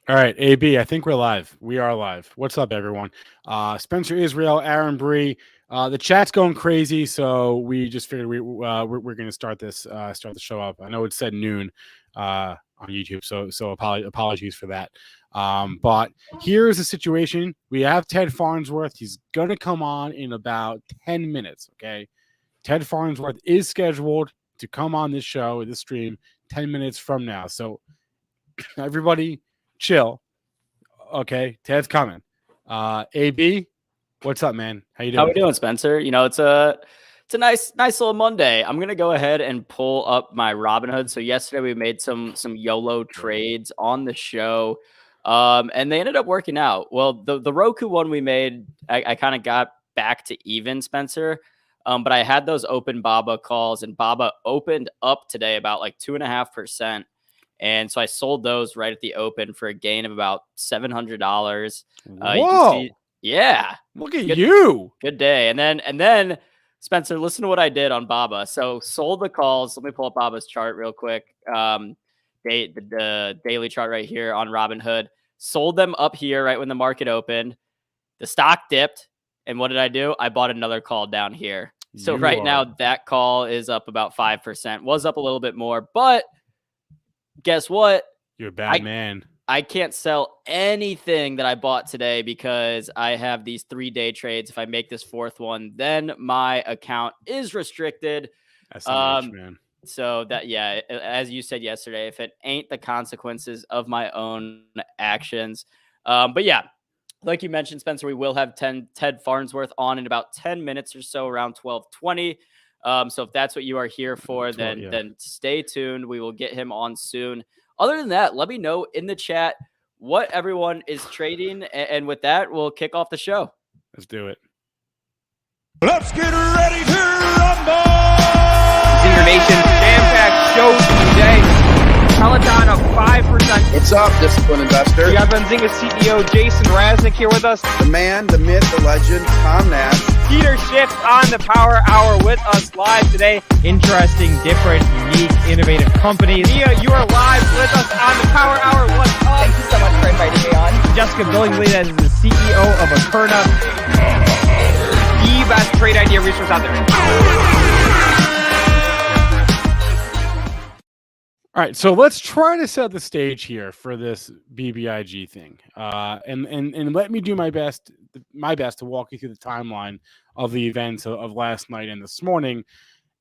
All right, AB, I think we're live. We are live. What's up, everyone? Spencer Israel, Aaron Bree. The chat's going crazy, so we just figured we're going to start the show up. I know it said noon on YouTube, so apologies for that. But here's the situation: we have Ted Farnsworth. He's going to come on in about 10 minutes. Okay, Ted Farnsworth is scheduled to come on this show, this stream, 10 minutes from now. So everybody, chill. Okay, Ted's coming. AB, what's up, man? How you doing? How we doing, Spencer? It's a nice little Monday. I'm gonna go ahead and pull up my Robinhood. So yesterday we made some YOLO trades on the show, and they ended up working out. Well, the Roku one we made, I kind of got back to even, Spencer. But I had those open BABA calls, and BABA opened up today about like 2.5%. And so I sold those right at the open for a gain of about $700. Whoa. Yeah. Look at you. Good day. And then Spencer, listen to what I did on BABA. So sold the calls. Let me pull up BABA's chart real quick. The daily chart right here on Robinhood. Sold them up here right when the market opened. The stock dipped. And what did I do? I bought another call down here. So now that call is up about 5%. Was up a little bit more, but guess what? You're a bad man. I can't sell anything that I bought today because I have these 3-day trades. If I make this fourth one, then my account is restricted. That's much, man. So that, yeah, as you said yesterday, if it ain't the consequences of my own actions. But yeah, like you mentioned, Spencer, we will have Ted Farnsworth on in about 10 minutes or so, around 12:20. So if that's what you are here for, then stay tuned. We will get him on soon. Other than that, let me know in the chat what everyone is trading. And with that, we'll kick off the show. Let's do it. Let's get ready to rumble! Benzinga Nation jam-packed show today. Peloton up 5%. What's up, disciplined investor? We got Benzinga CEO Jason Raznick here with us. The man, the myth, the legend, Tom Nash. Peter Schiff on the Power Hour with us live today. Interesting, different, unique, innovative companies. Mia, you are live with us on the Power Hour. What's up? Thank you so much for inviting me on. Jessica Billingsley is the CEO of Akerna. The best trade idea resource out there. All right, so let's try to set the stage here for this BBIG thing, and let me do my best to walk you through the timeline of the events of last night and this morning,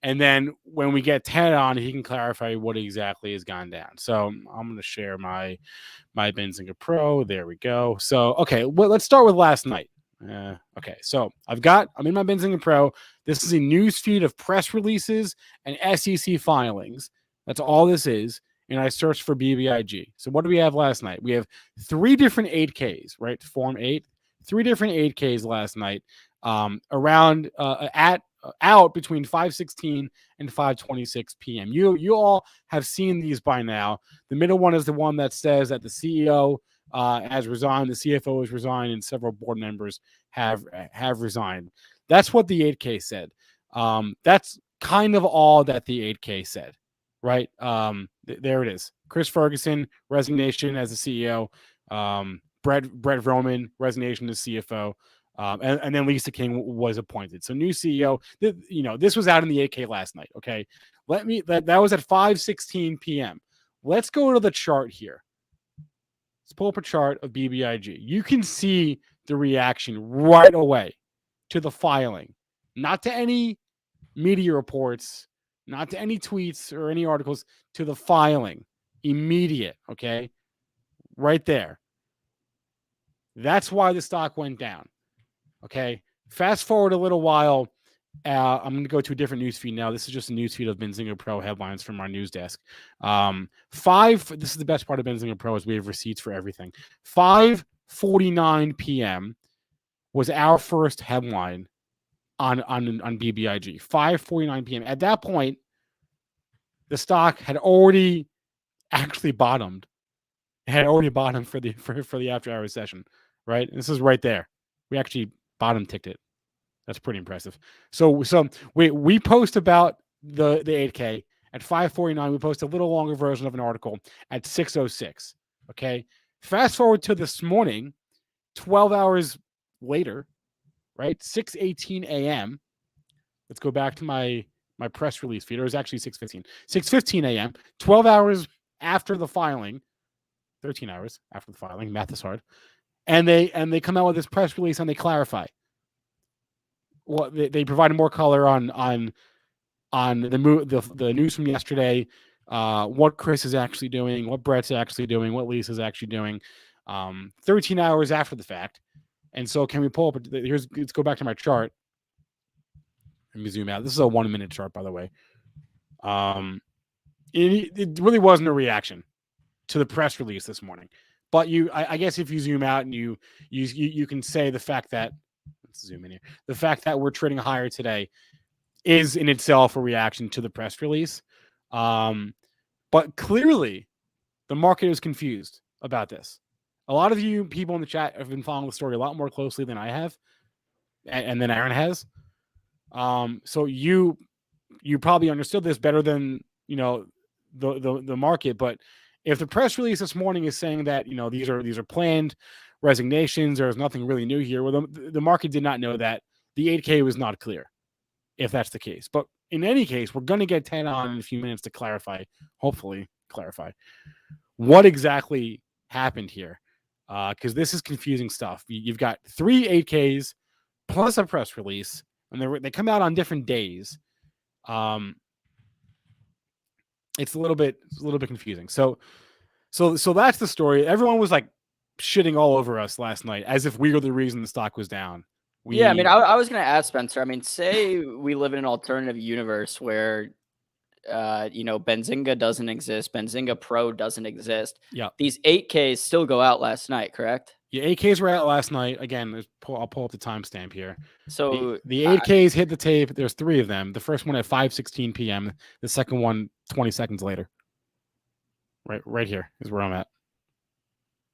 and then when we get Ted on, he can clarify what exactly has gone down. So I'm going to share my Benzinga Pro. There we go. So okay, well, let's start with last night. Okay, so I'm in my Benzinga Pro. This is a news feed of press releases and SEC filings. That's all this is. And I searched for BBIG. So what do we have last night? We have 3 different 8Ks, right? Form 8. 3 different 8Ks last night around out between 5:16 and 5:26 p.m. You all have seen these by now. The middle one is the one that says that the CEO has resigned, the CFO has resigned, and several board members have resigned. That's what the 8K said. That's kind of all that the 8K said. Right. There it is. Chris Ferguson, resignation as the CEO. Brett Roman, resignation as CFO. And then Lisa King was appointed. So new CEO. This was out in the 8K last night. Okay. That was at 5:16 p.m. Let's go to the chart here. Let's pull up a chart of BBIG. You can see the reaction right away to the filing, not to any media reports, not to any tweets or any articles, to the filing. Immediate, okay? Right there. That's why the stock went down, okay? Fast forward a little while. I'm going to go to a different news feed now. This is just a news feed of Benzinga Pro headlines from our news desk. This is the best part of Benzinga Pro is we have receipts for everything. 5:49 p.m. was our first headline on BBIG. 5:49 p.m. At that point, the stock had already actually bottomed. It had already bottomed for the after-hours session, right? This is right there. We actually bottom ticked it. That's pretty impressive. So we post about the 8K at 5:49. We post a little longer version of an article at 6:06. Okay, Fast forward to this morning, 12 hours later, right? 6:18 a.m. Let's go back to my press release feed. It was actually 6:15. 6:15 a.m. 12 hours after the filing, 13 hours after the filing. Math is hard. And they come out with this press release and they clarify. Well, they provided more color on the news from yesterday, what Chris is actually doing, what Brett's actually doing, what Lisa's actually doing, 13 hours after the fact. And so can we pull up, let's go back to my chart. Let me zoom out. This is a 1-minute chart, by the way. It really wasn't a reaction to the press release this morning. But I guess if you zoom out and you can say the fact that, let's zoom in here, the fact that we're trading higher today is in itself a reaction to the press release. But clearly, the market is confused about this. A lot of you people in the chat have been following the story a lot more closely than I have, and then Aaron has. So you probably understood this better than the market. But if the press release this morning is saying that these are planned resignations, there's nothing really new here. Well, the market did not know that. The 8K was not clear, if that's the case. But in any case, we're going to get Ted on in a few minutes to hopefully clarify what exactly happened here, because this is confusing stuff. You've got 3 8Ks plus a press release, and they come out on different days. It's a little bit confusing. So that's the story. Everyone was like shitting all over us last night as if we were the reason the stock was down. Yeah, I mean, I was going to ask Spencer. I mean, say we live in an alternative universe where, Benzinga doesn't exist. Benzinga Pro doesn't exist. Yeah. These 8Ks still go out last night, correct? Yeah, 8Ks were out last night. Again, I'll pull up the timestamp here. So the 8Ks hit the tape. There's 3 of them. The first one at 5:16 p.m. The second one 20 seconds later. Right here is where I'm at.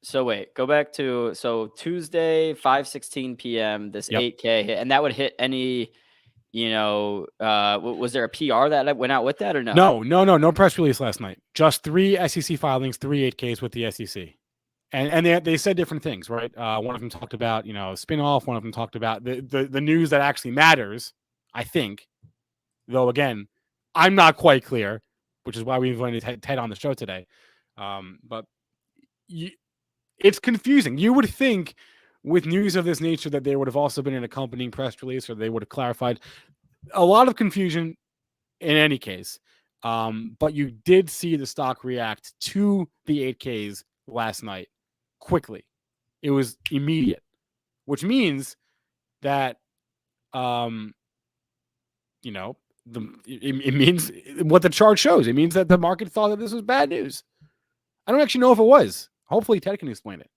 So wait, go back to Tuesday 5:16 p.m. This 8K hit, and that would hit any. Was there a PR that went out with that or no? No press release last night. Just 3 SEC filings, 3 8Ks with the SEC. And they said different things, right? One of them talked about, spin-off. One of them talked about the news that actually matters, I think. Though, again, I'm not quite clear, which is why we invited Ted on the show today. But it's confusing. You would think with news of this nature that there would have also been an accompanying press release, or they would have clarified. A lot of confusion in any case. But you did see the stock react to the 8Ks last night quickly. It was immediate, which means that it means what the chart shows. It means that the market thought that this was bad news. I don't actually know if it was. Hopefully Ted can explain it.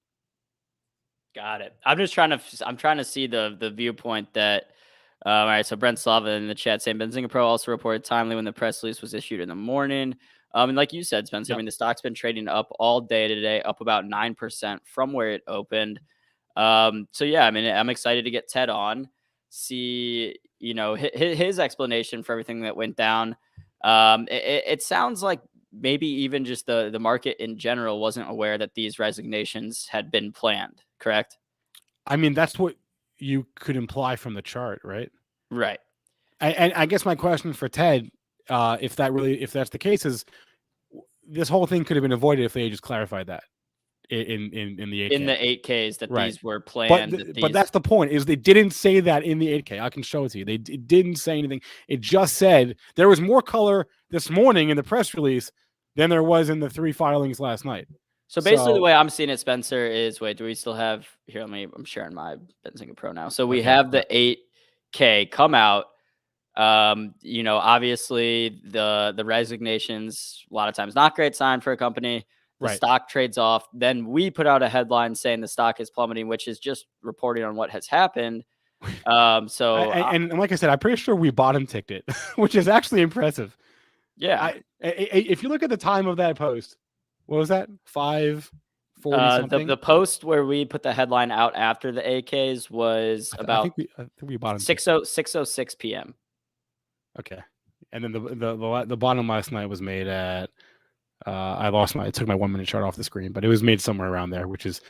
Got it. I'm trying to see the viewpoint that all right, so Brent Slava in the chat saying Benzinga Pro also reported timely when the press release was issued in the morning. And like you said, Spencer, I mean, the stock's been trading up all day today, up about 9% from where it opened. So yeah, I mean, I'm excited to get Ted on, see, his explanation for everything that went down. It sounds like maybe even just the market in general wasn't aware that these resignations had been planned, correct? I mean, that's what you could imply from the chart, right? Right. And I guess my question for Ted, if that's the case, is this whole thing could have been avoided if they just clarified that in the 8K. In the 8Ks that these were planned. But that's the point, is they didn't say that in the 8K. I can show it to you. It didn't say anything. It just said there was more color this morning in the press release than there was in the 3 filings last night. So basically the way I'm seeing it, Spencer, is wait, do we still have here? I'm sharing my Benzinga Pro now. So we have the 8K come out. Obviously the resignations, a lot of times not great sign for a company. The stock trades off. Then we put out a headline saying the stock is plummeting, which is just reporting on what has happened. And like I said, I'm pretty sure we bottom ticked it, which is actually impressive. Yeah. If you look at the time of that post, what was that? 5:40 something? The post where we put the headline out after the AKs was about I think we bottom 6:06 p.m. Okay. And then the bottom last night was made at I took my 1 minute chart off the screen, but it was made somewhere around there, which is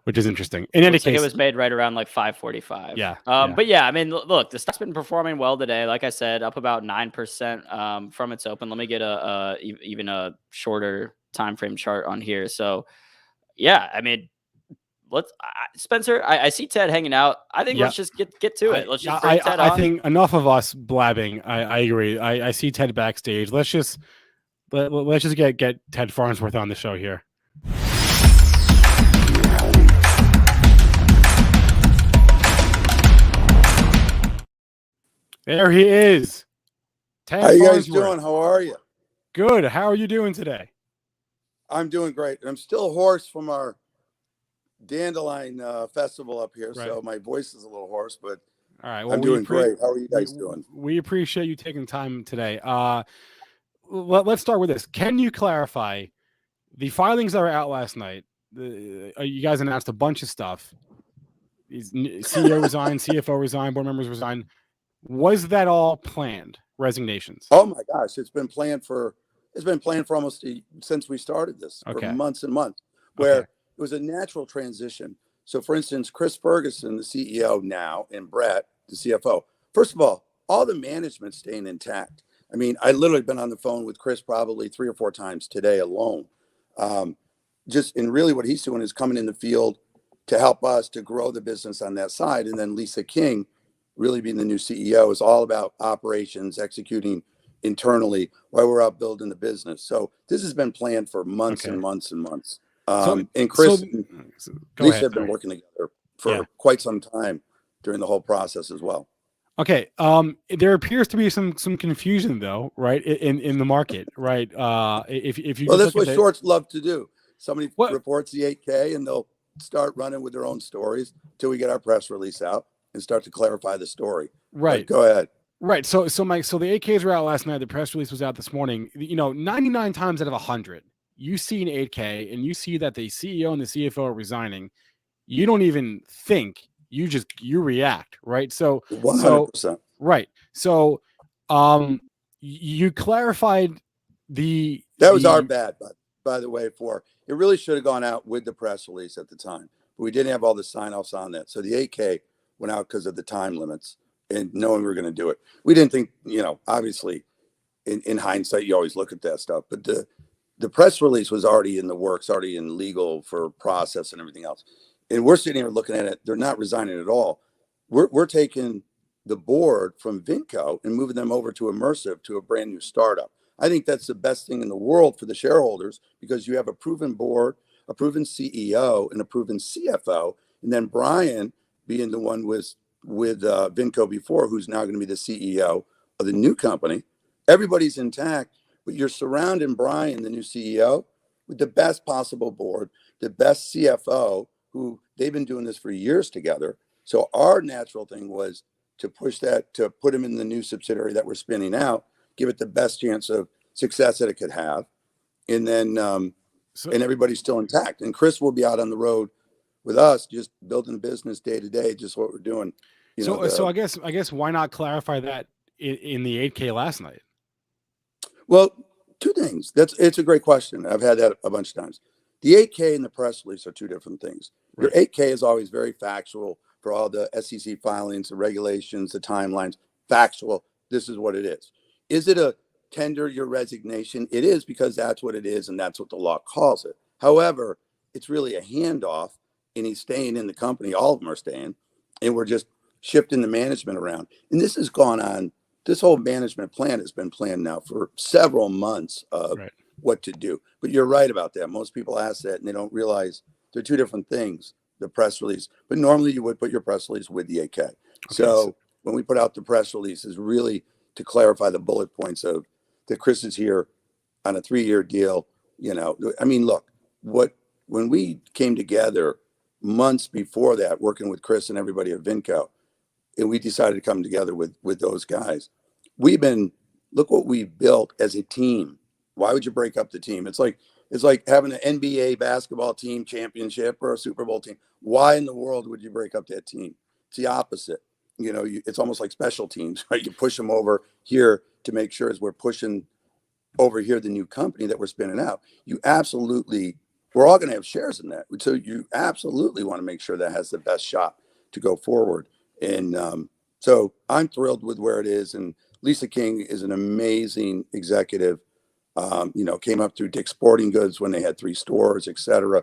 interesting. In any Looks like case, it was made right around like 5:45. Yeah. But yeah, I mean, look, the stock's been performing well today. Like I said, up about 9% from its open. Let me get even a shorter time frame chart on here. So yeah, I mean, Spencer, I see Ted hanging out. I think let's just get to it. Let's just bring Ted on. I think enough of us blabbing. I agree. I see Ted backstage. Let's just get Ted Farnsworth on the show here. There he is. Ted How you guys Farnsworth. doing? How are you? Good. How are you doing today? I'm doing great. I'm still hoarse from our Dandelion festival up here, so my voice is a little hoarse, but all right. Well, I'm doing great. How are you guys doing? We appreciate you taking time today. Let's start with this. Can you clarify the filings that were out last night? You guys announced a bunch of stuff. CEO resigned, CFO resigned, board members resigned. Was that all planned? Resignations? Oh my gosh, it's been planned for almost since we started this for months and months, where it was a natural transition. So, for instance, Chris Ferguson, the CEO now, and Brett, the CFO. First of all the management staying intact. I mean, I literally been on the phone with Chris probably 3 or 4 times today alone. And really what he's doing is coming in the field to help us to grow the business on that side. And then Lisa King, really being the new CEO, is all about operations, executing internally while we're out building the business. So this has been planned for months and months and months. And Chris and Lisa have been working together for quite some time during the whole process as well. Okay. There appears to be some confusion though, right? In the market, right? If you that's what shorts love to do. Somebody reports the 8K and they'll start running with their own stories till we get our press release out and start to clarify the story. Right. But go ahead. Right. So the 8Ks were out last night. The press release was out this morning. 99 times out of 100, you see an 8K and you see that the CEO and the CFO are resigning. You don't even think. You react, right? So 100%. Right. So you clarified that was our bad, but by the way, it really should have gone out with the press release at the time, but we didn't have all the sign-offs on that. So the 8K went out because of the time limits and knowing we were going to do it. We didn't think, obviously in hindsight, you always look at that stuff, but the press release was already in the works, already in legal for process and everything else. And we're sitting here looking at it. They're not resigning at all. We're taking the board from Vinco and moving them over to Immersive, to a brand new startup. I think that's the best thing in the world for the shareholders, because you have a proven board, a proven CEO, and a proven CFO. And then Brian being the one with Vinco before, who's now going to be the CEO of the new company. Everybody's intact, but you're surrounding Brian, the new CEO, with the best possible board, the best CFO, who they've been doing this for years together. So our natural thing was to push that, to put him in the new subsidiary that we're spinning out, give it the best chance of success that it could have. And then, and everybody's still intact. And Chris will be out on the road with us, just building a business day to day, just what we're doing. So I guess why not clarify that in the 8K last night? Well, 2 things. It's a great question. I've had that a bunch of times. The 8K and the press release are 2 different things. Your 8K is always very factual for all the SEC filings, the regulations, the timelines. Factual. This is what it is. Is it a tender your resignation? It is, because that's what it is, and that's what the law calls it. However, it's really a handoff, and he's staying in the company. All of them are staying, and we're just shifting the management around. And this has gone on. This whole management plan has been planned now for several months of what to do. But you're right about that. Most people ask that, and they don't realize they're 2 different things, the press release. But normally you would put your press release with the 8K. So when we put out the press release, is really to clarify the bullet points of that Chris is here on a 3-year deal. I mean, look, when we came together months before that, working with Chris and everybody at Vinco, and we decided to come together with those guys, look what we've built as a team. Why would you break up the team? It's like having an NBA basketball team championship or a Super Bowl team. Why in the world would you break up that team? It's the opposite. It's almost like special teams, right? You push them over here to make sure as we're pushing over here, the new company that we're spinning out, we're all going to have shares in that. So you absolutely want to make sure that has the best shot to go forward. And so I'm thrilled with where it is. And Lisa King is an amazing executive. Came up through Dick's Sporting Goods when they had 3 stores, et cetera,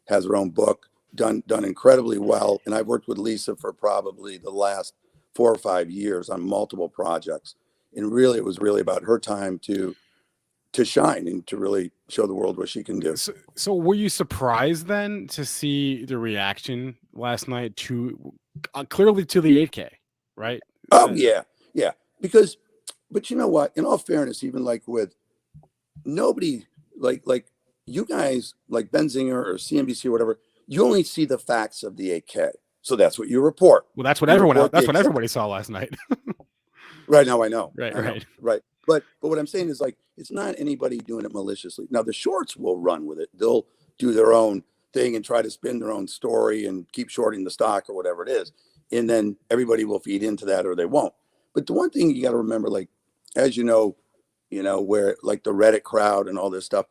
has her own book, done incredibly well. And I've worked with Lisa for probably the last 4 or 5 years on multiple projects. And really, it was really about her time to shine and to really show the world what she can do. So were you surprised then to see the reaction last night to clearly to the 8K, right? Oh, yeah. But you know what? In all fairness, even like with nobody, like you guys, like Benzinga or CNBC or whatever, you only see the facts of the 8K. So that's what you report. Well, that's what everybody saw last night. Right now, I know. Right. But what I'm saying is, like, it's not anybody doing it maliciously. Now, the shorts will run with it. They'll do their own thing and try to spin their own story and keep shorting the stock or whatever it is. And then everybody will feed into that or they won't. But the one thing you got to remember, like, as you know, where like the Reddit crowd and all this stuff,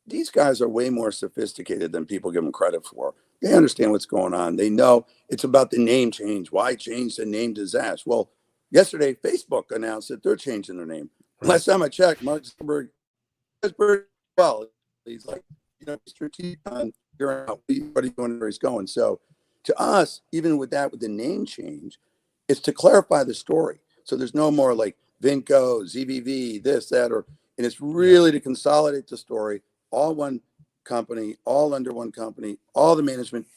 these guys are way more sophisticated than people give them credit for. They understand what's going on. They know it's about the name change. Why change the name to Zash? Well, yesterday, Facebook announced that they're changing their name. Last time I checked, Mark Zuckerberg is pretty well. He's like, strategic on figuring out what he's doing, where he's going. So to us, even with that, with the name change, it's to clarify the story. So there's no more like Vinco, ZVV, this, that, and it's really to consolidate the story. All one company, all under one company, all the management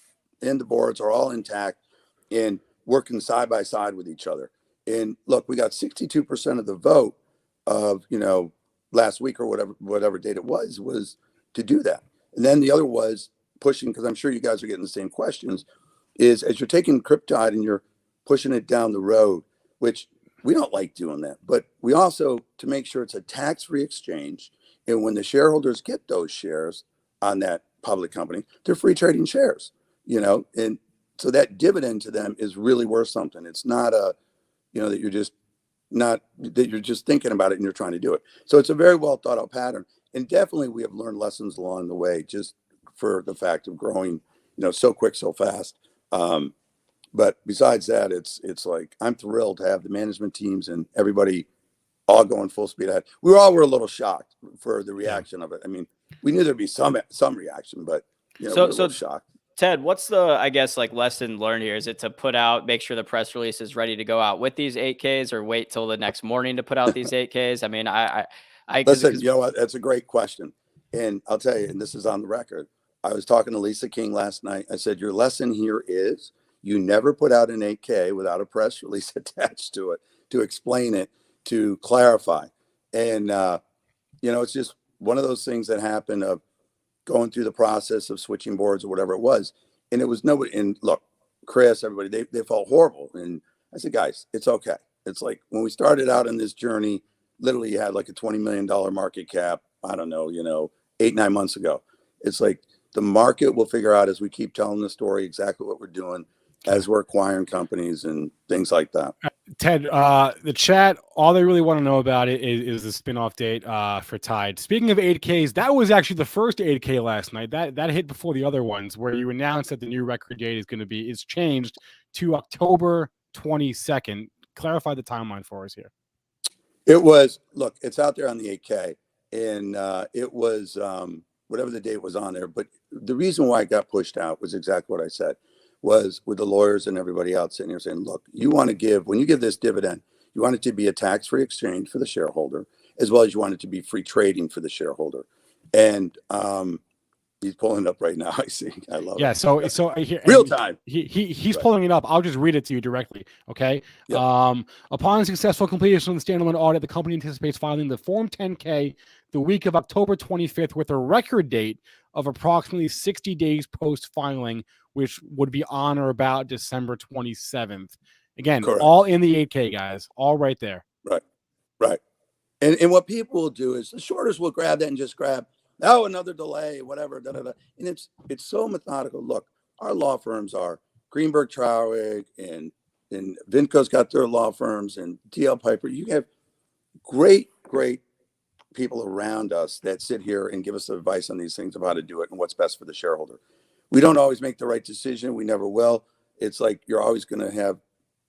and the boards are all intact and working side by side with each other. And look, we got 62% of the vote of, last week or whatever date it was to do that. And then the other was pushing, because I'm sure you guys are getting the same questions, is as you're taking Kryptide and you're pushing it down the road, which we don't like doing that, but we also, to make sure it's a tax-free exchange, and when the shareholders get those shares on that public company, they're free trading shares, and so that dividend to them is really worth something. It's not that you're just thinking about it and you're trying to do it. So it's a very well thought out pattern. And definitely we have learned lessons along the way, just for the fact of growing, so quick, so fast. But besides that, it's like, I'm thrilled to have the management teams and everybody all going full speed ahead. We were a little shocked for the reaction of it. I mean, we knew there'd be some reaction, but we were a little shocked. Ted, what's the, I guess, like lesson learned here? Is it to make sure the press release is ready to go out with these 8Ks, or wait till the next morning to put out these 8Ks? I mean, listen, what? That's a great question. And I'll tell you, and this is on the record, I was talking to Lisa King last night. I said, your lesson here is you never put out an 8K without a press release attached to it, to explain it, to clarify. And, it's just one of those things that happen of going through the process of switching boards or whatever it was. And it was nobody. And look, Chris, everybody, they felt horrible. And I said, guys, it's okay. It's like when we started out on this journey, literally you had like a $20 million market cap. I don't know, 8-9 months ago. It's like the market will figure out, as we keep telling the story, exactly what we're doing as we're acquiring companies and things like that. Ted, the chat, all they really want to know about it is the spinoff date for Tide. Speaking of 8Ks, that was actually the first 8K last night. That hit before the other ones, where you announced that the new record date is changed to October 22nd. Clarify the timeline for us here. It was, look, it's out there on the 8K, and it was whatever the date was on there. But the reason why it got pushed out was exactly what I said. Was with the lawyers and everybody else sitting here saying, look, when you give this dividend, you want it to be a tax-free exchange for the shareholder, as well as you want it to be free trading for the shareholder. And he's pulling it up right now. I see. I love it. Yeah. So here, real time. He's pulling it up. I'll just read it to you directly. Okay. Yep. Upon successful completion of the standalone audit, the company anticipates filing the Form 10K the week of October 25th with a record date of approximately 60 days post-filing, which would be on or about December 27th. Again, correct. All in the 8K, guys. All right there. Right. And what people will do is the shorters will grab that and just grab, another delay, whatever, And it's so methodical. Look, our law firms are Greenberg Traurig and Vinco's got their law firms, and DL Piper. You have great people around us that sit here and give us advice on these things of how to do it and what's best for the shareholder. We don't always make the right decision. We never will. It's like you're always going to have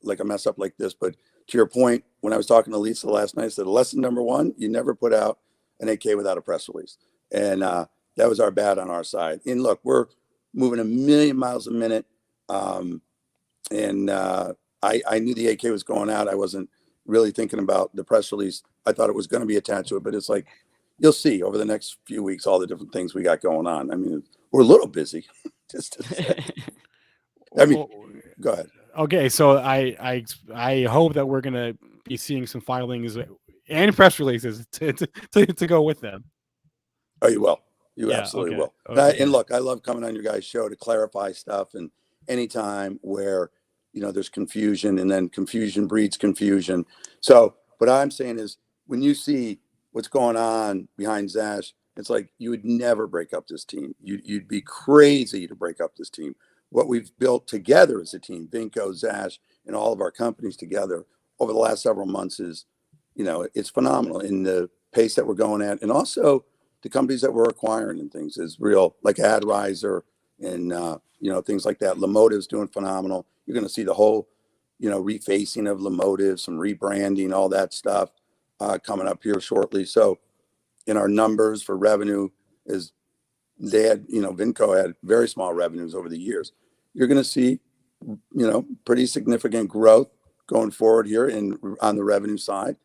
like a mess up like this. But to your point, when I was talking to Lisa last night, I said, lesson number one, you never put out an 8K without a press release. And that was our bad on our side. And look, we're moving 1,000,000 miles a minute. I knew the 8K was going out. I wasn't really thinking about the press release. I thought it was going to be attached to it, but it's like, you'll see over the next few weeks all the different things we got going on. I mean, we're a little busy. Just to say. I mean, go ahead. Okay, so I hope that we're gonna be seeing some filings and press releases to go with them. Oh, you will. You absolutely will. Okay. And look, I love coming on your guys' show to clarify stuff. And anytime where there's confusion, and then confusion breeds confusion. So what I'm saying is, when you see what's going on behind Zash, it's like you would never break up this team. You'd be crazy to break up this team. What we've built together as a team, Vinco, Zash, and all of our companies together over the last several months is, it's phenomenal in the pace that we're going at. And also the companies that we're acquiring and things is real, like AdRiser and, things like that. Lemotive's doing phenomenal. You're going to see the whole, refacing of Lemotive, some rebranding, all that stuff coming up here shortly. So in our numbers for revenue is they had, Vinco had very small revenues over the years. You're going to see, pretty significant growth going forward here on the revenue side.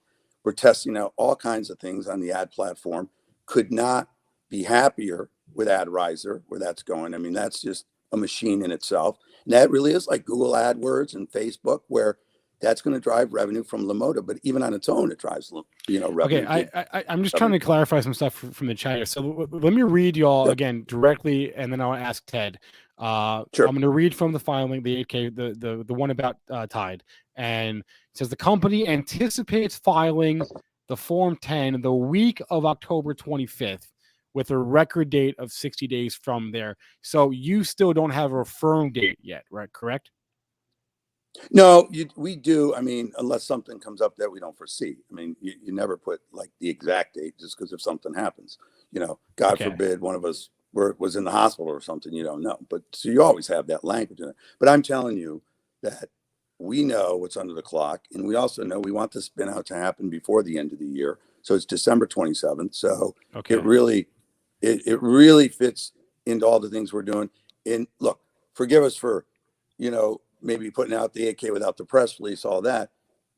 We're testing out all kinds of things on the ad platform. Could not be happier with AdRiser, where that's going. I mean, that's just a machine in itself. And that really is like Google AdWords and Facebook, where that's going to drive revenue from Lemotive, but even on its own, it drives, revenue. Okay, I'm just trying to clarify some stuff from the chat here. So let me read you all again directly, and then I'll ask Ted. Sure. I'm going to read from the filing, the 8K, the one about Tide, and it says the company anticipates filing the Form 10 the week of October 25th, with a record date of 60 days from there. So you still don't have a firm date yet, right? Correct? No, we do. I mean, unless something comes up that we don't foresee. I mean, you never put like the exact date just because if something happens, God forbid one of us was in the hospital or something, you don't know. But so you always have that language in it. But I'm telling you that we know what's under the clock, and we also know we want the spin out to happen before the end of the year. So it's December 27th. So it really fits into all the things we're doing. And look, forgive us for, maybe putting out the 8K without the press release, all that.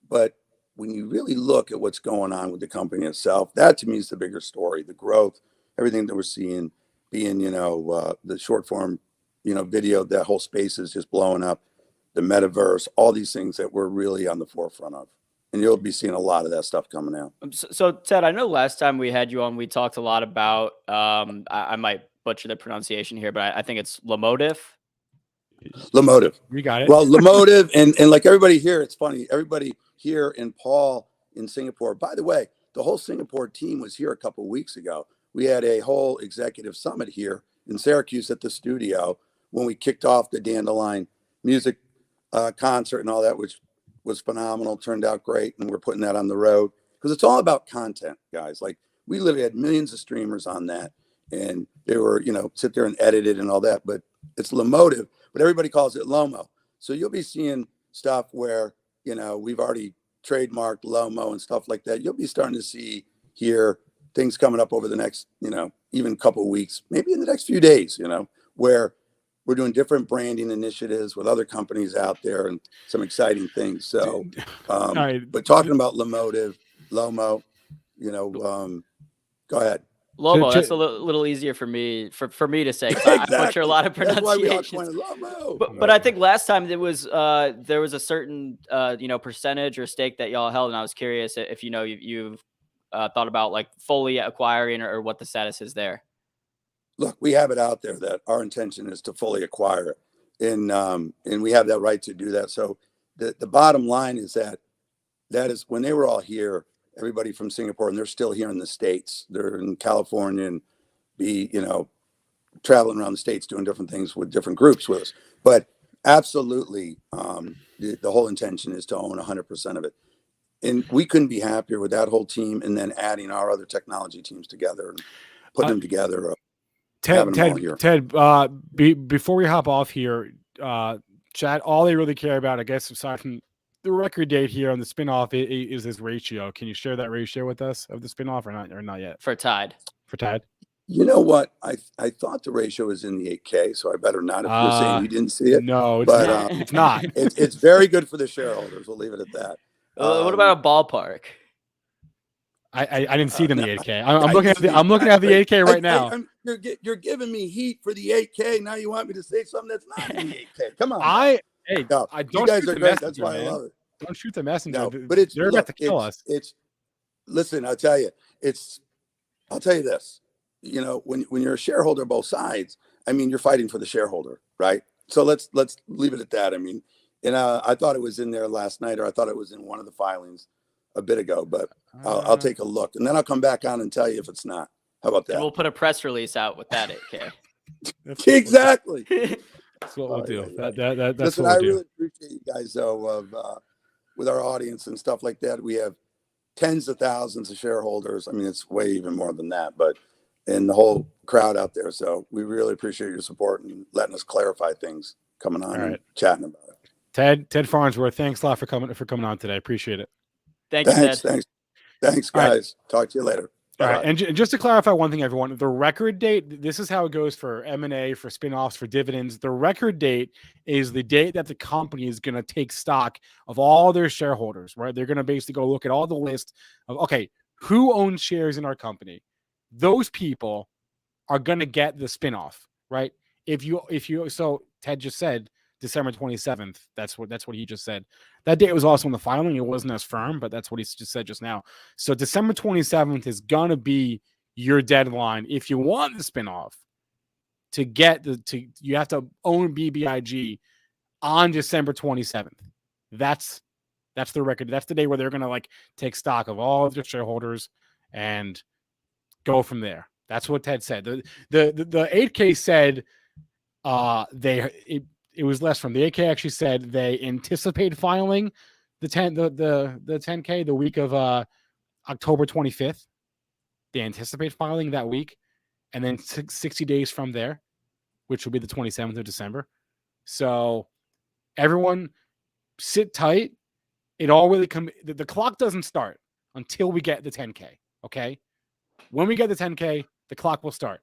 But when you really look at what's going on with the company itself, that to me is the bigger story, the growth, everything that we're seeing being, the short form, video, that whole space is just blowing up, the metaverse, all these things that we're really on the forefront of. And you'll be seeing a lot of that stuff coming out. So Ted, I know last time we had you on, we talked a lot about, I might butcher the pronunciation here, but I think it's Lemotive. Lemotive. You got it. Well, Lemotive, and like everybody here, it's funny. Everybody here and Paul in Singapore. By the way, the whole Singapore team was here a couple of weeks ago. We had a whole executive summit here in Syracuse at the studio when we kicked off the Dandelion music concert and all that, which was phenomenal. Turned out great, and we're putting that on the road because it's all about content, guys. Like we literally had millions of streamers on that, and they were, sit there and edit it and all that. But it's Lemotive. But everybody calls it Lomo. So you'll be seeing stuff where, we've already trademarked Lomo and stuff like that. You'll be starting to see here things coming up over the next, even couple of weeks, maybe in the next few days, where we're doing different branding initiatives with other companies out there and some exciting things. So, but talking about Lemotive, Lomo, go ahead. Lomo, that's a little easier for me to say. Exactly. I butcher a lot of pronunciations. But I think last time there was a certain percentage or stake that y'all held, and I was curious if you've thought about like fully acquiring or what the status is there. Look, we have it out there that our intention is to fully acquire it, and we have that right to do that. So the bottom line is that is when they were all here. Everybody from Singapore, and they're still here in the States. They're in California and traveling around the States doing different things with different groups with us. But absolutely, the whole intention is to own 100% of it. And we couldn't be happier with that whole team, and then adding our other technology teams together and putting them together. Having them all here. Ted, before we hop off here, chat, all they really care about, I guess, aside from the record date here on the spinoff, is this ratio. Can you share that ratio with us of the spinoff or not yet? For Tide. You know what? I thought the ratio is in the 8K, so I better not. If you're saying you didn't see it, no, it's not. It's very good for the shareholders. We'll leave it at that. What about a ballpark? I didn't see it in the 8K. I'm looking at the 8K right now. You're giving me heat for the 8K. Now you want me to say something that's not in the 8K. Come on. I don't. You guys are great. That's why I love it. Don't shoot the messenger. No, but they're about to kill us. Listen. I'll tell you. I'll tell you this. You know, when you're a shareholder, both sides. I mean, you're fighting for the shareholder, right? So let's leave it at that. I mean, and I thought it was in there last night, or I thought it was in one of the filings a bit ago, but I'll take a look, and then I'll come back on and tell you if it's not. How about that? And we'll put a press release out with that 8K. Exactly. That's what we'll do. That's Listen, what we'll I do. really appreciate you guys, though, with our audience and stuff like that. We have tens of thousands of shareholders. I mean, it's way even more than that, but and the whole crowd out there. So we really appreciate your support and letting us clarify things, coming on and chatting about it. Ted Farnsworth, thanks a lot for coming on today. Appreciate it. Thanks, Ted. Thanks, guys. Right. Talk to you later. All right, and just to clarify one thing, everyone, the record date, this is how it goes for M&A, for spinoffs, for dividends. The record date is the date that the company is going to take stock of all their shareholders, right? They're going to basically go look at all the list of, okay, who owns shares in our company? Those people are going to get the spinoff, right? So Ted just said December 27th. That's what he just said. That date was also in the filing. It wasn't as firm, but that's what he just said just now. So December 27th is going to be your deadline. If you want the spinoff you have to own BBIG on December 27th. That's the record. That's the day where they're going to take stock of all of their shareholders and go from there. That's what Ted said. The 8K said it was less from the 8K actually said they anticipate filing the 10K the week of October 25th. They anticipate filing that week, and then 60 days from there, which will be the 27th of December. So everyone sit tight. It all really the clock doesn't start until we get the 10K. Okay. When we get the 10K, the clock will start.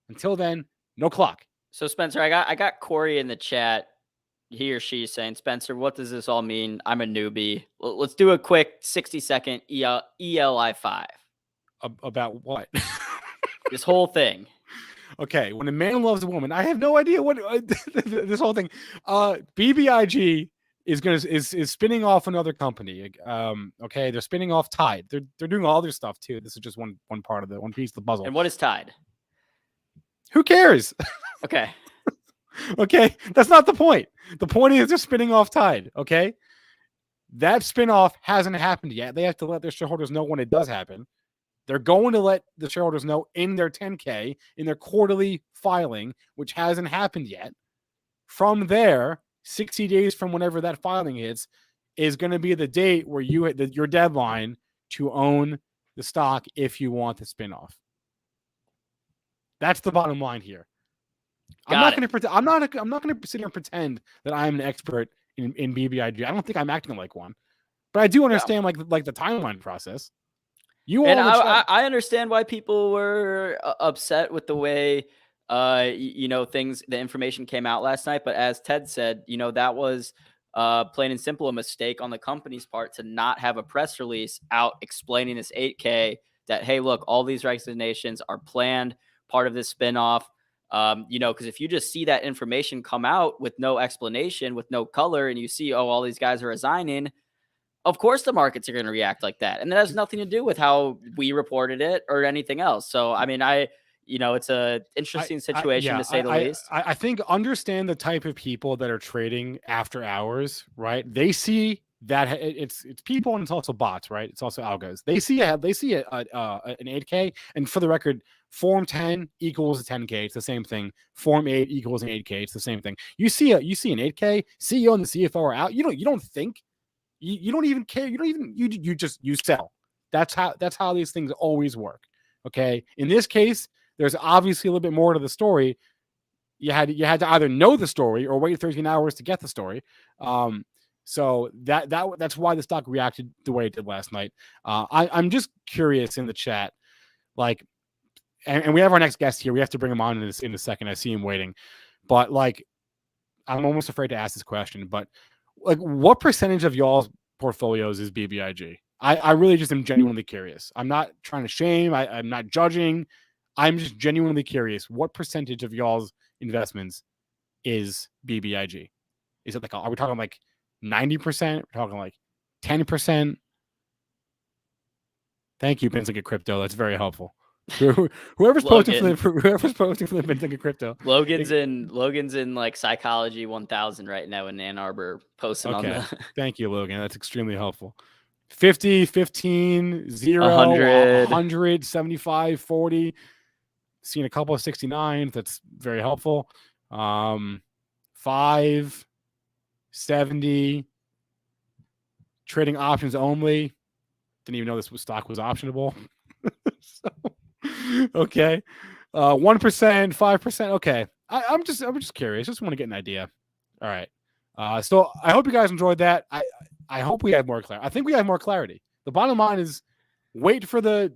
Until then, no clock. So Spencer, I got Corey in the chat. He or she is saying, Spencer, what does this all mean? I'm a newbie. Let's do a quick 60-second ELI 5. About what? This whole thing. Okay, when a man loves a woman, I have no idea what this whole thing. BBIG is spinning off another company. Okay, they're spinning off Tide. They're doing all their stuff too. This is just one part of one piece of the puzzle. And what is Tide? Who cares? Okay. Okay, that's not the point. The point is they're spinning off Tide. Okay, that spinoff hasn't happened yet. They have to let their shareholders know when it does happen. They're going to let the shareholders know in their 10K, in their quarterly filing, which hasn't happened yet. From there, 60 days from whenever that filing hits, is going to be the date where your deadline to own the stock if you want the spinoff. That's the bottom line here. I'm not going to sit here and pretend that I'm an expert in BBIG. I don't think I'm acting like one, but I do understand like the timeline process. I understand why people were upset with the way the information came out last night. But as Ted said, that was plain and simple a mistake on the company's part to not have a press release out explaining this 8K that, hey, look, all these resignations are planned, part of this spinoff. Because if you just see that information come out with no explanation, with no color, and you see, all these guys are resigning, of course the markets are going to react like that. And that has nothing to do with how we reported it or anything else. So, I mean, it's a interesting situation to say the least. I think understand the type of people that are trading after hours, right? They see that it's people and it's also bots, right? It's also algos. They see an 8K, and for the record, Form 10 equals a 10K. It's the same thing. Form 8 equals an 8K. It's the same thing. You see an 8K, CEO and the CFO are out. You don't think You don't even care. You sell. That's how these things always work. Okay. In this case, there's obviously a little bit more to the story. You had to either know the story or wait 13 hours to get the story. So that's why the stock reacted the way it did last night. I'm just curious in the chat, like, and we have our next guest here. We have to bring him on in a second. I see him waiting, but like, I'm almost afraid to ask this question, but like, what percentage of y'all's portfolios is BBIG? I really just am genuinely curious. I'm not trying to shame. I'm not judging. I'm just genuinely curious. What percentage of y'all's investments is BBIG? Is it like, are we talking like 90%? We're talking like 10%? Thank you, Benzinga Crypto. That's very helpful. Whoever's posting for the Benzinga Crypto. Logan's in like Psychology 1000 right now in Ann Arbor posting on the. Thank you, Logan. That's extremely helpful. 50, 15, 0, 100, 100, 75, 40. Seen a couple of 69s. That's very helpful. 5, 70. Trading options only. Didn't even know this stock was optionable. So, okay. 1%, 5%. Okay. I'm just curious. Just want to get an idea. All right. So I hope you guys enjoyed that. I hope we have more clarity. I think we have more clarity. The bottom line is wait for the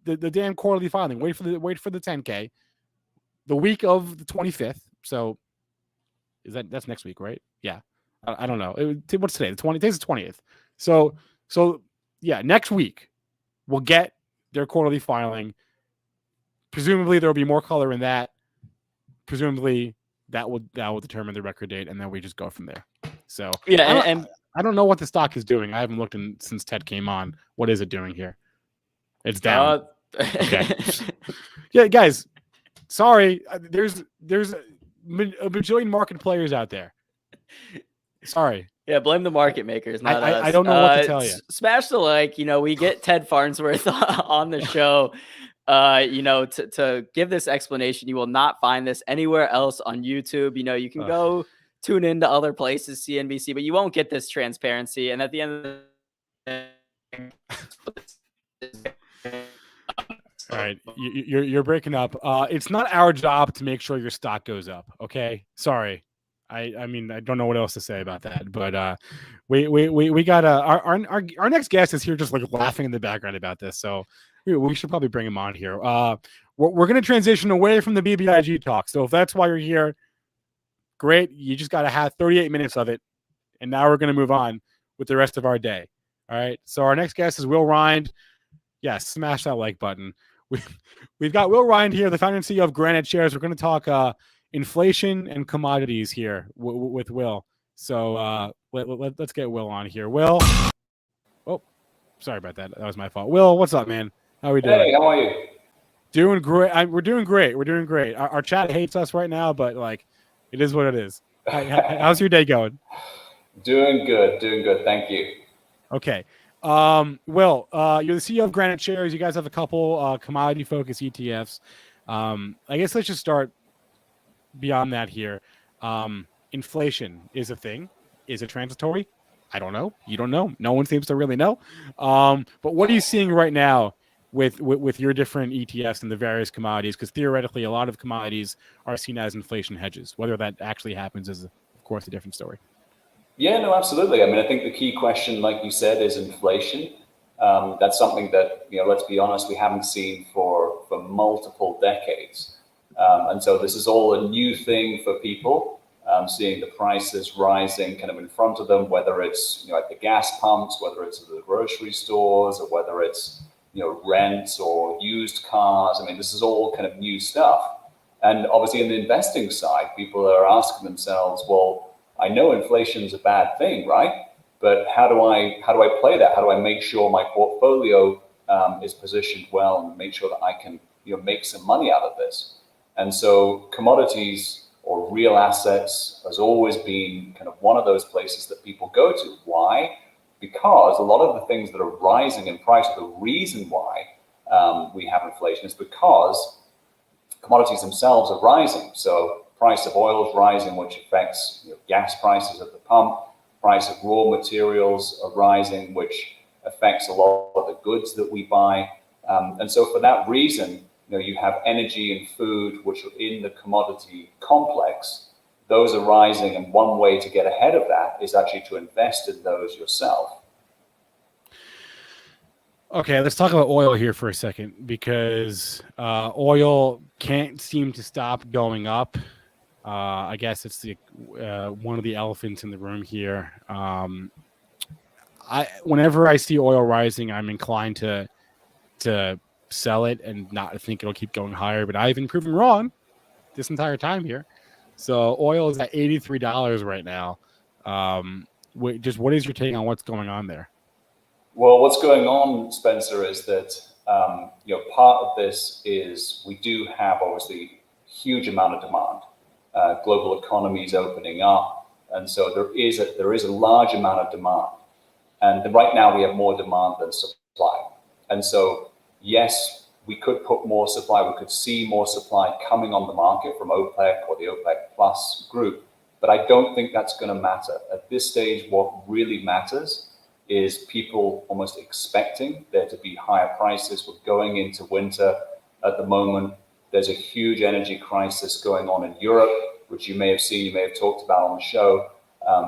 damn quarterly filing. Wait for the 10K. The week of the 25th. So that's next week, right? Yeah. I don't know. What's today? Today's the 20th. So yeah, next week we'll get their quarterly filing. Presumably there will be more color in that. Presumably that will determine the record date, and then we just go from there. So yeah, and I don't know what the stock is doing. I haven't looked since Ted came on. What is it doing here? It's down. Okay. Yeah, guys. Sorry, there's a bajillion market players out there. Sorry. Yeah, blame the market makers, not us. I don't know what to tell you. Smash the like. We get Ted Farnsworth on the show. To give this explanation. You will not find this anywhere else on YouTube. You can go tune into other places, CNBC, but you won't get this transparency. And at the end of the all right, you're breaking up. It's not our job to make sure your stock goes up. Okay, sorry. I mean, I don't know what else to say about that, but we got our next guest is here just like laughing in the background about this, so we should probably bring him on here. We're going to transition away from the BBIG talk, so if that's why you're here, great. You just got to have 38 minutes of it, and now we're going to move on with the rest of our day. All right, so our next guest is Will Rhind. Yes, smash that like button. We've got Will Rhind here, the founder and CEO of GraniteShares. We're going to talk inflation and commodities here with Will. So let's get Will on here. Will. Oh, sorry about that. That was my fault. Will, what's up, man? How are we doing? Hey, how are you? Doing great. We're doing great. We're doing great. Our chat hates us right now, but like, it is what it is. How's your day going? Doing good. Thank you. Okay. Will, you're the CEO of GraniteShares. You guys have a couple commodity-focused ETFs. I guess let's just start beyond that here. Inflation is a thing. Is it transitory? I don't know. You don't know. No one seems to really know. But what are you seeing right now with your different ETFs and the various commodities? Because theoretically, a lot of commodities are seen as inflation hedges. Whether that actually happens is, of course, a different story. Yeah, no, absolutely. I mean, I think the key question, like you said, is inflation. That's something that, let's be honest, we haven't seen for multiple decades. And so this is all a new thing for people, seeing the prices rising kind of in front of them, whether it's, at the gas pumps, whether it's at the grocery stores, or whether it's, rents or used cars. I mean, this is all kind of new stuff. And obviously in the investing side, people are asking themselves, well, I know inflation is a bad thing, right? But how do I play that? How do I make sure my portfolio is positioned well and make sure that I can make some money out of this? And so commodities or real assets has always been kind of one of those places that people go to. Why? Because a lot of the things that are rising in price, the reason why we have inflation is because commodities themselves are rising. So price of oil is rising, which affects gas prices at the pump. price of raw materials are rising, which affects a lot of the goods that we buy. And so for that reason, you have energy and food, which are in the commodity complex. Those are rising, and one way to get ahead of that is actually to invest in those yourself. Okay, let's talk about oil here for a second, because oil can't seem to stop going up. I guess it's the one of the elephants in the room here. Whenever I see oil rising, I'm inclined to sell it and not think it'll keep going higher. But I've been proven wrong this entire time here. So oil is at $83 right now. Just what is your take on what's going on there? Well, what's going on, Spencer, is that part of this is we do have obviously huge amount of demand. Global economies opening up, and so there is a large amount of demand. And right now we have more demand than supply. And so, yes, we could put more supply, we could see more supply coming on the market from OPEC or the OPEC Plus group, but I don't think that's going to matter. At this stage, what really matters is people almost expecting there to be higher prices. We're going into winter at the moment. There's a huge energy crisis going on in Europe, which you may have seen, you may have talked about on the show.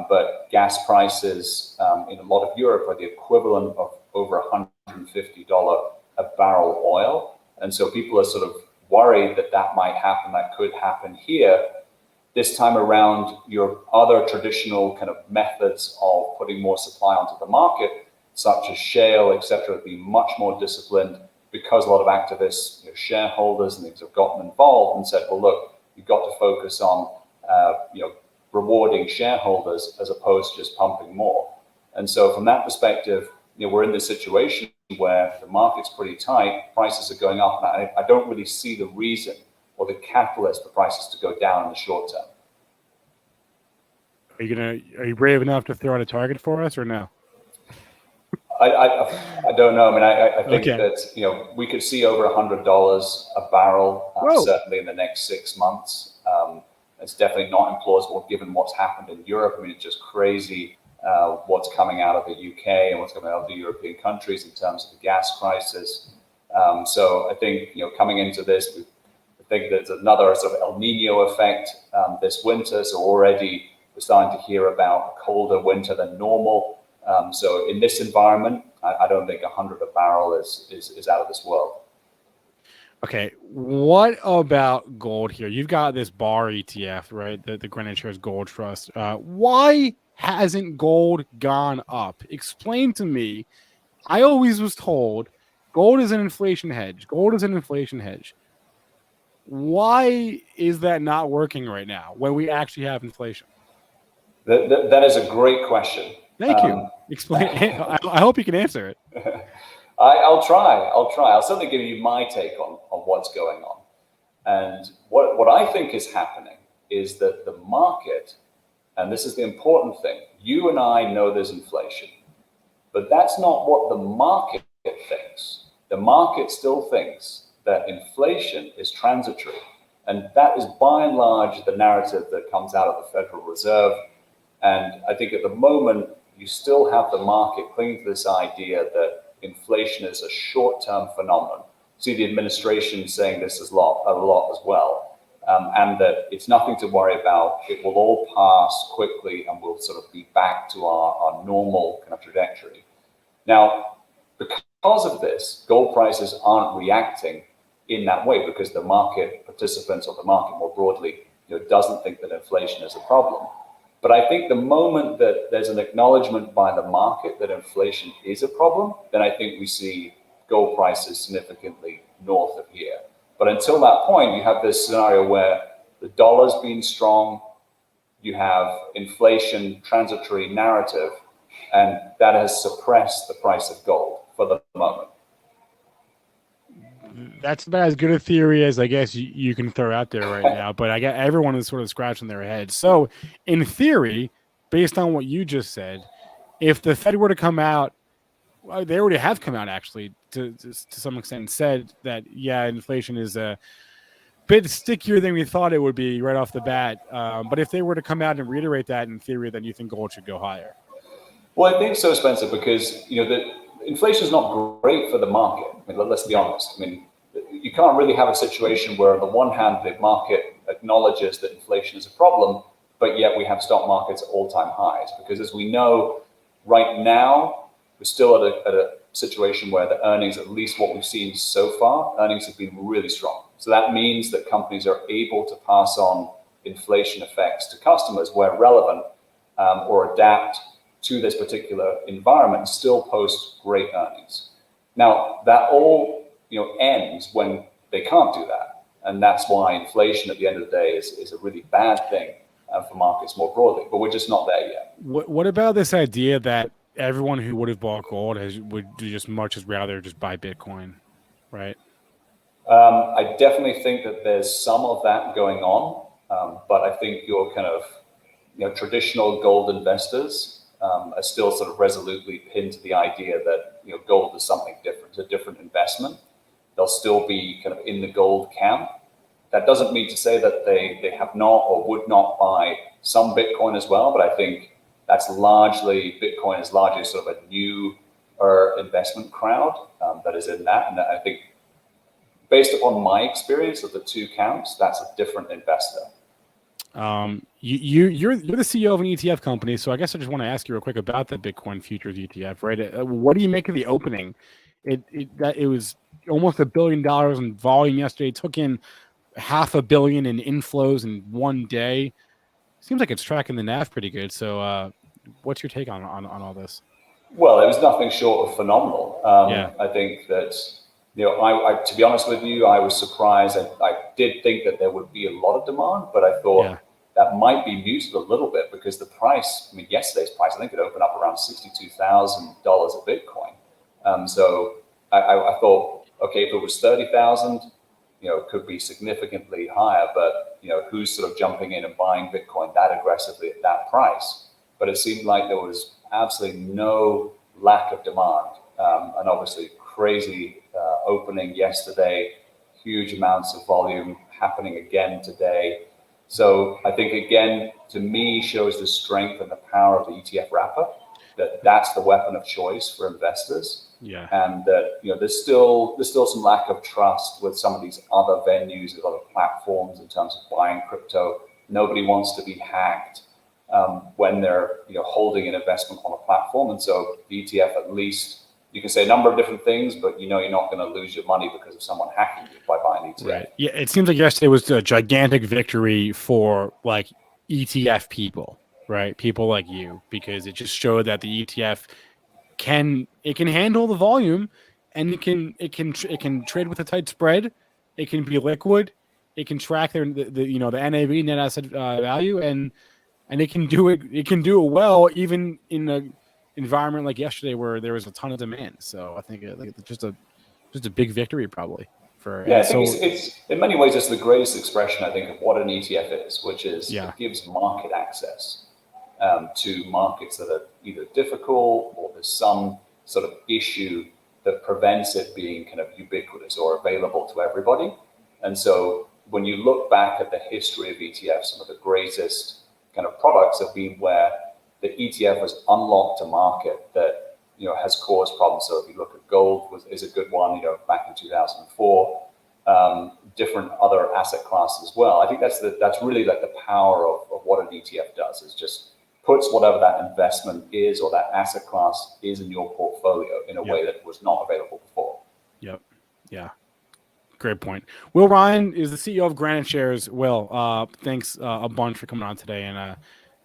But gas prices in a lot of Europe are the equivalent of over $150 a barrel oil. And so people are sort of worried that might happen, that could happen here. This time around, your other traditional kind of methods of putting more supply onto the market, such as shale, et cetera, be much more disciplined, because a lot of activists, shareholders and things have gotten involved and said, well, look, you've got to focus on, rewarding shareholders as opposed to just pumping more. And so from that perspective, we're in this situation where the market's pretty tight, prices are going up, and I don't really see the reason or the catalyst for prices to go down in the short term. Are you brave enough to throw out a target for us, or no? I don't know. I mean, I think that, we could see over $100 a barrel, certainly in the next 6 months. It's definitely not implausible given what's happened in Europe. I mean, it's just crazy what's coming out of the UK and what's coming out of the European countries in terms of the gas crisis. So I think, coming into this, I think there's another sort of El Nino effect this winter. So already we're starting to hear about a colder winter than normal. So in this environment, I don't think 100 a barrel is out of this world. Okay, what about gold here? You've got this bar ETF, right? The GraniteShares Gold Trust. Why hasn't gold gone up? Explain to me. I always was told gold is an inflation hedge. Gold is an inflation hedge. Why is that not working right now when we actually have inflation? That is a great question. Thank you. Explain. I hope you can answer it. I'll try. I'll certainly give you my take on what's going on. And what I think is happening is that the market, and this is the important thing, you and I know there's inflation, but that's not what the market thinks. The market still thinks that inflation is transitory. And that is by and large the narrative that comes out of the Federal Reserve. And I think at the moment, you still have the market clinging to this idea that inflation is a short-term phenomenon. See the administration saying this a lot as well, and that it's nothing to worry about. It will all pass quickly, and we'll sort of be back to our normal kind of trajectory. Now, because of this, gold prices aren't reacting in that way because the market participants or the market more broadly, doesn't think that inflation is a problem. But I think the moment that there's an acknowledgement by the market that inflation is a problem, then I think we see gold prices significantly north of here. But until that point, you have this scenario where the dollar's been strong, you have inflation transitory narrative, and that has suppressed the price of gold for the moment. That's about as good a theory as I guess you can throw out there right now, but I get everyone is sort of scratching their heads. So in theory, based on what you just said, if the Fed were to come out, well, they already have come out actually to some extent and said that, yeah, inflation is a bit stickier than we thought it would be right off the bat. But if they were to come out and reiterate that in theory, then you think gold should go higher. Well, I think so, Spencer, because the inflation is not great for the market. I mean, let's be honest. I mean, you can't really have a situation where, on the one hand, the market acknowledges that inflation is a problem, but yet we have stock markets at all-time highs. Because as we know, right now, we're still at a situation where the earnings, at least what we've seen so far, earnings have been really strong. So that means that companies are able to pass on inflation effects to customers where relevant, or adapt to this particular environment and still post great earnings. Now, that all ends when they can't do that. And that's why inflation at the end of the day is a really bad thing for markets more broadly. But we're just not there yet. What about this idea that everyone who would have bought gold would just much as rather just buy Bitcoin, right? I definitely think that there's some of that going on. But I think your kind of traditional gold investors are still sort of resolutely pinned to the idea that gold is something different, it's a different investment. They'll still be kind of in the gold camp. That doesn't mean to say that they have not or would not buy some Bitcoin as well, but I think that's largely, Bitcoin is largely sort of a newer investment crowd that is in that. And I think based upon my experience of the two camps, that's a different investor. You're the CEO of an ETF company, so I guess I just want to ask you real quick about the Bitcoin futures ETF, right? What do you make of the opening? It was almost $1 billion in volume yesterday. It took in $500 million in inflows in one day. Seems like it's tracking the NAV pretty good. So, what's your take on all this? Well, it was nothing short of phenomenal. Yeah. I think that I to be honest with you, I was surprised. I did think that there would be a lot of demand, but I thought that might be muted a little bit because the price, I mean, yesterday's price, I think it opened up around $62,000 a Bitcoin. So I thought, okay, if it was 30,000, it could be significantly higher, but who's sort of jumping in and buying Bitcoin that aggressively at that price? But it seemed like there was absolutely no lack of demand, and obviously crazy opening yesterday, huge amounts of volume happening again today. So I think, again, to me, shows the strength and the power of the ETF wrapper, that's the weapon of choice for investors. Yeah. And that, there's still some lack of trust with some of these other venues, with other platforms in terms of buying crypto. Nobody wants to be hacked when they're, holding an investment on a platform. And so the ETF, at least, you can say a number of different things, but you're not going to lose your money because of someone hacking you by buying an ETF. Right. Yeah, it seems like yesterday was a gigantic victory for like ETF people, right? People like you, because it just showed that the ETF can handle the volume, and it can trade with a tight spread. It can be liquid. It can track the NAV, net asset value, and it can do it. It can do it well, even in a environment like yesterday where there was a ton of demand. So I think it's just a big victory probably for. Yeah, I think it's in many ways it's the greatest expression, I think, of what an ETF is, which is it gives market access to markets that are either difficult or there's some sort of issue that prevents it being kind of ubiquitous or available to everybody. And so when you look back at the history of ETFs, some of the greatest kind of products have been where the ETF has unlocked a market that has caused problems. So if you look at gold is a good one, back in 2004, different other asset classes as well. I think that's really like the power of what an ETF does, is just puts whatever that investment is or that asset class is in your portfolio in a way that was not available before. Yep. Yeah. Great point. Will Rhind is the CEO of GraniteShares. Will, thanks a bunch for coming on today and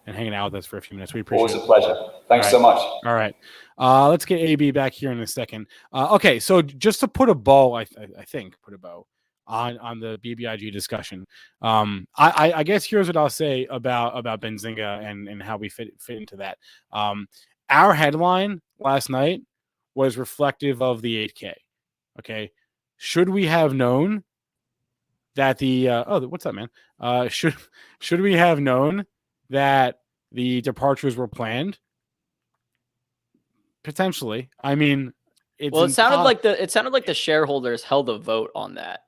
hanging out with us for a few minutes. We appreciate it. Always a pleasure. Thanks so much. All right. Let's get AB back here in a second. Okay, so just to put a bow, I think put a bow on the BBIG discussion. I guess here's what I'll say about Benzinga and how we fit into that. Our headline last night was reflective of the 8K. Okay. Should we have known that the what's up, man? Should we have known that the departures were planned? Potentially. I mean, it sounded like the shareholders held a vote on that.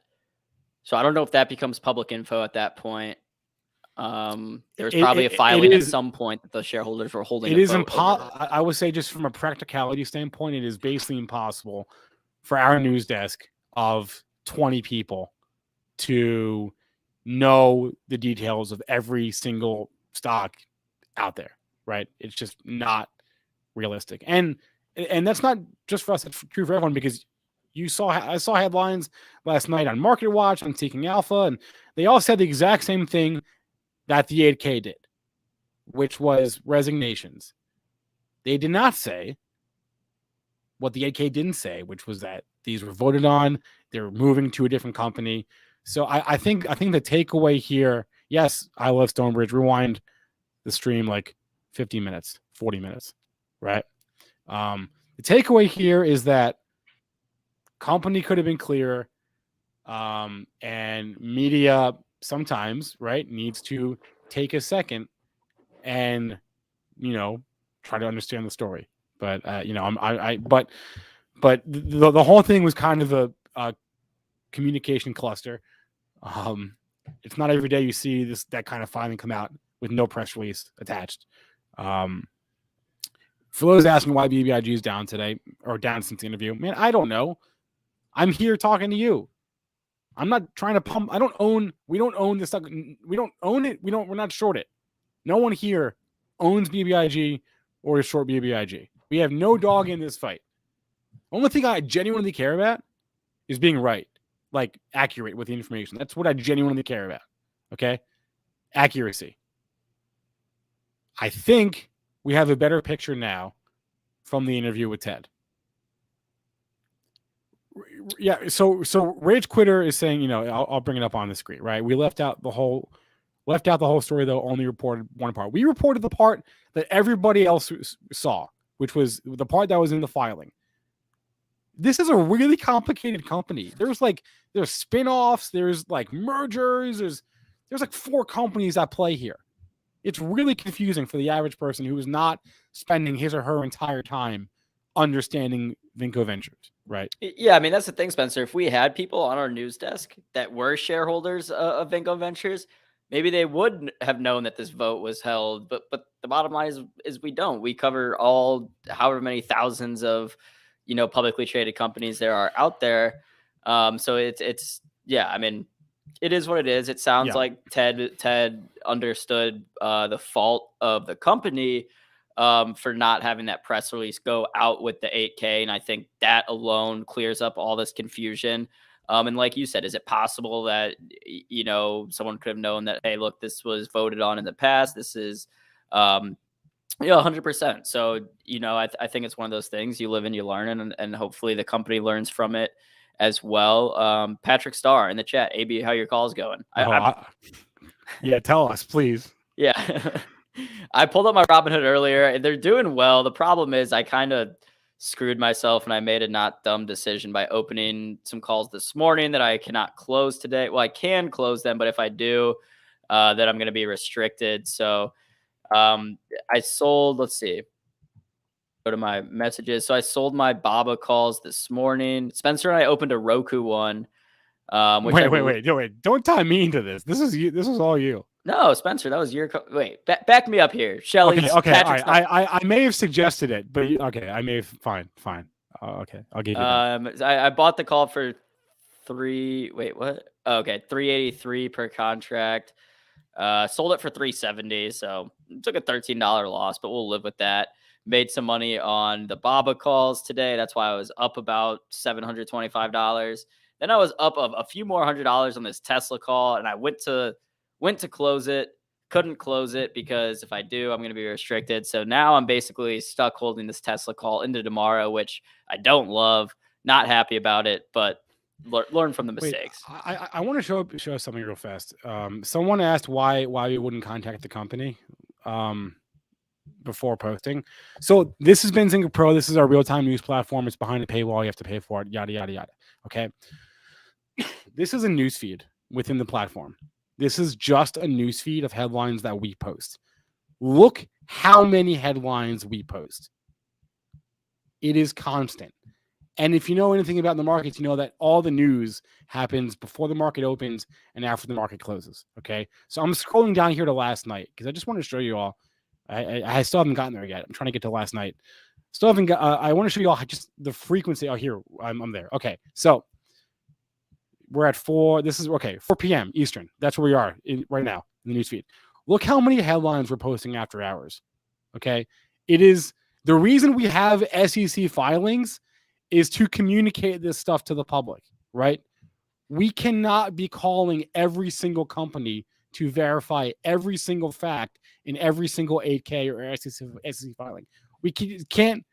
So I don't know if that becomes public info at that point. There was probably a filing at some point that the shareholders were holding. It is impossible. I would say, just from a practicality standpoint, it is basically impossible for our news desk of 20 people to know the details of every single stock out there, right? It's just not realistic. And that's not just for us, it's true for everyone, because I saw headlines last night on Market Watch, on Seeking Alpha, and they all said the exact same thing that the 8K did, which was resignations. They did not say what the 8K didn't say, which was that these were voted on, they're moving to a different company. So I think the takeaway here, yes, I love Stonebridge. Rewind the stream like 50 minutes, 40 minutes, right? The takeaway here is that company could have been clearer, and media sometimes, right, needs to take a second and, try to understand the story. But but the whole thing was kind of a communication cluster. It's not every day you see that kind of filing come out with no press release attached. Phil is asking why BBIG is down today, or down since the interview. Man, I don't know. I'm here talking to you. I'm not trying to pump. We don't own this stock. We don't own it. We're not short it. No one here owns BBIG or is short BBIG. We have no dog in this fight. Only thing I genuinely care about is being right, like accurate with the information. That's what I genuinely care about. Okay? Accuracy. I think we have a better picture now from the interview with Ted. Yeah, so Rage Quitter is saying, I'll bring it up on the screen, right? We left out the whole story, though, only reported one part. We reported the part that everybody else saw, which was the part that was in the filing. This is a really complicated company. There's spin-offs, there's like mergers, there's like 4 companies at play here. It's really confusing for the average person who is not spending his or her entire time understanding Vinco Ventures, right? Yeah, I mean, that's the thing, Spencer. If we had people on our news desk that were shareholders of Vinco Ventures, maybe they would have known that this vote was held. But the bottom line is we don't. We cover however many thousands of publicly traded companies there are out there. So it's yeah, I mean, it is what it is. It sounds like Ted understood the fault of the company for not having that press release go out with the 8K. And I think that alone clears up all this confusion. And like you said, is it possible that, someone could have known that, hey, look, this was voted on in the past. This is, 100%. So, I think it's one of those things you live and you learn, and hopefully the company learns from it as well. Patrick Starr in the chat, AB, how your call's going? Yeah, tell us, please. Yeah. I pulled up my Robinhood earlier. They're doing well. The problem is I kind of screwed myself, and I made a not dumb decision by opening some calls this morning that I cannot close today. Well, I can close them, but if I do, then I'm going to be restricted. So I sold, let's see, go to my messages. So I sold my BABA calls this morning. Spencer and I opened a Roku one. Wait. Don't tie me into this. This is you. This is all you. No, Spencer, that was your wait. Back me up here, Shelly. Okay. All right. I may have suggested it, but okay. I may have. Fine. Okay, I'll give you that. I bought the call for $383 per contract. Sold it for $370, so took a $13 loss, but we'll live with that. Made some money on the BABA calls today. That's why I was up about $725. Then I was up a few more $100 on this Tesla call, and I went to close it, couldn't close it because if I do, I'm going to be restricted. So now I'm basically stuck holding this Tesla call into tomorrow, which I don't love, not happy about it, but learn from the mistakes. Wait, I want to show something real fast. Someone asked why we wouldn't contact the company before posting. So this has been Benzinga Pro. This is our real-time news platform. It's behind a paywall. You have to pay for it, yada, yada, yada. Okay. This is a news feed within the platform. This is just a news feed of headlines that we post. Look how many headlines we post. It is constant. And if you know anything about the markets, you know that all the news happens before the market opens and after the market closes. Okay. So I'm scrolling down here to last night because I just want to show you all. I still haven't gotten there yet. I'm trying to get to last night. Still haven't got, I want to show you all just the frequency. Oh, here, I'm there. Okay. So we're at 4 p.m. Eastern. That's where we are right now in the newsfeed. Look how many headlines we're posting after hours. Okay. It is the reason we have SEC filings is to communicate this stuff to the public, right? We cannot be calling every single company to verify every single fact in every single 8K or SEC filing. We can't,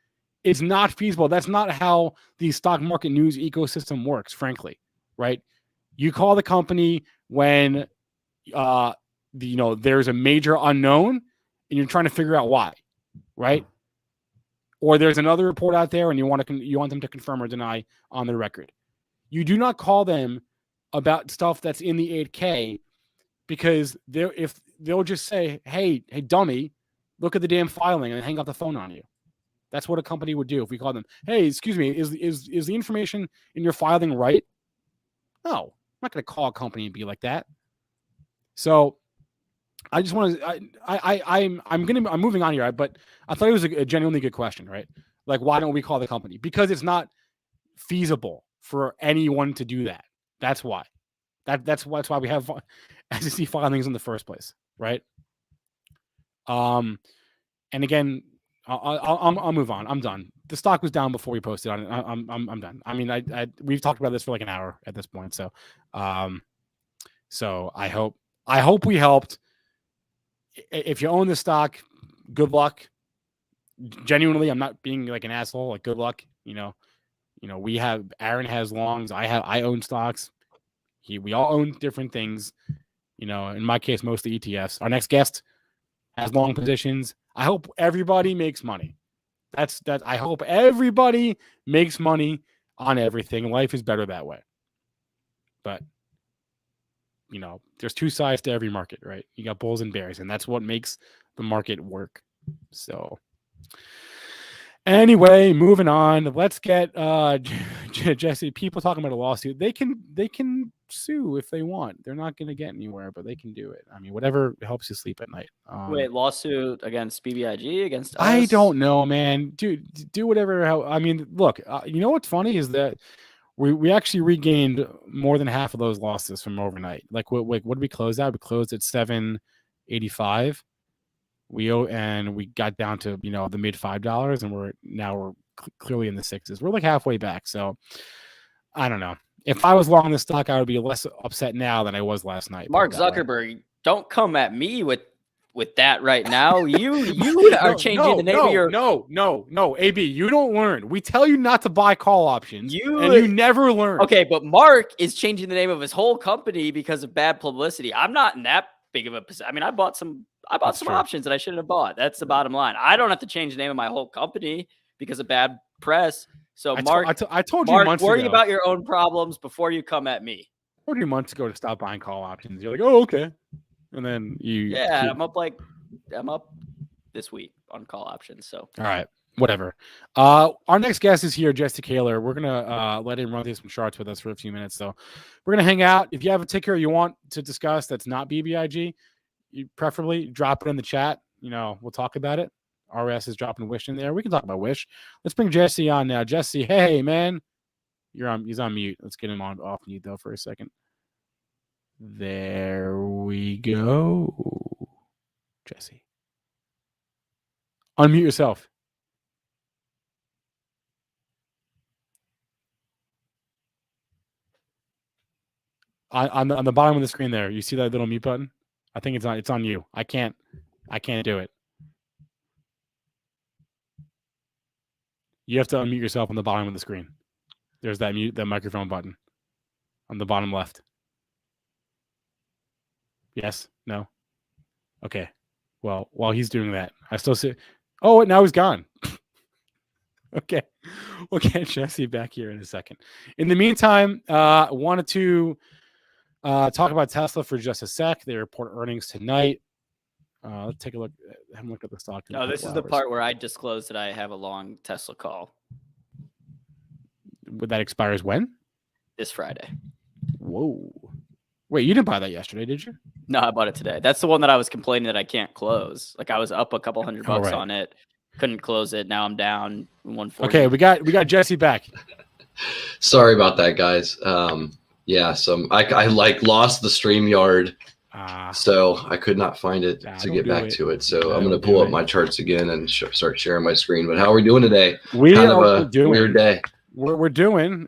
it's not feasible. That's not how the stock market news ecosystem works, frankly, right? You call the company when there's a major unknown and you're trying to figure out why, right? Or there's another report out there and you want them to confirm or deny on the record. You do not call them about stuff that's in the 8K because they'll just say, hey, dummy, look at the damn filing and hang up the phone on you. That's what a company would do if we call them, hey, excuse me, is the information in your filing right? No, I'm not going to call a company and be like that. So I just want to. I'm moving on here, but I thought it was a genuinely good question, right? Like, why don't we call the company? Because it's not feasible for anyone to do that. That's why. That's why we have SEC filings in the first place, right? And again, I'll move on. I'm done. The stock was down before we posted on it. I'm done. I mean, we've talked about this for like an hour at this point, so so I hope we helped. If you own the stock, good luck. Genuinely, I'm not being like an asshole. Like, good luck. We have Aaron has longs. I own stocks. We all own different things. In my case, mostly ETFs. Our next guest has long positions. I hope everybody makes money. That's I hope everybody makes money on everything. Life is better that way. But there's two sides to every market, right? You got bulls and bears, and that's what makes the market work. So anyway, moving on. Let's get Jesse. People talking about a lawsuit. They can sue if they want. They're not going to get anywhere, but they can do it. I mean, whatever helps you sleep at night. Wait, lawsuit against BBIG against us? I don't know, man. Dude, do whatever. I mean, look. You know what's funny is that we actually regained more than half of those losses from overnight. Like, what did we close out? We closed at 785. We got down to the mid $5, and we're clearly in the sixes. We're like halfway back. So I don't know. If I was long this stock, I would be less upset now than I was last night. Mark Zuckerberg, don't come at me with that right now. You are changing the name of your. No, AB, you don't learn. We tell you not to buy call options, and you never learn. Okay, but Mark is changing the name of his whole company because of bad publicity. I'm not in that big of a position. I mean, I bought some options that I shouldn't have bought. That's the bottom line. I don't have to change the name of my whole company because of bad press. So, Mark, I told you months ago. Worry about your own problems before you come at me. I told you months ago to stop buying call options. You're like, oh, okay. And then I'm up this week on call options. So, all right, whatever. Our next guest is here, Jesse Kaylor. We're going to let him run through some charts with us for a few minutes. So we're going to hang out. If you have a ticker you want to discuss that's not BBIG, you preferably drop it in the chat. We'll talk about it. RS is dropping Wish in there. We can talk about Wish. Let's bring Jesse on now. Jesse, hey, man. He's on mute. Let's get him off mute, though, for a second. There we go. Jesse. Unmute yourself. On the bottom of the screen there, you see that little mute button? I think it's on you. I can't do it. You have to unmute yourself on the bottom of the screen. There's that microphone button on the bottom left. Yes? No? Okay. Well, while he's doing that, I still see. Oh, now he's gone. Okay. We'll get Jesse back here in a second. In the meantime, I wanted to talk about Tesla for just a sec. They report earnings tonight. Let's take a look. Have a look at the stock. No, this is the part where I disclose that I have a long Tesla call. that expires when? This Friday. Whoa. Wait, you didn't buy that yesterday, did you? No, I bought it today. That's the one that I was complaining that I can't close. Like I was up a couple $100 right. on it, couldn't close it. Now I'm down 140. Okay, we got Jesse back. Sorry about that, guys. Yeah, I like lost the StreamYard, so I could not find it to get back to it. So I'm gonna pull up my charts again and start sharing my screen. But how are we doing today? We kind are of a doing weird day. We're doing.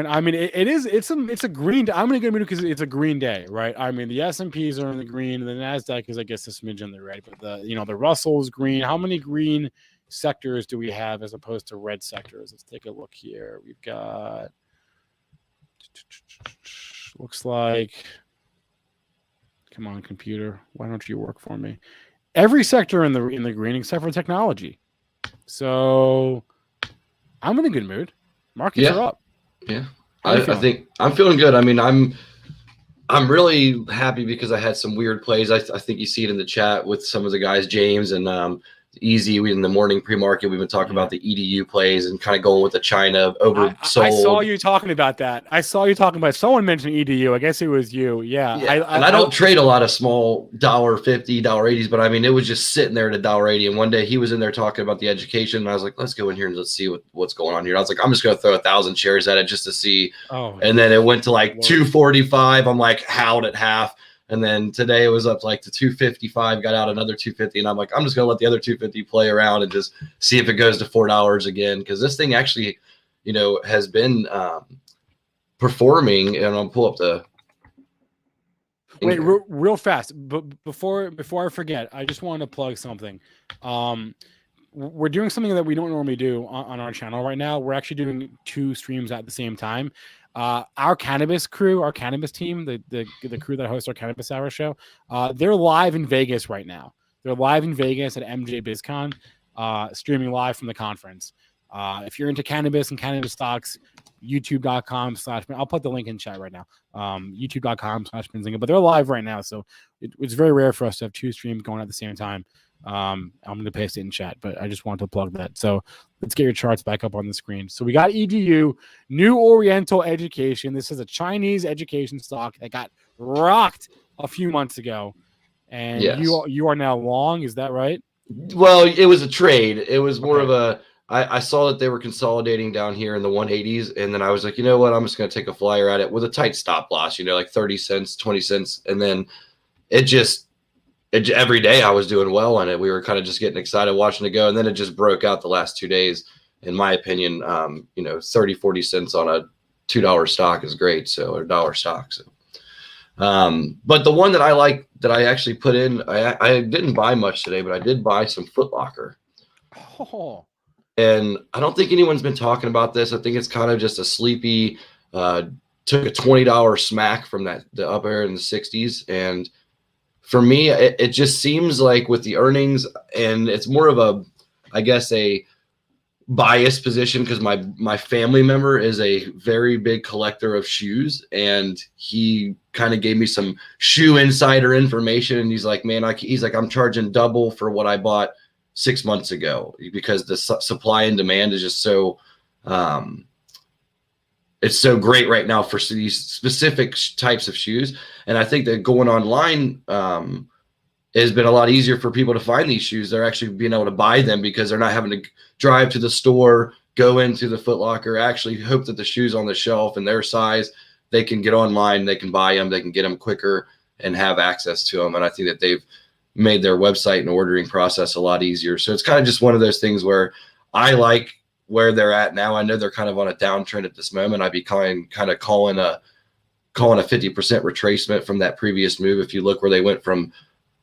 I mean, it's a green. I'm gonna go because it's a green day, right? I mean, the S&Ps are in the green, and the Nasdaq is, I guess, a smidge in the red. But the Russell's green. How many green sectors do we have as opposed to red sectors? Let's take a look here. We've got. Looks like. Come on, computer. Why don't you work for me? Every sector in the green except for technology. So, I'm in a good mood. Markets are up. Yeah, I think I'm feeling good. I mean, I'm really happy because I had some weird plays. I think you see it in the chat with some of the guys, James and Easy. In the morning pre-market, we've been talking about the EDU plays and kind of going with the China oversold. I saw you talking about that. Someone mentioned EDU. I guess it was you. Yeah. I don't trade a lot of small $1.50, $1.80s, but I mean, it was just sitting there at $1.80. And one day he was in there talking about the education, and I was like, let's go in here and let's see what's going on here. I was like, I'm just going to throw 1,000 shares at it just to see. And then it went to like 245. I'm like, howled at half. And then today it was up like to 255, got out another 250. And I'm like, I'm just going to let the other 250 play around and just see if it goes to $4 again. Because this thing actually, has been performing. And I'll pull up the. Wait, real fast. But before I forget, I just wanted to plug something. We're doing something that we don't normally do on our channel right now. We're actually doing 2 streams at the same time. Our cannabis crew, our cannabis team, the crew that hosts our Cannabis Hour show, they're live in Vegas right now. They're live in Vegas at MJ BizCon, streaming live from the conference. If you're into cannabis and cannabis stocks, youtube.com/ I'll put the link in chat right now. youtube.com/Benzinga, but they're live right now. So it's very rare for us to have 2 streams going at the same time. I'm going to paste it in chat, but I just wanted to plug that. So let's get your charts back up on the screen. So we got EDU, New Oriental Education. This is a Chinese education stock that got rocked a few months ago. And you are now long. Is that right? Well, it was a trade. It was more of a, I saw that they were consolidating down here in the 180s. And then I was like, you know what? I'm just going to take a flyer at it with a tight stop loss, like 30 cents, 20 cents. And then every day I was doing well on it. We were kind of just getting excited watching it go. And then it just broke out the last 2 days. In my opinion, 30, 40 cents on a $2 stock is great. So, or $1 stock. So, but the one that I like that I actually put in, I didn't buy much today, but I did buy some Foot Locker. Oh. And I don't think anyone's been talking about this. I think it's kind of just a sleepy, took a $20 smack from the up air in the 60s. And for me, it just seems like with the earnings, and it's more of a, I guess, a biased position because my family member is a very big collector of shoes, and he kind of gave me some shoe insider information. And he's like, man, I'm charging double for what I bought 6 months ago because the supply and demand is just so, it's so great right now for these specific types of shoes. And I think that going online has been a lot easier for people to find these shoes. They're actually being able to buy them because they're not having to drive to the store, go into the Foot Locker, actually hope that the shoe's on the shelf and their size. They can get online, they can buy them, they can get them quicker and have access to them. And I think that they've made their website and ordering process a lot easier. So it's kind of just one of those things where I like where they're at now. I know they're kind of on a downtrend at this moment. I'd be kind of calling a 50% retracement from that previous move. If you look where they went from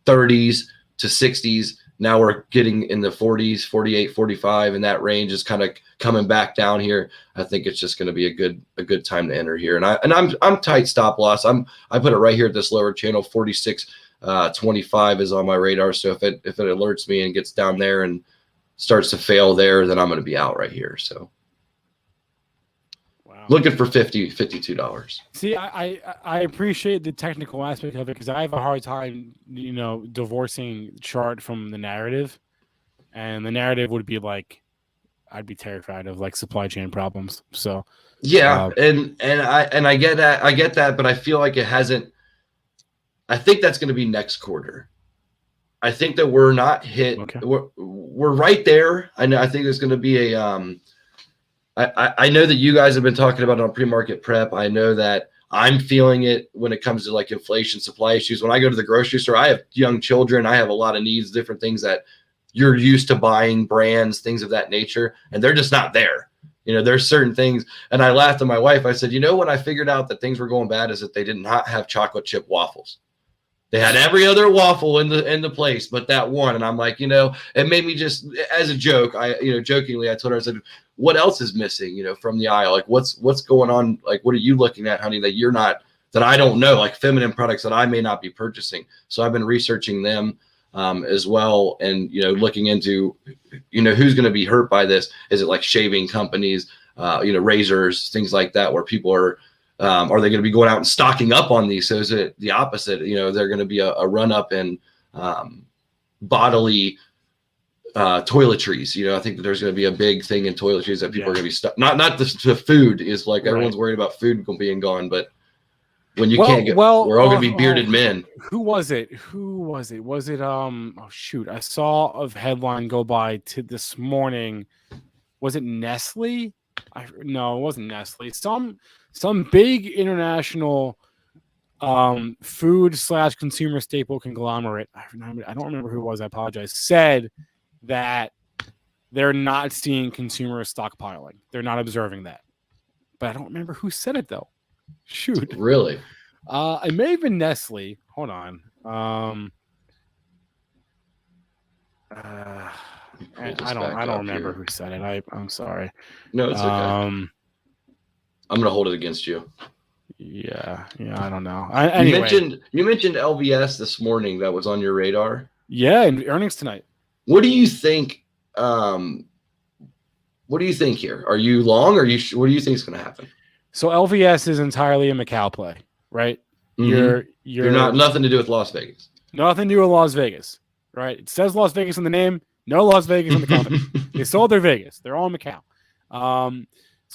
30s to 60s, now we're getting in the 40s, 48, 45, and that range is kind of coming back down here. I think it's just going to be a good time to enter here. And I'm tight stop loss. I put it right here at this lower channel. 46.25 is on my radar. So if it alerts me and gets down there and starts to fail there, then I'm going to be out right here. So wow. Looking for $52. See, I appreciate the technical aspect of it because I have a hard time, divorcing chart from the narrative. And the narrative would be like, I'd be terrified of like supply chain problems. So yeah, and I get that, but I feel like it hasn't. I think that's going to be next quarter. I think that we're not hit. Okay. We're right there. I know. I think there's going to be a. I know that you guys have been talking about it on pre-market prep. I know that I'm feeling it when it comes to like inflation, supply issues. When I go to the grocery store, I have young children. I have a lot of needs, different things that you're used to buying, brands, things of that nature, and they're just not there. You know, there's certain things. And I laughed at my wife. I said, you know, when I figured out that things were going bad is that they did not have chocolate chip waffles. They had every other waffle in the place, but that one. And I'm like, you know, it made me just, as a joke, jokingly, I told her, I said, what else is missing, you know, from the aisle? Like what's going on? Like, what are you looking at, honey, that you're not, that I don't know, like feminine products that I may not be purchasing. So I've been researching them as well. And, you know, looking into, you know, who's going to be hurt by this. Is it like shaving companies, you know, razors, things like that, where people are they going to be going out and stocking up on these? So is it the opposite? You know, they're going to be a run up in bodily toiletries. You know, I think that there's going to be a big thing in toiletries that people are going to be stuck. Not the food is like everyone's worried about food being gone, but when you can't get, we're all going to be bearded men. Who was it? Was it oh shoot, I saw a headline go by to this morning. Was it Nestle? No, it wasn't Nestle. Some big international food/consumer staple conglomerate. I don't remember who it was. I apologize. Said that they're not seeing consumer stockpiling. They're not observing that. But I don't remember who said it though. Shoot. Really? It may have been Nestle. Hold on. I don't remember who said it. I'm sorry. No, it's okay. I'm gonna hold it against you. Yeah, I don't know. Anyway. You mentioned LVS this morning. That was on your radar. Yeah, and earnings tonight. What do you think? What do you think here? Are you long? What do you think is going to happen? So LVS is entirely a Macau play, right? Mm-hmm. You're not nothing to do with Las Vegas. Nothing to do with Las Vegas, right? It says Las Vegas in the name. No Las Vegas in the company. They sold their Vegas. They're all in Macau.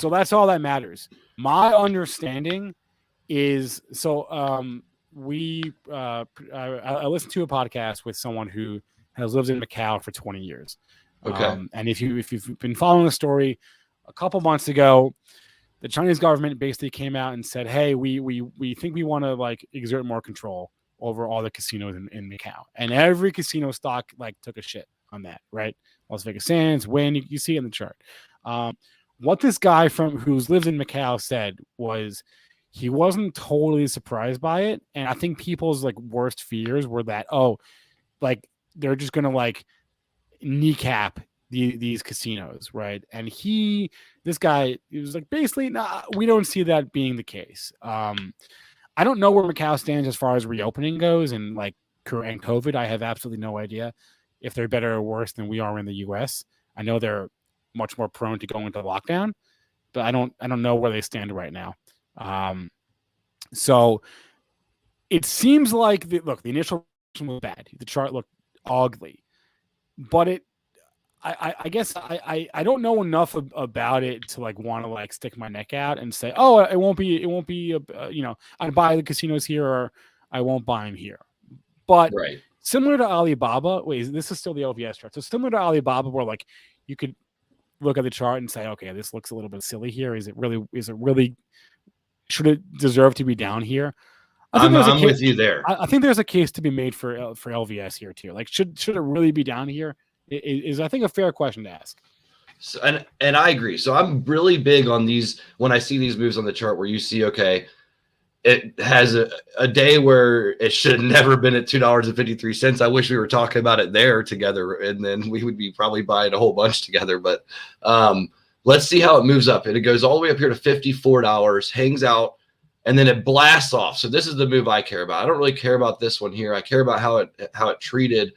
So that's all that matters. My understanding is I listened to a podcast with someone who has lived in Macau for 20 years. Okay. And if you've been following the story, a couple months ago, the Chinese government basically came out and said, "Hey, we think we want to like exert more control over all the casinos in Macau." And every casino stock like took a shit on that, right? Las Vegas Sands, Wynn, you see it in the chart. What this guy who's lived in Macau said was he wasn't totally surprised by it, and I think people's like worst fears were that like they're just gonna like kneecap these casinos, right? And this guy was like, basically, nah, we don't see that being the case. I don't know where Macau stands as far as reopening goes and like and COVID. I have absolutely no idea if they're better or worse than we are in the US. I know they're much more prone to going into lockdown, but I don't know where they stand right now. So it seems like the initial was bad. The chart looked ugly, but I guess I don't know enough about it to like want to like stick my neck out and say, oh, it won't be I buy the casinos here or I won't buy them here. But similar to Alibaba, this is still the LVS chart. So similar to Alibaba, where like you could look at the chart and say, okay, this looks a little bit silly here. Is it really should it deserve to be down here? I'm with you there. I think there's a case to be made for LVS here too. Like, should it really be down here? Is I think a fair question to ask. So, and I agree. So I'm really big on these when I see these moves on the chart where you see, okay, it has a day where it should have never been at $2.53. I wish we were talking about it there together, and then we would be probably buying a whole bunch together. But let's see how it moves up. And it goes all the way up here to $54, hangs out, and then it blasts off. So this is the move I care about. I don't really care about this one here. I care about how it treated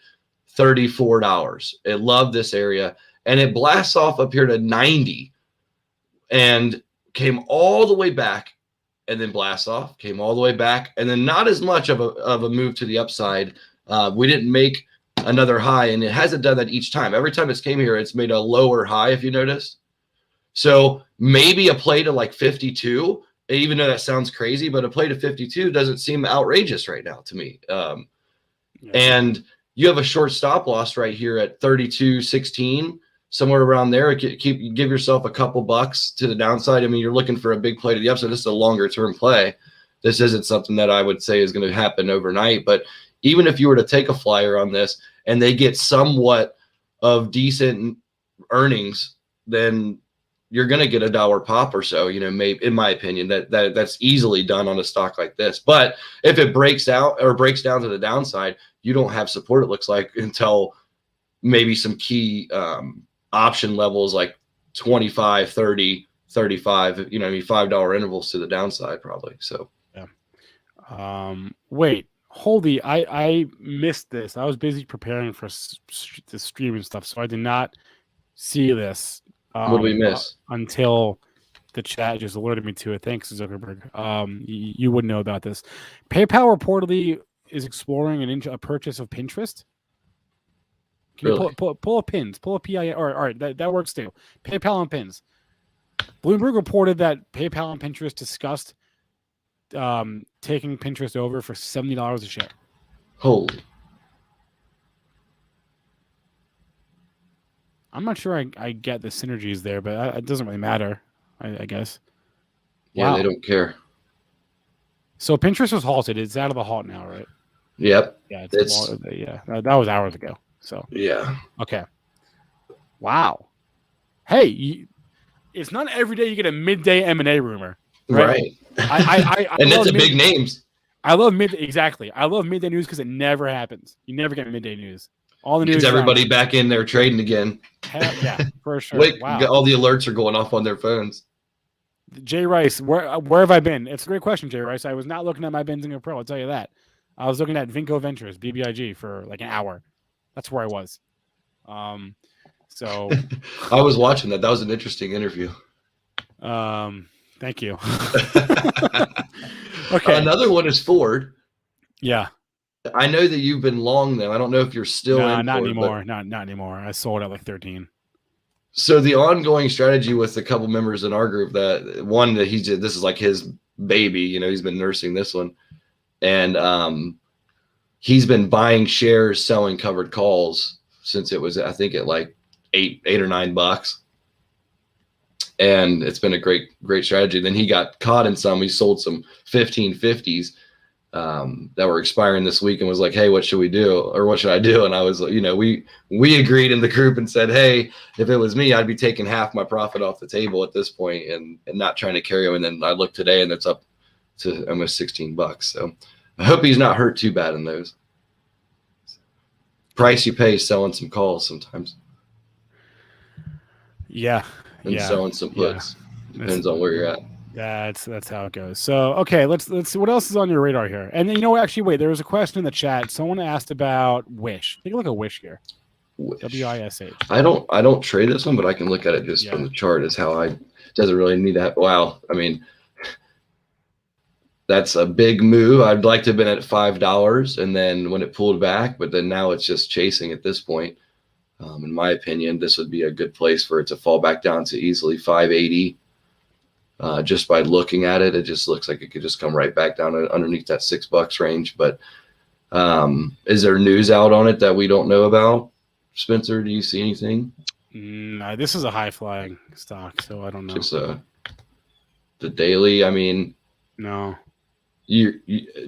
$34. It loved this area, and it blasts off up here to 90 and came all the way back, and then blasts off, came all the way back, and then not as much of a move to the upside. We didn't make another high, and it hasn't done that each time. Every time it's came here, it's made a lower high, if you notice. So maybe a play to like 52, even though that sounds crazy, but a play to 52 doesn't seem outrageous right now to me. And you have a short stop loss right here at 32.16, somewhere around there. Give yourself a couple bucks to the downside. I mean, you're looking for a big play to the upside. This is a longer term play. This isn't something that I would say is going to happen overnight. But even if you were to take a flyer on this and they get somewhat of decent earnings, then you're going to get $1 pop or so, maybe, in my opinion, that's easily done on a stock like this. But if it breaks out or breaks down to the downside, you don't have support, it looks like, until maybe some key option levels like 25, 30, 35, $5 intervals to the downside probably. So, yeah. Wait, holy, I missed this. I was busy preparing for the stream and stuff, so I did not see this. What did we miss? Until the chat just alerted me to it. Thanks, Zuckerberg. You wouldn't know about this. PayPal reportedly is exploring a purchase of Pinterest. Can you pull up pins? Pull up PIA. All right, that works too. PayPal and pins. Bloomberg reported that PayPal and Pinterest discussed taking Pinterest over for $70 a share. Holy. I'm not sure I get the synergies there, but it doesn't really matter, I guess. Yeah, wow. They don't care. So Pinterest was halted. It's out of the halt now, right? Yep. Yeah, that was hours ago. So yeah. Okay. Wow. Hey, it's not every day you get a midday M&A rumor, right? And that's big names. I love exactly. I love midday news because it never happens. You never get midday news. All the news. Gets everybody back in there trading again. Yeah, for sure. Wow. All the alerts are going off on their phones. Jay Rice, where have I been? It's a great question, Jay Rice. I was not looking at my Benzinga Pro, I'll tell you that. I was looking at Vinco Ventures, BBIG, for like an hour. That's where I was. So I was watching that. That was an interesting interview. Thank you. Okay. Another one is Ford. Yeah. I know that you've been long them. I don't know if you're still in not Ford, anymore. Not anymore. I sold at like 13. So the ongoing strategy with a couple members in our group, that one that this is like his baby, he's been nursing this one, and he's been buying shares, selling covered calls since it was, I think, at like $8 or $9, and it's been a great strategy. Then he got caught in some. He sold some 1550s that were expiring this week and was like, hey, what should we do? Or what should I do? And I was, we agreed in the group and said, hey, if it was me, I'd be taking half my profit off the table at this point and not trying to carry them. And then I looked today and it's up to almost $16. So I hope he's not hurt too bad in those. Price you pay selling some calls sometimes. Yeah. And selling some puts. Yeah. Depends on where you're at. That's how it goes. So, okay, let's see what else is on your radar here. And then, actually, wait, there was a question in the chat. Someone asked about Wish. Take a look at Wish here. Wish. WISH. I don't trade this one, but I can look at it just from the chart is how doesn't really need that. Wow. I mean, that's a big move. I'd like to have been at $5 and then when it pulled back, but then now it's just chasing at this point. In my opinion, this would be a good place for it to fall back down to easily 580. Just by looking at it, it just looks like it could just come right back down underneath that $6 range. But is there news out on it that we don't know about? Spencer, do you see anything? No, this is a high flying stock, so I don't know. Just the daily. I mean, no. You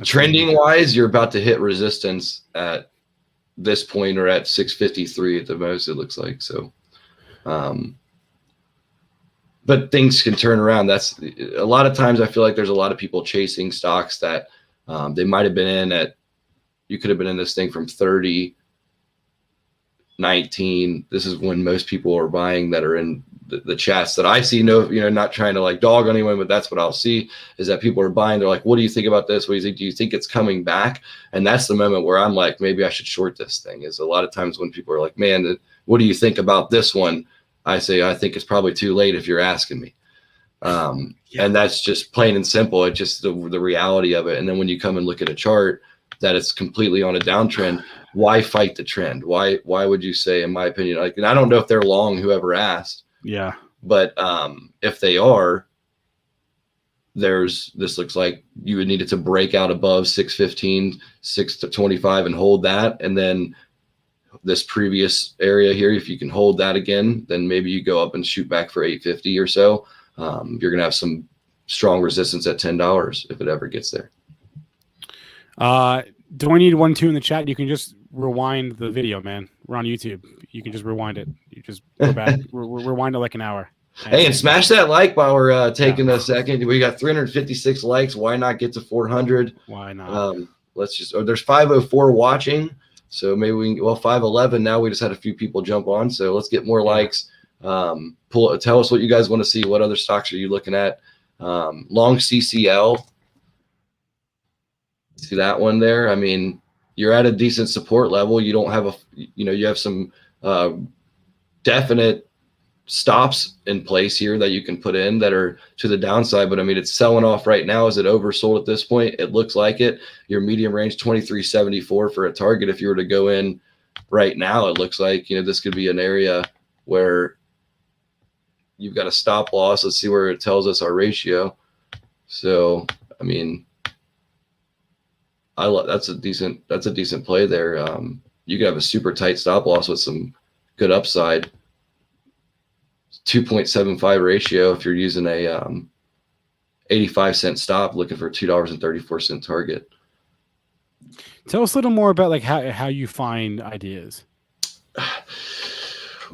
trending wise, you're about to hit resistance at this point, or at 653 at the most. It looks like so. But things can turn around. That's a lot of times I feel like there's a lot of people chasing stocks that they might have been in at, you could have been in this thing from 30, 19. This is when most people are buying that are in the chats that I see. Not trying to like dog anyone, but that's what I'll see is that people are buying. They're like, what do you think about this? What do you think? Do you think it's coming back? And that's the moment where I'm like, maybe I should short this thing. Is a lot of times when people are like, man, what do you think about this one? I say, I think it's probably too late if you're asking me. And that's just plain and simple. It's just the reality of it. And then when you come and look at a chart that it's completely on a downtrend, why fight the trend? Why would you say, in my opinion, like, and I don't know if they're long, whoever asked. Yeah. But if they are, this looks like you would need it to break out above 615, 625 and hold that. And then this previous area here, if you can hold that again, then maybe you go up and shoot back for 850 or so. You're going to have some strong resistance at $10 if it ever gets there. Do I need 1, 2 in the chat? You can just rewind the video, man. We're on YouTube. You can just rewind it. You just go back, rewind it like an hour. Hey, and smash that like while we're taking a second. We got 356 likes. Why not get to 400? Why not? Let's just. There's 504 watching, so maybe we can. Well, 511 now. We just had a few people jump on, so let's get more likes. Tell us what you guys want to see. What other stocks are you looking at? Long CCL. See that one there? I mean, you're at a decent support level. You don't have you have some definite stops in place here that you can put in that are to the downside, but I mean, it's selling off right now. Is it oversold at this point? It looks like it. Your medium range 2374 for a target. If you were to go in right now, it looks like, this could be an area where you've got a stop loss. Let's see where it tells us our ratio. So, I mean, that's a decent play there. You could have a super tight stop loss with some good upside. 2.75 ratio if you're using a 85-cent stop, looking for $2.34 target. Tell us a little more about like how you find ideas.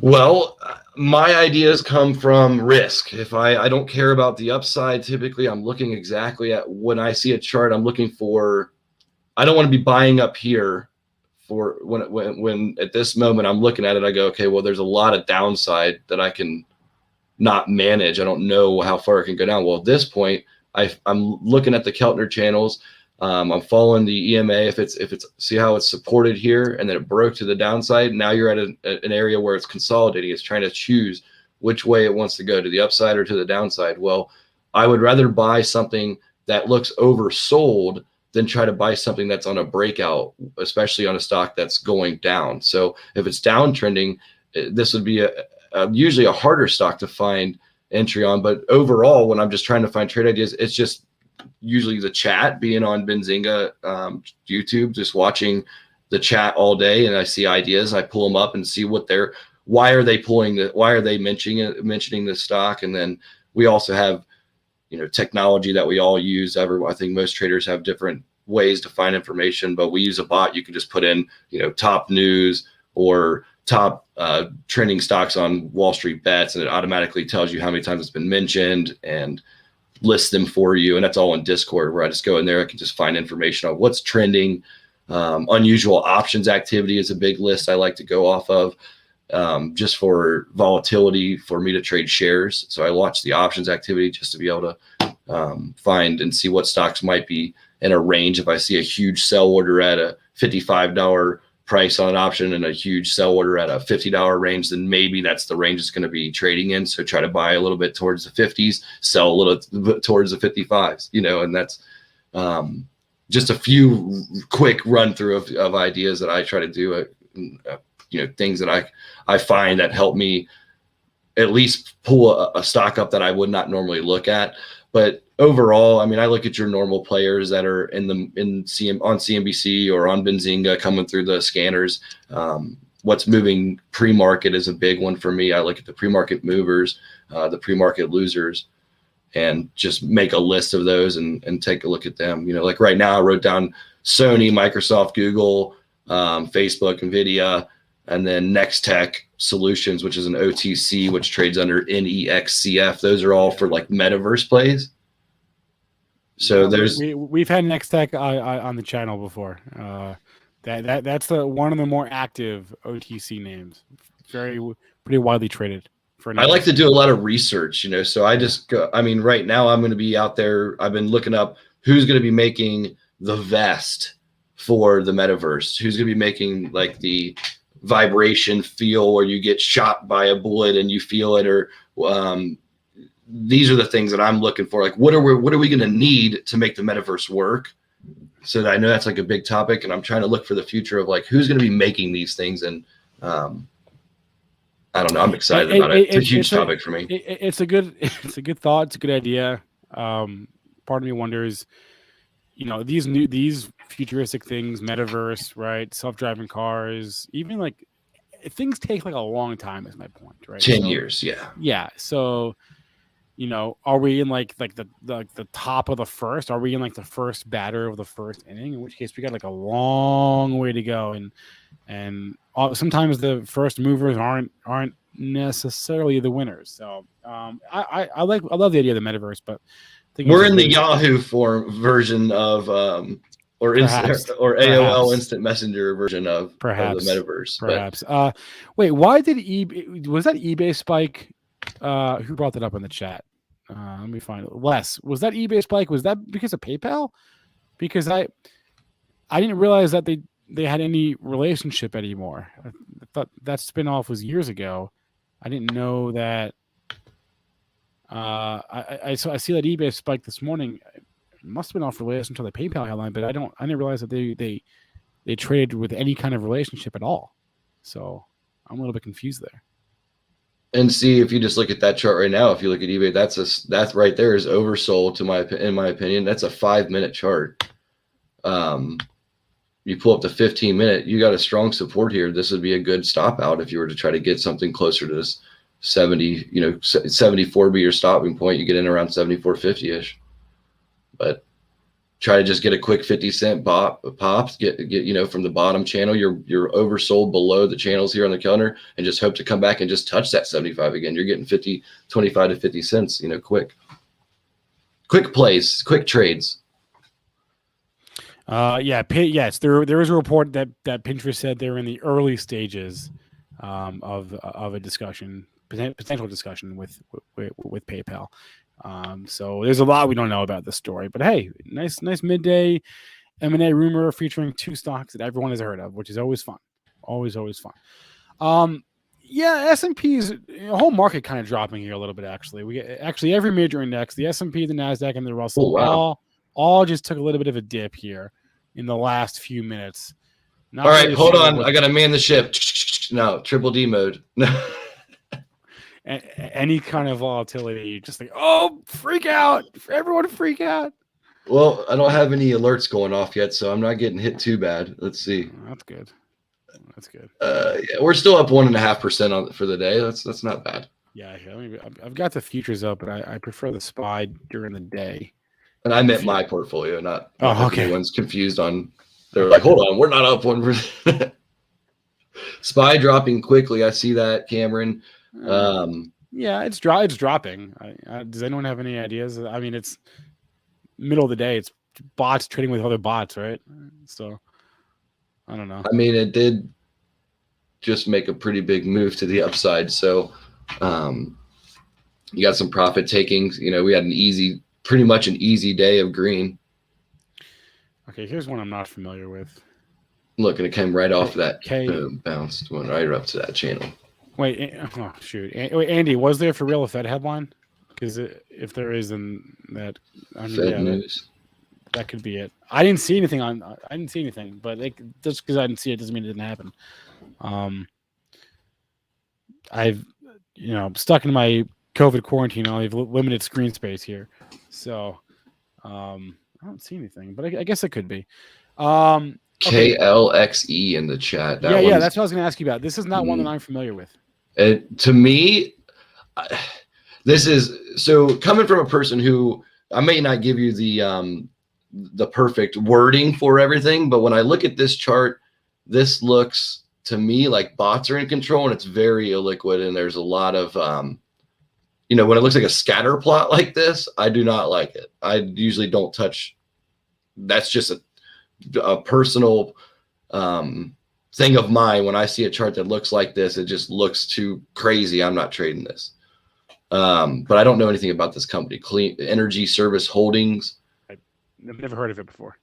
Well, my ideas come from risk. If I don't care about the upside, typically I'm looking exactly at when I see a chart. I'm looking for. I don't want to be buying up here for when at this moment I'm looking at it. I go, okay, well, there's a lot of downside that I can not manage. I don't know how far it can go down. Well, at this point, I'm looking at the Keltner channels. I'm following the EMA. If it's see how it's supported here, and then it broke to the downside. Now you're at an area where it's consolidating. It's trying to choose which way it wants to go, to the upside or to the downside. Well, I would rather buy something that looks oversold than try to buy something that's on a breakout, especially on a stock that's going down. So if it's downtrending, this would be usually a harder stock to find entry on. But overall, when I'm just trying to find trade ideas, it's just usually the chat, being on Benzinga YouTube, just watching the chat all day, and I see ideas. I pull them up and see why are they mentioning the stock. And then we also have technology that we all use. I think most traders have different ways to find information, but we use a bot. You can just put in top news or top trending stocks on Wall Street Bets, and it automatically tells you how many times it's been mentioned and lists them for you. And that's all in Discord, where I just go in there. I can just find information on what's trending. Unusual options activity is a big list I like to go off of, just for volatility for me to trade shares. So I watch the options activity just to be able to find and see what stocks might be in a range. If I see a huge sell order at a $55 price on an option and a huge sell order at a $50 range, then maybe that's the range it's going to be trading in. So try to buy a little bit towards the 50s, sell a little bit towards the 55s, and that's just a few quick run through of ideas that I try to do, things that I find that help me at least pull a stock up that I would not normally look at. But overall, I mean, I look at your normal players that are on CNBC or on Benzinga coming through the scanners. What's moving pre-market is a big one for me. I look at the pre-market movers, the pre-market losers, and just make a list of those and take a look at them. Like right now I wrote down Sony, Microsoft, Google, Facebook, NVIDIA, and then Next Tech Solutions, which is an OTC, which trades under NEXCF. Those are all for like metaverse plays. So we've had Next Tech on the channel before. That's one of the more active OTC names. Pretty widely traded. I like to do a lot of research, so I just go. I mean, right now I'm going to be out there. I've been looking up who's going to be making the vest for the metaverse. Who's going to be making like the vibration feel where you get shot by a bullet and you feel it, or these are the things that I'm looking for. Like, what are we going to need to make the metaverse work? so I know that's like a big topic, and I'm trying to look for the future of like who's going to be making these things. And I don't know. I'm excited about it. It's a huge topic for me. It's a good thought. It's a good idea. Part of me wonders, these futuristic things, metaverse, right? Self-driving cars, even like things take like a long time is my point, right? 10 years. Yeah. Yeah. So, are we in like the top of the first? Are we in like the first batter of the first inning? In which case we got like a long way to go. And sometimes the first movers aren't necessarily the winners. So I love the idea of the metaverse, but we're in the Yahoo version of or AOL Instant Messenger version of the metaverse. Perhaps. Wait, why did was that eBay spike? Who brought that up in the chat? Let me find it. Les, was that eBay spike? Was that because of PayPal? Because I didn't realize that they had any relationship anymore. I thought that spinoff was years ago. I didn't know that. I see that eBay spike this morning. It must have been off relation to the PayPal headline, but I didn't realize that they traded with any kind of relationship at all. So I'm a little bit confused there. And see, if you just look at that chart right now, if you look at eBay, that's right there is oversold in my opinion. That's a 5-minute chart. You pull up the 15-minute, you got a strong support here. This would be a good stop out if you were to try to get something closer to this 70, 74 be your stopping point. You get in around 74.50-ish. But try to just get a quick 50-cent pops, get from the bottom channel. You're oversold below the channels here on the counter, and just hope to come back and just touch that 75 again. You're getting 25 to 50 cents, quick plays, quick trades. Yes, there is a report that Pinterest said they're in the early stages of a discussion, potential discussion with PayPal. So there's a lot we don't know about this story, but hey, nice midday M&A rumor featuring 2 stocks that everyone has heard of, which is always fun. Always fun. S&P's whole market kind of dropping here a little bit. Actually, we get every major index, the S&P, the Nasdaq, and the Russell, all just took a little bit of a dip here in the last few minutes. All right, hold on. I got to man the ship. No, triple D mode. Any kind of volatility, just like, freak out. Everyone freak out. Well, I don't have any alerts going off yet, so I'm not getting hit too bad. Let's see. That's good. We're still up 1.5% for the day. That's not bad. Yeah, I've got the futures up, but I prefer the SPY during the day. And I meant my portfolio, not okay. Everyone's confused on. They're like, hold on, we're not up 1%. SPY dropping quickly. I see that, Cameron. Yeah, it's dropping. Does anyone have any ideas? I mean, it's middle of the day. It's bots trading with other bots, right? So I don't know. I mean, it did just make a pretty big move to the upside. So you got some profit takings. We had pretty much an easy day of green. Okay, here's one I'm not familiar with. Look, and it came right off that. Boom, bounced, went right up to that channel. Wait, oh shoot, wait, Andy, was there for real a Fed headline? Because if there is, then that Fed news. That could be it. I didn't see anything but just because I didn't see it doesn't mean it didn't happen. I've stuck in my COVID quarantine. I have limited screen space here, so I don't see anything. But I guess it could be. Okay. KLXE in the chat. That's what I was going to ask you about. This is not one that I'm familiar with. To me, this is so coming from a person who I may not give you the perfect wording for everything, but when I look at this chart, this looks to me like bots are in control, and it's very illiquid, and there's a lot of when it looks like a scatter plot like this, I do not like it. I usually don't touch. That's just a personal thing of mine. When I see a chart that looks like this, it just looks too crazy. I'm not trading this. But I don't know anything about this company. Clean Energy Service Holdings. I've never heard of it before.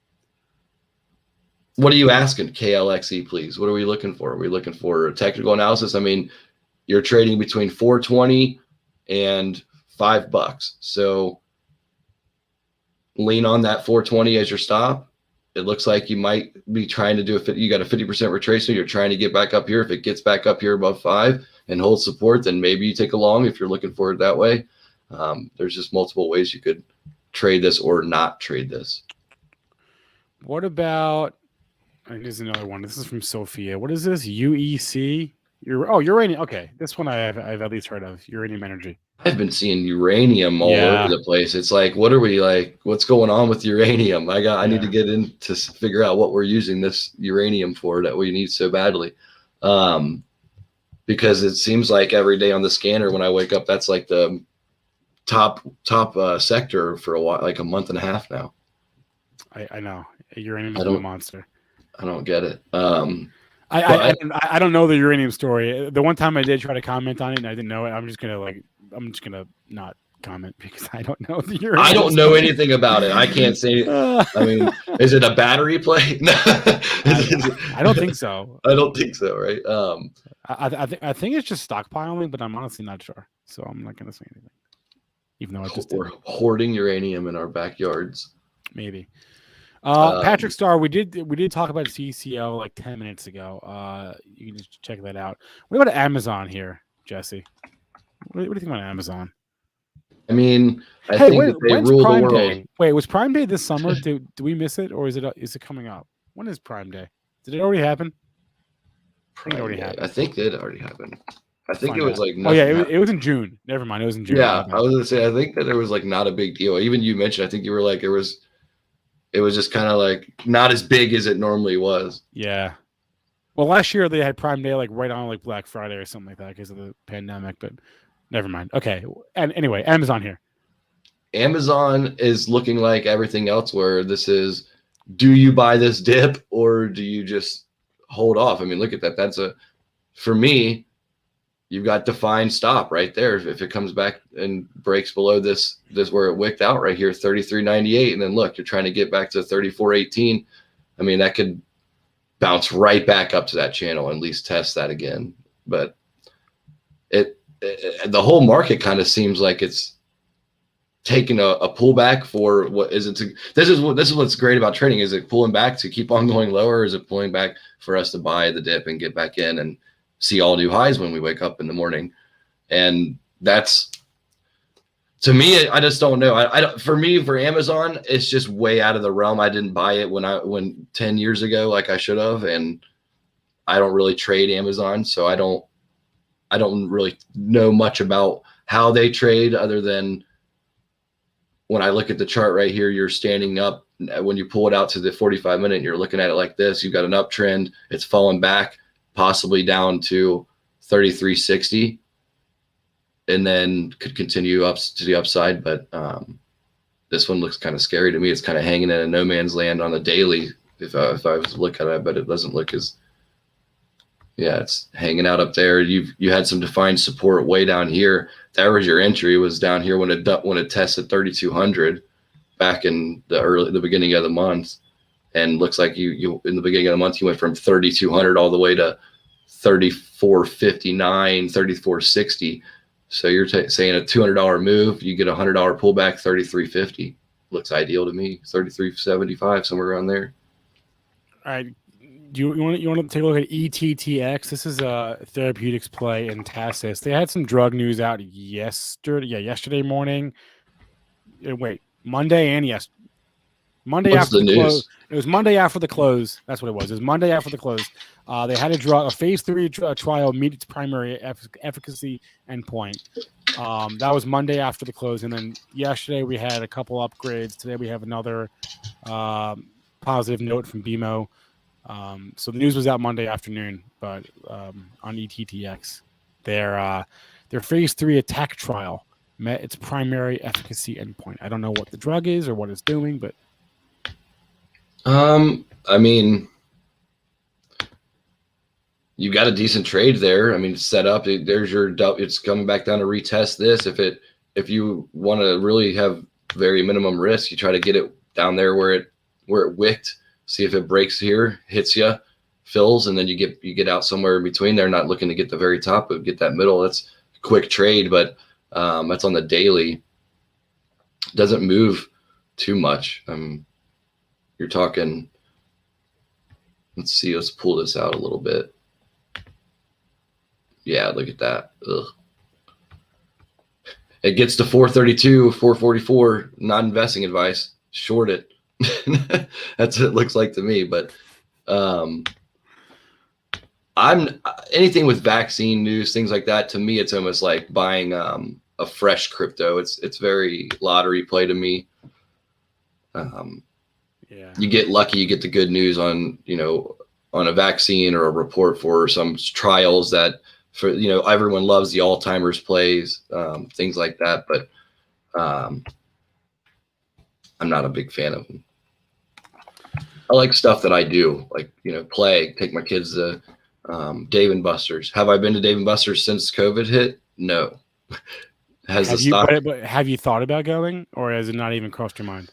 What are you asking, KLXE, please? What are we looking for? Are we looking for technical analysis? I mean, you're trading between 420 and $5. So lean on that 420 as your stop. it looks like you might be trying to do you got a 50% retracement. You're trying to get back up here. If it gets back up here above 5 and holds support, then maybe you take a long if you're looking for it that way. There's just multiple ways you could trade this or not trade this. What about, here's another one. This is from Sophia. What is this? UEC? Uranium. Okay. This one I've at least heard of. Uranium Energy. I've been seeing uranium all over the place. It's like, what are we like? What's going on with uranium? I need to get in to figure out what we're using this uranium for that we need so badly. Because it seems like every day on the scanner when I wake up, that's like the top sector for a while, like a month and a half now. I know. Uranium is a monster. I don't get it. I don't know the uranium story. The one time I did try to comment on it and I didn't know it, I'm just gonna not comment because I don't know the uranium. I don't know anything about it. I can't say. I mean, is it a battery play? No. I don't think so. I don't think so. Right. I think it's just stockpiling, but I'm honestly not sure. So I'm not gonna say anything. Even though we're hoarding uranium in our backyards. Maybe. Patrick Starr, we did talk about CCL like 10 minutes ago. You can just check that out. What about Amazon here, Jesse? What do you think about Amazon? I mean, I think that they rule the world. Day? Wait, was Prime Day this summer? Do we miss it, or is it coming up? When is Prime Day? Did it already happen? I think it already happened. I think it was like. Oh yeah, it was in June. Never mind, it was in June. Yeah, I was gonna say I think that there was like not a big deal. Even you mentioned, I think you were like it was just kind of like not as big as it normally was. Yeah. Well, last year they had Prime Day like right on like Black Friday or something like that because of the pandemic, but never mind. Okay. And anyway, Amazon here. Amazon is looking like everything else where this is, do you buy this dip or do you just hold off? I mean, look at that. For me, you've got defined stop right there. If it comes back and breaks below this where it wicked out right here, 33.98, and then look, you're trying to get back to 34.18. I mean, that could bounce right back up to that channel and at least test that again. But the whole market kind of seems like it's taking a pullback for what is it? This is what's great about trading. Is it pulling back to keep on going lower? Or is it pulling back for us to buy the dip and get back in and see all new highs when we wake up in the morning? And that's, to me, I just don't know. For me, for Amazon, it's just way out of the realm. I didn't buy it when 10 years ago, like I should have. And I don't really trade Amazon. So I don't really know much about how they trade other than when I look at the chart right here, you're standing up. When you pull it out to the 45-minute, you're looking at it like this. You've got an uptrend. It's falling back, possibly down to 33.60, and then could continue up to the upside. But this one looks kind of scary to me. It's kind of hanging in a no man's land on the daily. If I was to look at it, but it doesn't look as. Yeah, it's hanging out up there. You had some defined support way down here. That was your entry. Was down here when it tested 3,200 back in the beginning of the month, and looks like you in the beginning of the month you went from 3,200 all the way to 34.59, 34.60. So you're saying a $200 move, you get a $100 pullback, 33.50. Looks ideal to me. 33.75, somewhere around there. All right. You want to take a look at ETTX? This is a therapeutics play in Tassis. They had some drug news out yesterday morning. Wait, Monday and yesterday. Monday What's after the the news? close. It was Monday after the close. That's what it was. It was Monday after the close. They had a phase 3 trial meet its primary efficacy endpoint. That was Monday after the close, and then yesterday we had a couple upgrades. Today we have another positive note from BMO. So the news was out Monday afternoon, but on ETTX, their phase 3 attack trial met its primary efficacy endpoint. I don't know what the drug is or what it's doing, but I mean, you got a decent trade there. I mean, it's set up. There's your. It's coming back down to retest this. If you want to really have very minimum risk, you try to get it down there where it wicked. See if it breaks here, hits you, fills, and then you get out somewhere in between there. Not looking to get the very top, but get that middle. That's a quick trade, but that's on the daily. Doesn't move too much. You're talking Let's see. Let's pull this out a little bit. Yeah, look at that. Ugh. It gets to 432, 444. Not investing advice. Short it. That's what it looks like to me. But I'm anything with vaccine news, things like that. To me, it's almost like buying a fresh crypto. It's very lottery play to me. Yeah. You get lucky, you get the good news on, on a vaccine or a report for some trials that everyone loves the Alzheimer's plays, things like that. But I'm not a big fan of them. I like stuff that I do, like, play, take my kids to Dave & Buster's. Have I been to Dave & Buster's since COVID hit? No. Have you thought about going, or has it not even crossed your mind?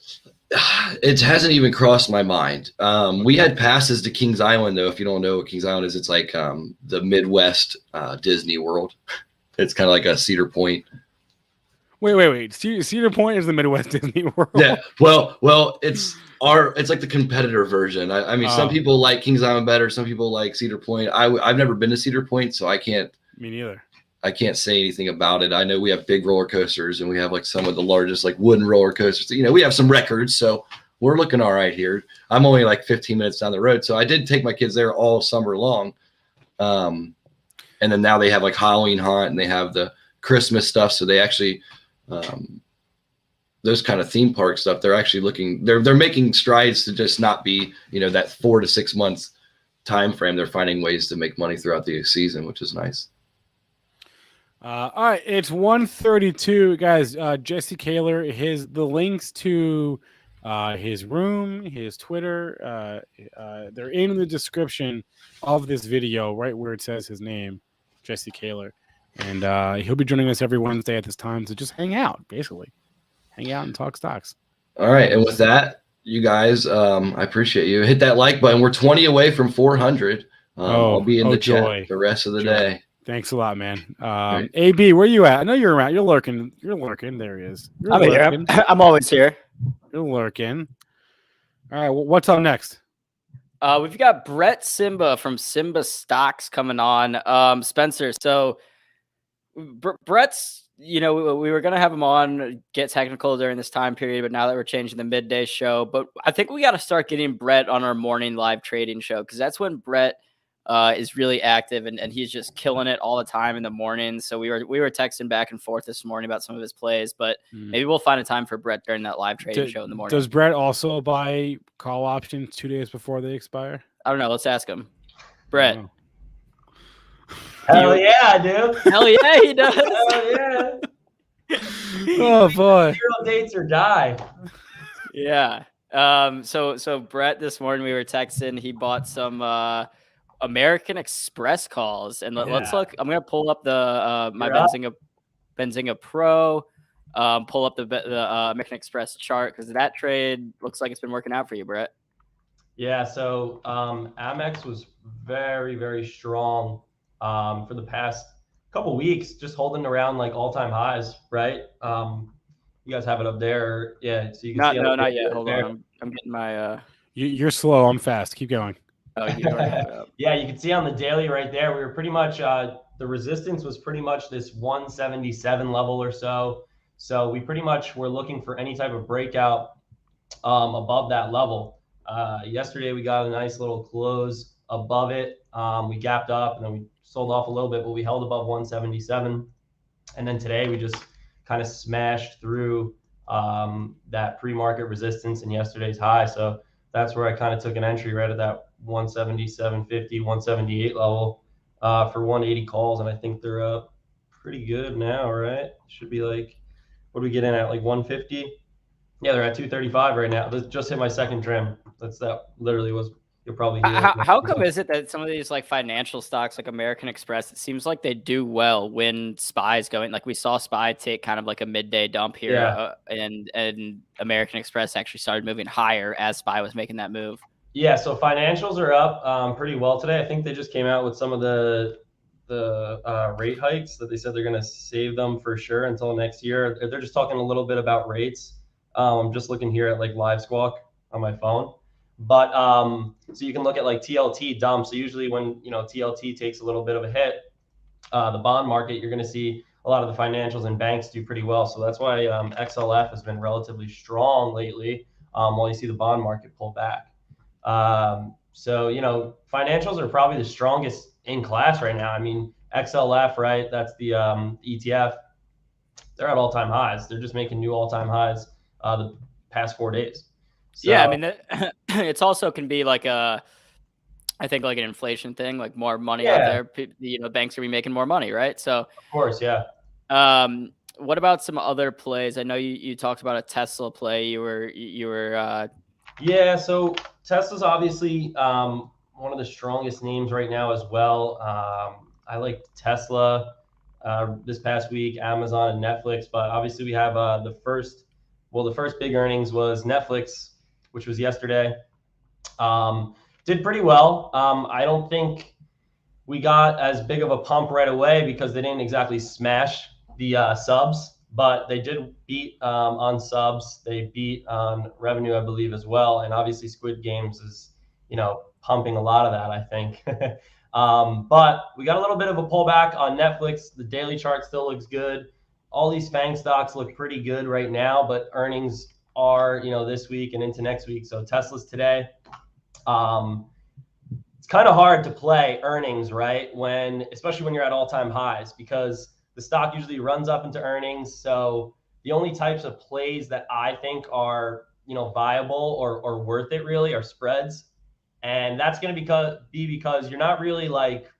It hasn't even crossed my mind. We had passes to Kings Island, though. If you don't know what Kings Island is, it's like the Midwest Disney World. It's kind of like a Cedar Point. Wait. Cedar Point is the Midwest Disney World. Yeah. Well, it's like the competitor version. I mean, some people like Kings Island better. Some people like Cedar Point. I've never been to Cedar Point, so I can't. Me neither. I can't say anything about it. I know we have big roller coasters, and we have like some of the largest like wooden roller coasters. We have some records, so we're looking all right here. I'm only like 15 minutes down the road, so I did take my kids there all summer long. And then now they have like Halloween Haunt, and they have the Christmas stuff. So they actually, those kind of theme park stuff, they're actually they're making strides to just not be, that 4 to 6 months time frame. They're finding ways to make money throughout the season, which is nice. All right, it's 1:32, guys. Jesse Kaylor, the links to his room, his Twitter, they're in the description of this video, right where it says his name, Jesse Kaylor, and he'll be joining us every Wednesday at this time. So just hang out, basically, hang out and talk stocks. All right, and with that, you guys, I appreciate you. Hit that like button. We're 20 away from 400. I'll be in the chat the rest of the day. Thanks a lot, man. AB, where you at? I know you're around. You're lurking. There he is. I'm here. I'm always here. You're lurking. All right. Well, what's up next? We've got Brett Simba from Simba Stocks coming on. Spencer. So Brett's, we were going to have him on, get technical during this time period, but now that we're changing the midday show, but I think we got to start getting Brett on our morning live trading show, because that's when Brett is really active, and he's just killing it all the time in the morning. So we were texting back and forth this morning about some of his plays, but maybe we'll find a time for Brett during that live trading show in the morning. Does Brett also buy call options 2 days before they expire? I don't know. Let's ask him. Brett. Hell yeah, I do. Hell yeah, he does. Hell yeah. Oh boy. 0 dates or die. Yeah. So Brett, this morning we were texting. He bought some American Express calls, and let's look. I'm gonna pull up the my Benzinga Pro. Pull up the American Express chart, because that trade looks like it's been working out for you, Brett. Yeah. So Amex was very, very strong for the past couple weeks, just holding around like all-time highs, right? You guys have it up there, yeah? So you can see not yet. Hold on, I'm getting my. You're slow. I'm fast. Keep going. Oh, you know yeah, you can see on the daily right there, we were pretty much the resistance was pretty much this 177 level or so. So we pretty much were looking for any type of breakout above that level. Yesterday we got a nice little close above it. We gapped up and then we sold off a little bit, but we held above 177. And then today we just kind of smashed through that pre-market resistance in yesterday's high. So that's where I kind of took an entry right at that 177.50, 178 level for 180 calls. And I think they're up pretty good now, right? Should be like, what do we get in at, like 150? Yeah, they're at 235 right now. This just hit my second trim. That literally was, you'll probably hear. How come is it that some of these like financial stocks like American Express, it seems like they do well when SPY is going, like we saw SPY take kind of like a midday dump here, and American Express actually started moving higher as SPY was making that move. Yeah, so financials are up pretty well today. I think they just came out with some of the rate hikes that they said they're going to save them for sure until next year. They're just talking a little bit about rates. I'm just looking here at like Live Squawk on my phone. But so you can look at like TLT dump. So usually when, you know, TLT takes a little bit of a hit, the bond market, you're going to see a lot of the financials and banks do pretty well. So that's why XLF has been relatively strong lately, while you see the bond market pull back. So, you know, financials are probably the strongest in class right now. I mean, XLF, right? That's the ETF. They're at all-time highs. They're just making new all-time highs the past 4 days. So, yeah, I mean, it's also can be like I think like an inflation thing, like more money out there. You know, banks are be making more money, right? So, of course, yeah. What about some other plays? I know you talked about a Tesla play. You were Yeah, so Tesla's obviously one of the strongest names right now as well. I like Tesla this past week, Amazon and Netflix, but obviously we have the first big earnings was Netflix, which was yesterday. Did pretty well. I don't think we got as big of a pump right away because they didn't exactly smash the subs, but they did beat on subs. They beat on revenue, I believe, as well. And obviously Squid Games is, you know, pumping a lot of that, I think. But we got a little bit of a pullback on Netflix. The daily chart still looks good. All these FANG stocks look pretty good right now, but earnings are, you know, this week and into next week. So Tesla's today. It's kind of hard to play earnings, right? Especially when you're at all-time highs, because the stock usually runs up into earnings. So the only types of plays that I think are, you know, viable or worth it really are spreads. And that's going to be because you're not really like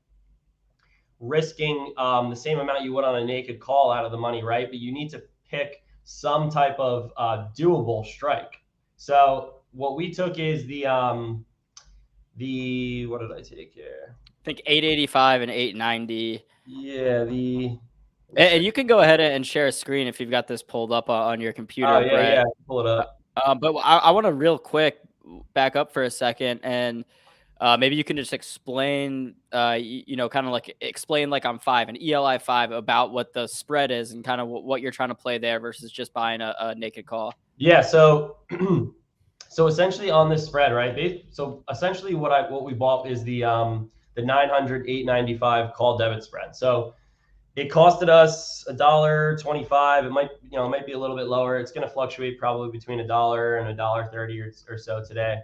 risking the same amount you would on a naked call out of the money, right? But you need to pick some type of doable strike. So what we took is what did I take here? I think 885 and 890. Yeah, and you can go ahead and share a screen if you've got this pulled up on your computer. Oh, yeah, Brett. yeah, pull it up. But I want to real quick back up for a second, and maybe you can just explain, you know, kind of like explain like on 5 and ELI 5 about what the spread is and kind of what you're trying to play there versus just buying a naked call. Yeah, so so essentially on this spread, right? So essentially what we bought is the 900 895 call debit spread. So it costed us $1.25. It might be a little bit lower. It's going to fluctuate probably between $1 and $1.30 or so today.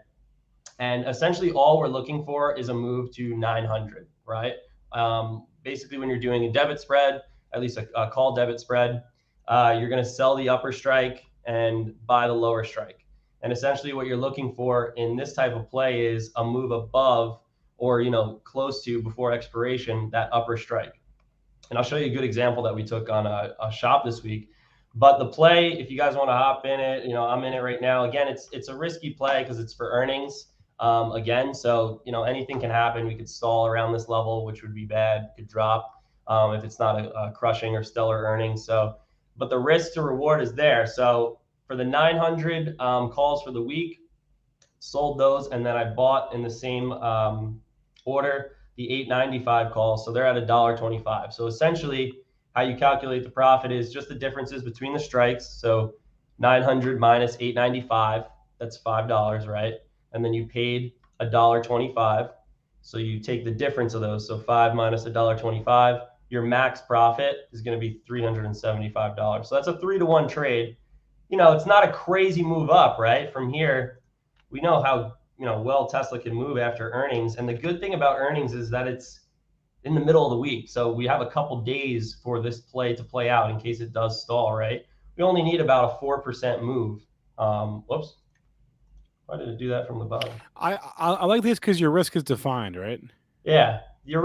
And essentially all we're looking for is a move to 900, right? Basically when you're doing a debit spread, at least a call debit spread, you're going to sell the upper strike and buy the lower strike. And essentially what you're looking for in this type of play is a move above or, you know, close to before expiration, that upper strike. And I'll show you a good example that we took on a shop this week. But the play, if you guys want to hop in it, you know, I'm in it right now. Again, it's a risky play because it's for earnings. Again, so, you know, anything can happen. We could stall around this level, which would be bad. Could drop if it's not a crushing or stellar earnings. So, but the risk to reward is there. So for the 900 calls for the week, sold those, and then I bought in the same order the 895 calls. So they're at $1.25. So essentially how you calculate the profit is just the differences between the strikes. So 900 minus 895, that's $5, right? And then you paid $1.25. So you take the difference of those. So 5 minus $1.25, your max profit is going to be $375. So that's a 3-to-1 trade. You know, it's not a crazy move up, right? From here, we know how, you know, well Tesla can move after earnings. And the good thing about earnings is that it's in the middle of the week. So we have a couple days for this play to play out in case it does stall, right? We only need about a 4% move. Whoops. Why did it do that from the bottom? I like this because your risk is defined, right? Yeah. Your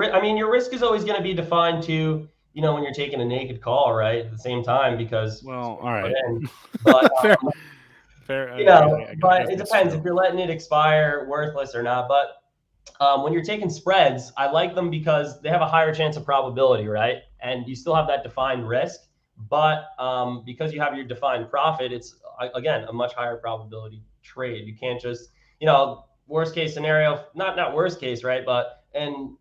risk is always going to be defined too, you know, when you're taking a naked call, right? At the same time, because well, all right. But fair. You know, but it depends if you're letting it expire, worthless or not. But when you're taking spreads, I like them because they have a higher chance of probability, right? And you still have that defined risk, but because you have your defined profit, it's again a much higher probability trade. You can't just, you know, worst case scenario, not worst case, right? But and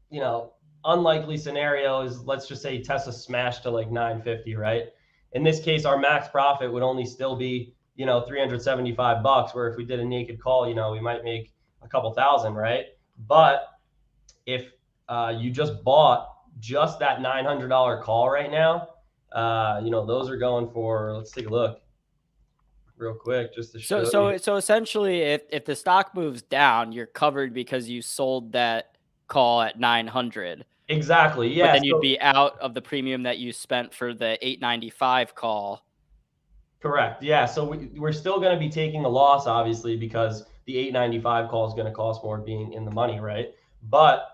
you know, unlikely scenario is, let's just say Tesla smashed to like 950, right? In this case, our max profit would only still be you know, $375, where if we did a naked call, you know, we might make a couple thousand, right? But if you just bought just that $900 call right now, you know, those are going for, let's take a look real quick just to show you. So essentially, if the stock moves down, you're covered because you sold that call at 900. Exactly. Yeah. But then you'd be out of the premium that you spent for the 895 call. Correct. Yeah. So we're still going to be taking a loss, obviously, because the 895 call is going to cost more being in the money, right? But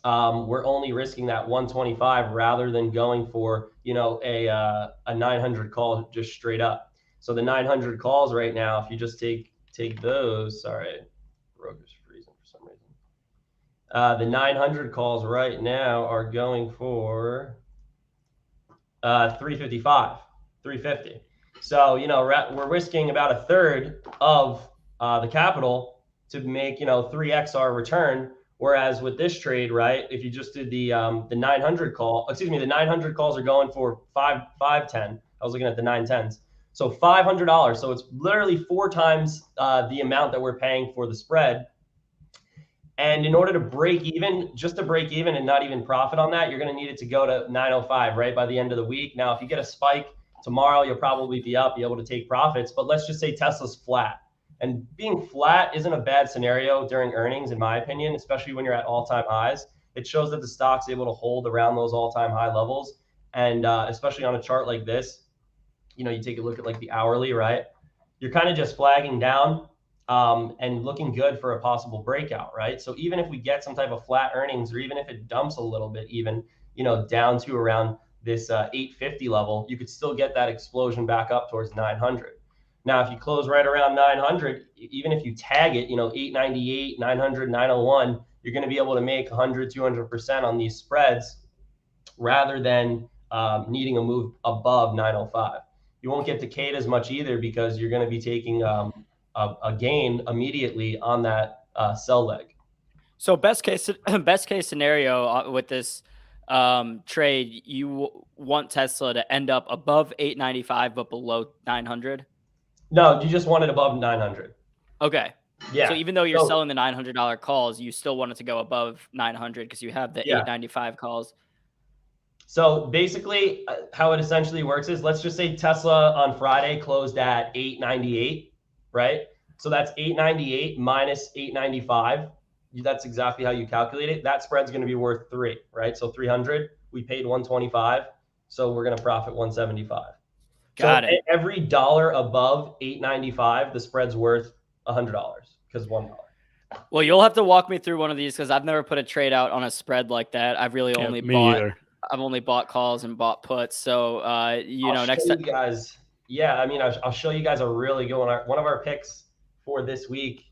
we're only risking that 125 rather than going for, you know, a 900 call just straight up. So the 900 calls right now, if you just take those, sorry, broker's freezing for some reason. The 900 calls right now are going for 355, 350. So, you know, we're risking about a third of the capital to make, you know, 3x our return. Whereas with this trade, right, if you just did the 900 call, excuse me, the 900 calls are going for 510. I was looking at the 910s. So $500. So it's literally 4 times the amount that we're paying for the spread. And in order to break even, just to break even and not even profit on that, you're going to need it to go to 905, right, by the end of the week. Now, if you get a spike tomorrow, you'll probably be up, be able to take profits. But let's just say Tesla's flat. And being flat isn't a bad scenario during earnings, in my opinion, especially when you're at all-time highs. It shows that the stock's able to hold around those all-time high levels. And especially on a chart like this, you know, you take a look at like the hourly, right? You're kind of just flagging down and looking good for a possible breakout, right? So even if we get some type of flat earnings, or even if it dumps a little bit, even, you know, down to around this 850 level, you could still get that explosion back up towards 900. Now, if you close right around 900, even if you tag it, you know, 898, 900, 901, you're going to be able to make 100, 200% on these spreads rather than needing a move above 905. You won't get decayed as much either because you're going to be taking a gain immediately on that sell leg. So best case scenario with this trade, you want Tesla to end up above 895 but below 900? No, you just want it above 900. Okay. Yeah. So even though you're selling the $900 calls, you still want it to go above 900 because you have the 895 calls. So basically how it essentially works is, let's just say Tesla on Friday closed at 898, right? So that's 898 minus 895. That's exactly how you calculate it. That spread's going to be worth 3, right? So 300, we paid 125. So we're going to profit 175. Got it. Every dollar above 895, the spread's worth $100 because $1. Well, you'll have to walk me through one of these because I've never put a trade out on a spread like that. I've really only bought calls and bought puts. So, you know, next time, guys. Yeah, I mean, I'll show you guys a really good one. One of our picks for this week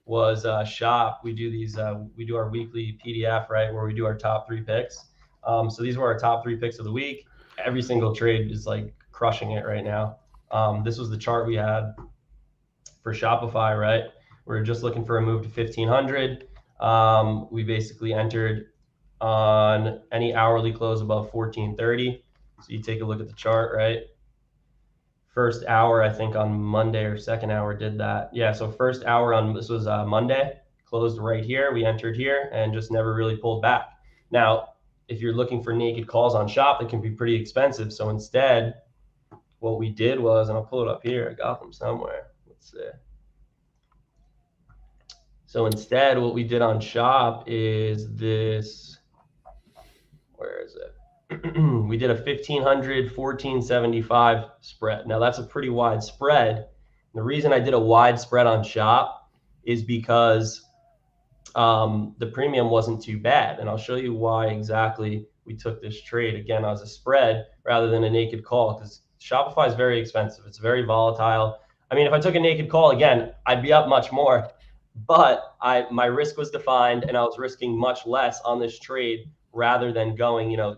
was Shop. We do these. We do our weekly PDF, right, where we do our top 3 picks. So these were our top 3 picks of the week. Every single trade is like crushing it right now. This was the chart we had for Shopify, right? We're just looking for a move to 1500. We basically entered on any hourly close above 1430. So you take a look at the chart, right? First hour, I think on Monday or second hour did that. Yeah, so first hour on, this was Monday, closed right here. We entered here and just never really pulled back. Now, if you're looking for naked calls on Shop, it can be pretty expensive. So instead, what we did was, and I'll pull it up here, I got them somewhere. Let's see. So instead, what we did on Shop is this, where is it? We did a 1500, 1475 spread. Now that's a pretty wide spread. And the reason I did a wide spread on Shop is because the premium wasn't too bad. And I'll show you why exactly we took this trade again as a spread rather than a naked call, because Shopify is very expensive. It's very volatile. I mean, if I took a naked call again, I'd be up much more, but my risk was defined and I was risking much less on this trade rather than going, you know,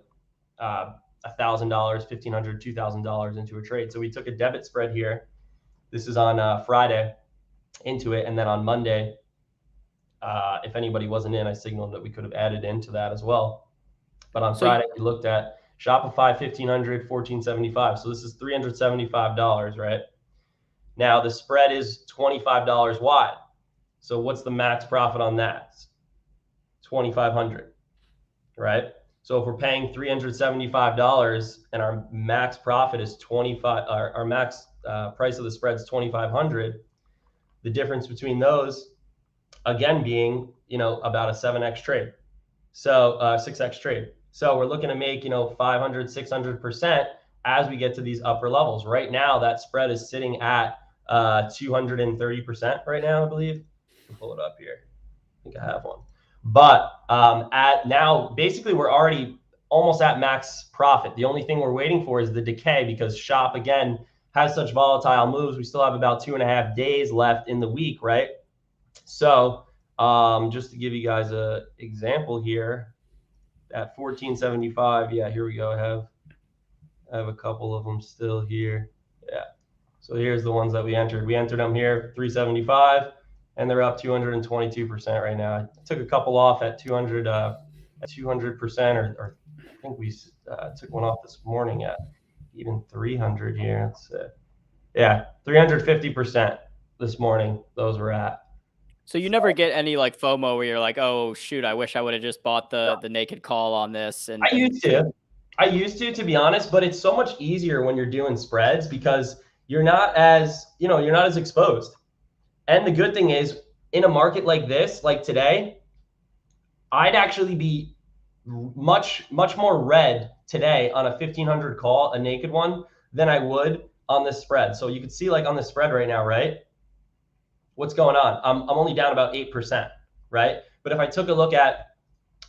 $1,000, $1,500, $2,000 into a trade. So we took a debit spread here. This is on Friday into it. And then on Monday, if anybody wasn't in, I signaled that we could have added into that as well. But on Friday, we looked at Shopify 1500, 1475. So this is $375, right? Now the spread is $25 wide. So what's the max profit on that? 2,500, right? So if we're paying $375 and our max profit is 25, our max price of the spread is 2,500, the difference between those, again, being, about a 7x trade. So 6x trade. So we're looking to make, 500, 600% as we get to these upper levels. Right now, that spread is sitting at 230% right now, I believe. I'll pull it up here. I think I have one. But at now, basically, we're already almost at max profit. The only thing we're waiting for is the decay, because shop, again, has such volatile moves. We still have about 2.5 days left in the week, right? So just to give you guys an example here, at 1475, yeah, here we go. I have a couple of them still here. Yeah. So here's the ones that we entered. We entered them here, 375, and they're up 222% right now. I took a couple off at 200%, or I think we took one off this morning at even 300 here. Let's see. Yeah, 350% this morning. Those were at. So you never get any like FOMO where you're like, oh shoot, I wish I would have just bought the naked call on this. And I used to be honest, but it's so much easier when you're doing spreads because you're not as exposed. And the good thing is, in a market like this, like today, I'd actually be much more red today on a 1500 call, a naked one, than I would on this spread. So you can see, like on the spread right now, right? What's going on? I'm only down about 8%, right? But if I took a look at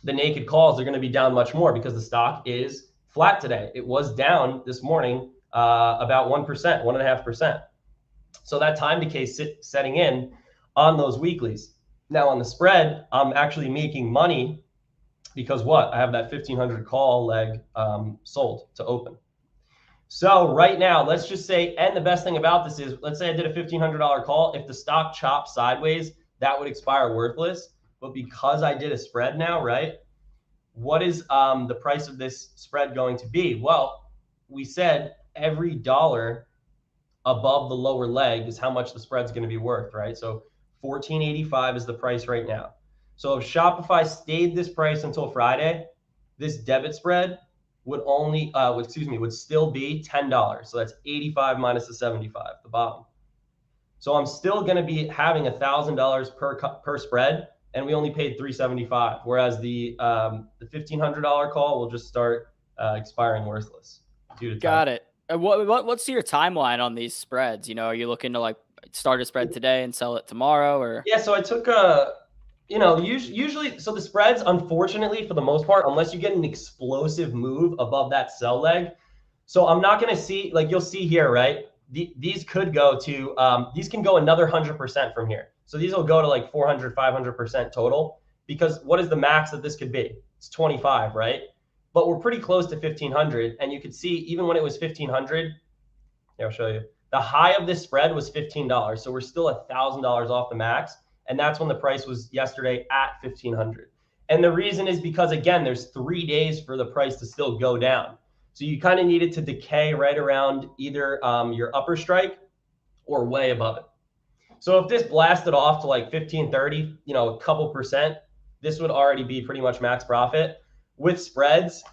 the naked calls, they're going to be down much more because the stock is flat today. It was down this morning about 1%, 1.5%. So that time decay setting in on those weeklies. Now on the spread, I'm actually making money because what? I have that 1500 call leg sold to open. So right now, let's just say, and the best thing about this is, let's say I did a $1,500 call. If the stock chops sideways, that would expire worthless. But because I did a spread now, right? What is the price of this spread going to be? Well, we said every dollar above the lower leg is how much the spread's going to be worth, right? So $14.85 is the price right now. So if Shopify stayed this price until Friday, this debit spread would still be $10. So that's 85 minus the 75, the bottom. So I'm still going to be having $1,000 per spread, and we only paid $375. Whereas the $1,500 call will just start expiring worthless. Got it. What's your timeline on these spreads? Are you looking to like start a spread today and sell it tomorrow, or? Yeah, so I took usually, so the spreads, unfortunately, for the most part, unless you get an explosive move above that sell leg. So I'm not going to see, like you'll see here, right? These could go to, these can go another 100% from here. So these will go to like 400, 500% total, because what is the max that this could be? It's 25, right? But we're pretty close to 1500. And you could see, even when it was 1500, I'll show you. The high of this spread was $15. So we're still $1,000 off the max. And that's when the price was yesterday at 1500. And the reason is because, again, there's 3 days for the price to still go down. So you kind of need it to decay right around either your upper strike or way above it. So if this blasted off to like 1530, a couple percent, this would already be pretty much max profit. With spreads,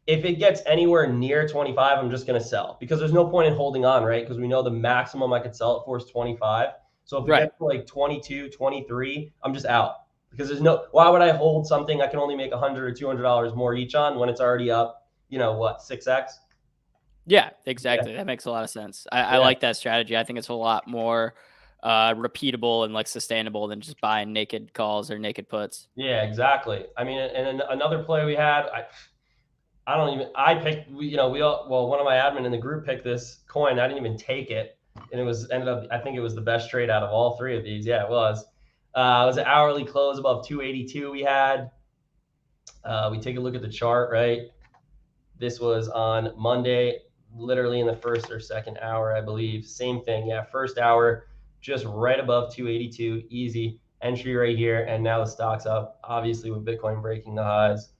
if it gets anywhere near 25, I'm just going to sell, because there's no point in holding on, right? Because we know the maximum I could sell it for is 25. So if it gets to like 22, 23, I'm just out, because why would I hold something I can only make $100 or $200 more each on when it's already up, 6x? Yeah, exactly. Yeah. That makes a lot of sense. I like that strategy. I think it's a lot more repeatable and like sustainable than just buying naked calls or naked puts. Yeah, exactly. I mean, and another play we had, one of my admin in the group picked this coin. I didn't even take it. And I think it was the best trade out of all three of these. Yeah, it was. It was an hourly close above 282 we had. We take a look at the chart, right? This was on Monday, literally in the first or second hour, I believe. Same thing. Yeah, first hour, just right above 282, easy entry right here. And now the stock's up, obviously, with Bitcoin breaking the highs,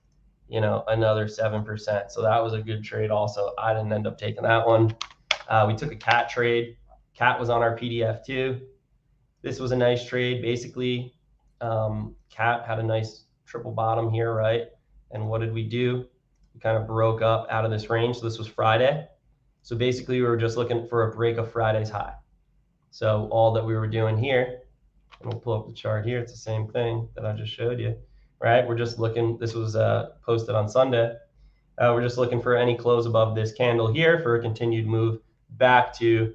another 7%. So that was a good trade also. I didn't end up taking that one. We took a cat trade. Cat was on our PDF too. This was a nice trade. Basically, Cat had a nice triple bottom here, right? And what did we do? We kind of broke up out of this range. So this was Friday. So basically, we were just looking for a break of Friday's high. So all that we were doing here, and we'll pull up the chart here. It's the same thing that I just showed you, right? We're just looking. This was posted on Sunday. We're just looking for any close above this candle here for a continued move back to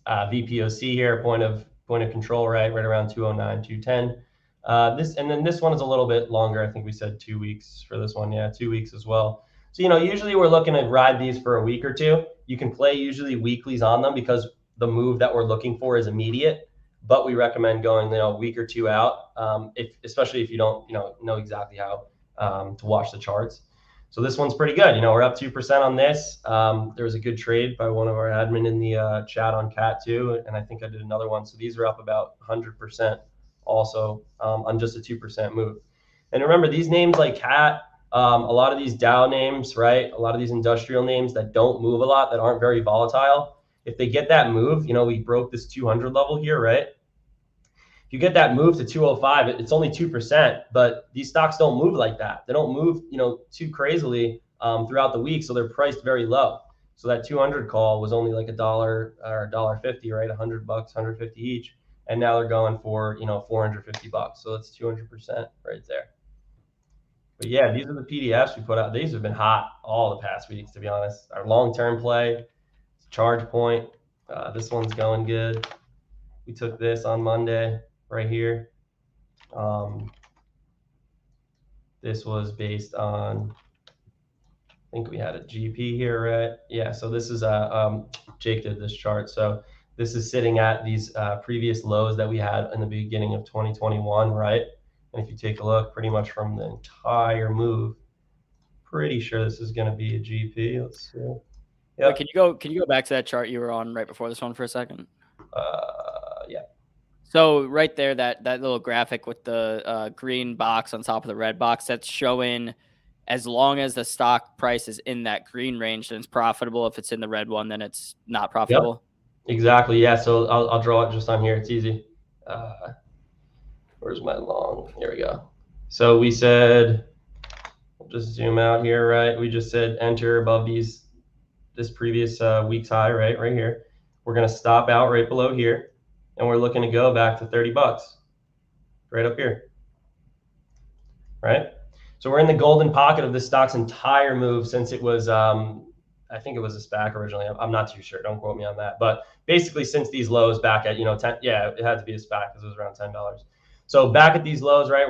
VPOC here, point of control, right around 209, 210. And then this one is a little bit longer. I think we said 2 weeks for this one. Yeah, 2 weeks as well. So, usually we're looking to ride these for a week or two. You can play usually weeklies on them because the move that we're looking for is immediate, but we recommend going, a week or two out, especially if you don't, know exactly how to watch the charts. So this one's pretty good. We're up 2% on this. There was a good trade by one of our admin in the chat on Cat too, and I think I did another one. So these are up about 100% also on just a 2% move. And remember, these names like Cat, a lot of these Dow names, right? A lot of these industrial names that don't move a lot, that aren't very volatile. If they get that move, we broke this 200 level here, right? If you get that move to 205, it's only 2%, but these stocks don't move like that. They don't move, too crazily throughout the week, so they're priced very low. So that 200 call was only like $1 or $1.50, right? $100, 150 each, and now they're going for $450. So that's 200% right there. But yeah, these are the PDFs we put out. These have been hot all the past weeks, to be honest. Our long-term play, charge point. This one's going good. We took this on Monday right here. This was based on, I think we had a GP here, right? Yeah, so this is Jake did this chart. So this is sitting at these previous lows that we had in the beginning of 2021, right? And if you take a look pretty much from the entire move, pretty sure this is going to be a GP. Let's see. Yeah. Can you go back to that chart you were on right before this one for a second? Yeah. So right there, that little graphic with the green box on top of the red box, that's showing as long as the stock price is in that green range, then it's profitable. If it's in the red one, then it's not profitable. Yep. Exactly. Yeah. So I'll draw it just on here. It's easy. Where's my long? Here we go. So we said, we'll just zoom out here, right? We just said enter above this previous week's high, right here. We're going to stop out right below here, and we're looking to go back to $30 right up here, right? So we're in the golden pocket of this stock's entire move since it was, I think it was a SPAC originally. I'm not too sure. Don't quote me on that. But basically since these lows back at, 10, yeah, it had to be a SPAC because it was around $10. So back at these lows, right,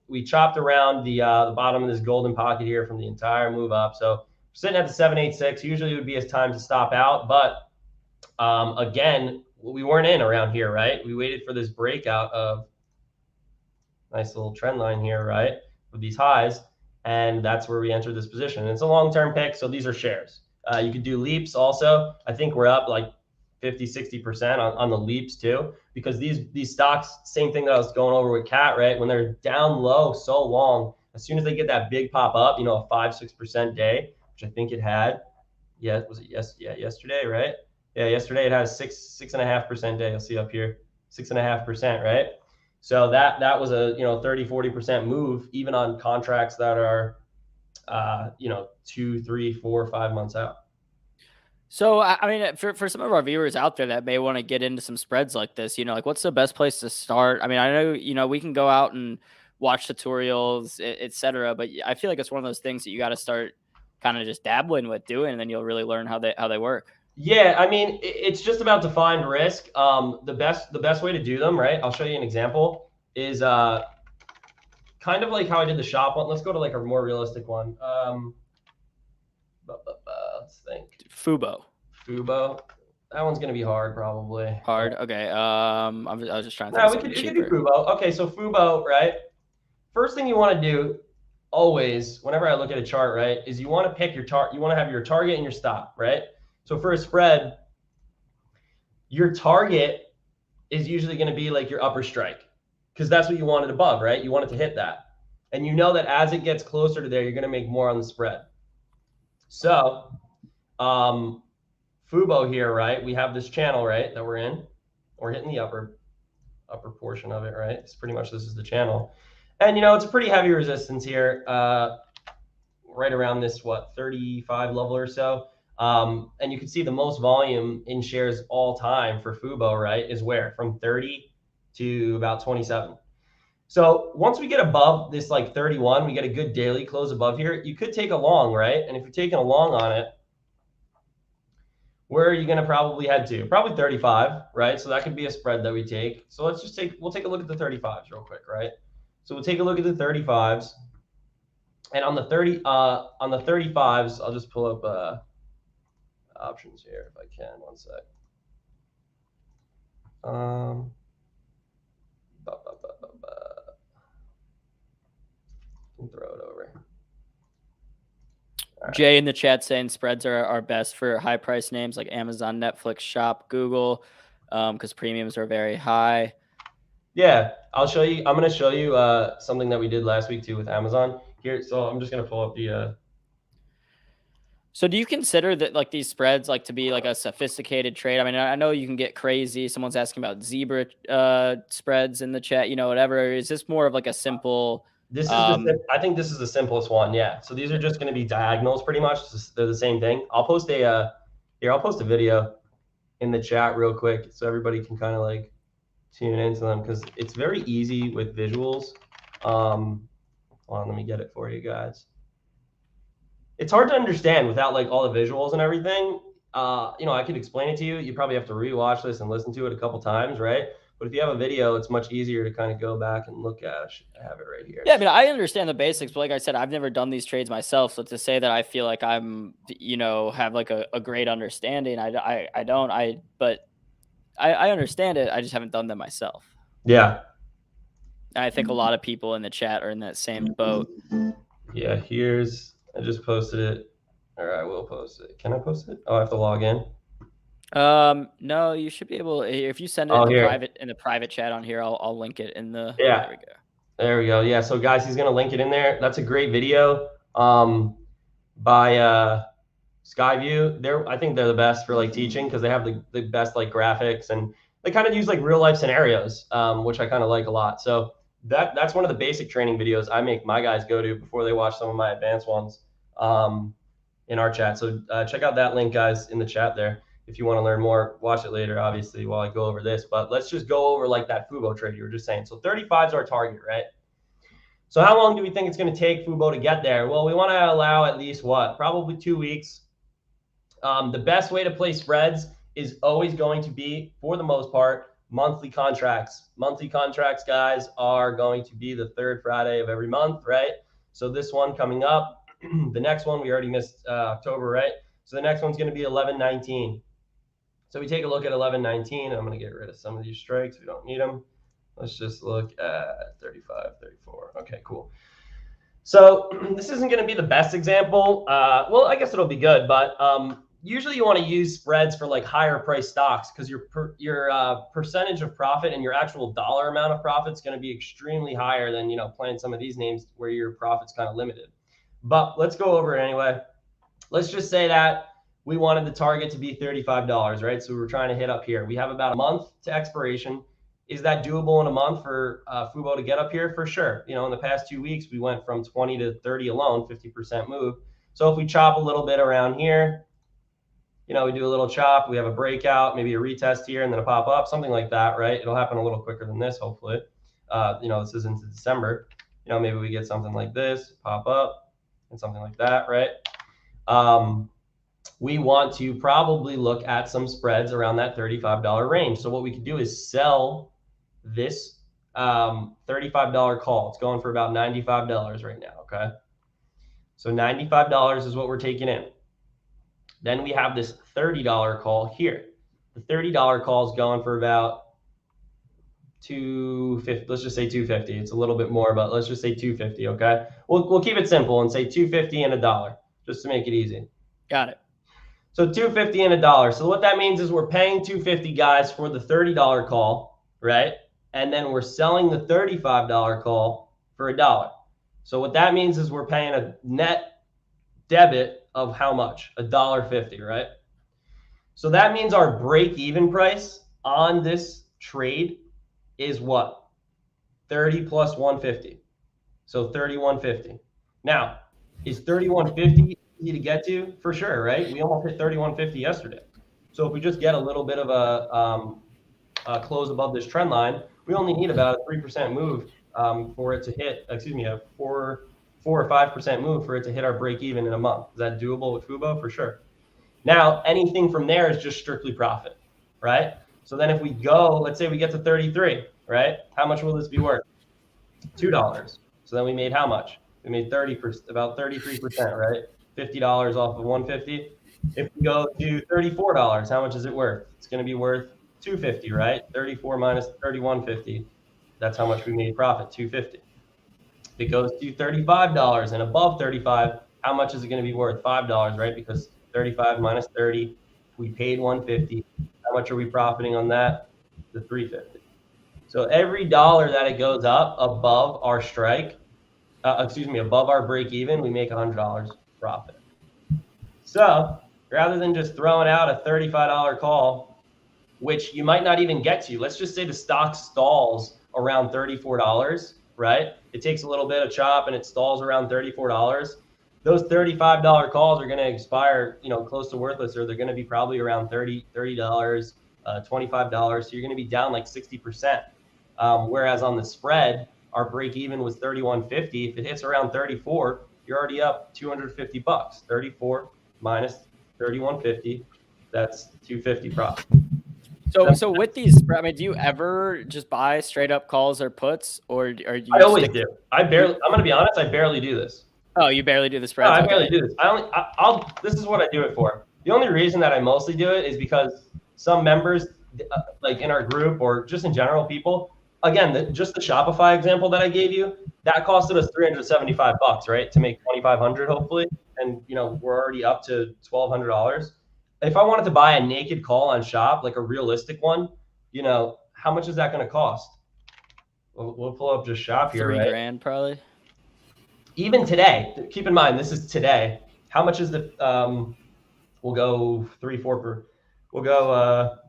we chopped around the bottom of this golden pocket here from the entire move up. So sitting at the 786, usually it would be a time to stop out. But again, we weren't in around here, right? We waited for this breakout of nice little trend line here, right, with these highs. And that's where we entered this position. And it's a long-term pick, so these are shares. You could do leaps also. I think we're up like 50, 60% on the leaps too, because these stocks, same thing that I was going over with Cat, right? When they're down low so long, as soon as they get that big pop up, a 5-6% day, which I think it had. Yeah, was it yesterday, right? Yeah, yesterday it had a 6.5% day. You'll see up here, 6.5%, right? So that was a 30, 40% move, even on contracts that are 2, 3, 4, 5 months out. So, I mean, for some of our viewers out there that may want to get into some spreads like this, like what's the best place to start? I mean, I know, we can go out and watch tutorials, et cetera, but I feel like it's one of those things that you got to start kind of just dabbling with doing, and then you'll really learn how they work. Yeah, I mean, it's just about defined risk. The best way to do them, right? I'll show you an example, is kind of like how I did the shop one. Let's go to like a more realistic one. Let's think. Fubo. That one's gonna be hard, probably. Hard. Okay. I was just trying to think. We could do Fubo. Okay, so Fubo, right? First thing you want to do, always, whenever I look at a chart, right, is you want to pick your target. You want to have your target and your stop, right? So for a spread, your target is usually going to be like your upper strike, because that's what you want it above, right? You want it to hit that, and you know that as it gets closer to there, you're going to make more on the spread. So Fubo here, right? We have this channel, right, that we're in. We're hitting the upper portion of it, right? It's pretty much, this is the channel. And, it's a pretty heavy resistance here, right around this, 35 level or so. And you can see the most volume in shares all time for Fubo, right, is where? From 30 to about 27. So once we get above this 31, we get a good daily close above here. You could take a long, right? And if you're taking a long on it, where are you going to probably head to? Probably 35, right? So that could be a spread that we take. So we'll take a look at the 35s real quick, right? So we'll take a look at the 35s. And on the 35s, I'll just pull up options here if I can. One sec. Throw it over. Right. Jay in the chat saying spreads are best for high price names like Amazon, Netflix, Shop, Google, because premiums are very high. Yeah, I'll show you. I'm going to show you something that we did last week too with Amazon here. So I'm just going to pull up the. So do you consider that these spreads to be a sophisticated trade? I mean, I know you can get crazy. Someone's asking about zebra spreads in the chat, whatever. Is this more of a simple? This is I think this is the simplest one. Yeah. So these are just going to be diagonals pretty much. They're the same thing. I'll post a video in the chat real quick so everybody can kind of tune into them, because it's very easy with visuals. Hold on, let me get it for you guys. It's hard to understand without all the visuals and everything. I could explain it to you. You probably have to rewatch this and listen to it a couple times, right? But if you have a video, it's much easier to kind of go back and look at. I have it right here. Yeah, I mean, I understand the basics, but like I said, I've never done these trades myself. So to say that I feel like I'm, have a great understanding, I don't. But I understand it. I just haven't done them myself. Yeah. I think a lot of people in the chat are in that same boat. Yeah, I just posted it, or I will post it. Can I post it? Oh, I have to log in. No, you should be able. If you send it in the private chat on here, I'll link it in the. Yeah. There we go. There we go. Yeah. So guys, he's gonna link it in there. That's a great video. By Skyview. I think they're the best for teaching, because they have the best graphics, and they kind of use real life scenarios, which I kind of like a lot. So that's one of the basic training videos I make my guys go to before they watch some of my advanced ones in our chat. So check out that link, guys, in the chat there. If you want to learn more, watch it later, obviously, while I go over this. But let's just go over that Fubo trade you were just saying. So 35 is our target, right? So how long do we think it's going to take Fubo to get there? Well, we want to allow at least probably 2 weeks. The best way to play spreads is always going to be, for the most part, monthly contracts. Monthly contracts, guys, are going to be the third Friday of every month, right? So this one coming up, the next one, we already missed October, right? So the next one's going to be 11/19. So we take a look at 11/19. I'm going to get rid of some of these strikes. We don't need them. Let's just look at 35, 34. Okay, cool. So this isn't going to be the best example. Well, I guess it'll be good, but usually you want to use spreads for higher price stocks, because your percentage of profit and your actual dollar amount of profit is going to be extremely higher than playing some of these names where your profit's kind of limited. But let's go over it anyway. Let's just say that we wanted the target to be $35, right? So we're trying to hit up here. We have about a month to expiration. Is that doable in a month for Fubo to get up here? For sure. In the past 2 weeks, we went from 20 to 30 alone, 50% move. So if we chop a little bit around here, we do a little chop, we have a breakout, maybe a retest here, and then a pop up, something like that, right? It'll happen a little quicker than this, hopefully. This is into December. Maybe we get something like this, pop up, and something like that, right? We want to probably look at some spreads around that $35 range. So what we can do is sell this $35 call. It's going for about $95 right now, okay? So $95 is what we're taking in. Then we have this $30 call here. The $30 call is going for about $250. Let's just say $250. It's a little bit more, but let's just say $250, okay? We'll keep it simple and say $250 and $1, just to make it easy. Got it. So $250 and $1. So what that means is we're paying $250, guys, for the $30 call, right? And then we're selling the $35 call for $1. So what that means is we're paying a net debit of how much? $1.50, right? So that means our break-even price on this trade is what? 30 plus 150. So 3150. Now, is 3150 easy to get to? For sure, right? We almost hit 3150 yesterday. So if we just get a little bit of a close above this trend line, we only need about a 3% move for it to hit, a 4 or 5% move for it to hit our break even in a month. Is that doable with Fubo? For sure. Now, anything from there is just strictly profit, right? So then if we go, let's say we get to 33, right? How much will this be worth? $2. So then we made how much? We made 30%, about 33%, right? $50 off of 150. If we go to $34, how much is it worth? It's going to be worth $250, right? 34 minus 31.50. That's how much we made profit, $250. If it goes to $35 and above 35, how much is it going to be worth? $5, right? Because 35 minus 30, we paid 150. How much are we profiting on that? The 350. So every dollar that it goes up above our strike, above our break even, we make $100 profit. So rather than just throwing out a $35 call, which you might not even get to, let's just say the stock stalls around $34, right? It takes a little bit of chop and it stalls around $34. Those $35 calls are going to expire, close to worthless, or they're going to be probably around $30, $25. So you're going to be down like 60%. Whereas on the spread, our break even was 31.50. If it hits around 34, you're already up $250. 34 minus 31.50, that's 250 profit. So with these, I mean, do you ever just buy straight up calls or puts, or do you? I always do. I'm going to be honest. I barely do this. Oh, you barely do the spreads? No, I barely do this. This is what I do it for. The only reason that I mostly do it is because some members, like in our group or just in general, people, again, just the Shopify example that I gave you, that costed us $375, right, to make $2,500 hopefully, and we're already up to $1,200. If I wanted to buy a naked call on Shop, like a realistic one, how much is that going to cost? We'll pull up just Shop here, right? $3,000 probably. Even today, keep in mind, this is today. How much is the, we'll go 3-4 we'll go a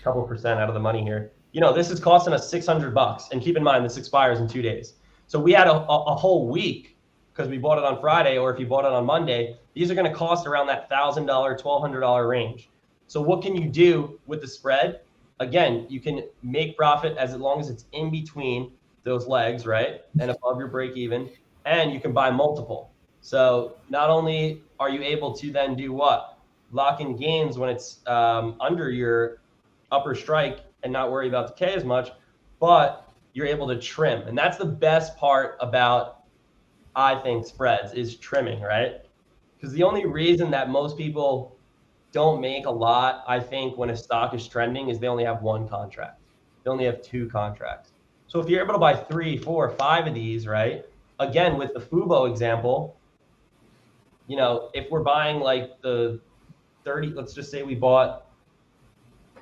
couple percent out of the money here. This is costing us $600. And keep in mind, this expires in 2 days. So we had a whole week because we bought it on Friday, or if you bought it on Monday, these are going to cost around that $1,000, $1,200 range. So what can you do with the spread? Again, you can make profit as long as it's in between those legs, right? And above your break even, and you can buy multiple. So not only are you able to then do what? Lock in gains when it's under your upper strike and not worry about decay as much, but you're able to trim. And that's the best part about, I think, spreads is trimming, right? Because the only reason that most people don't make a lot, I think, when a stock is trending is they only have one contract. They only have two contracts. So if you're able to buy 3, 4, 5 of these, right? Again, with the Fubo example, if we're buying like the 30, let's just say we bought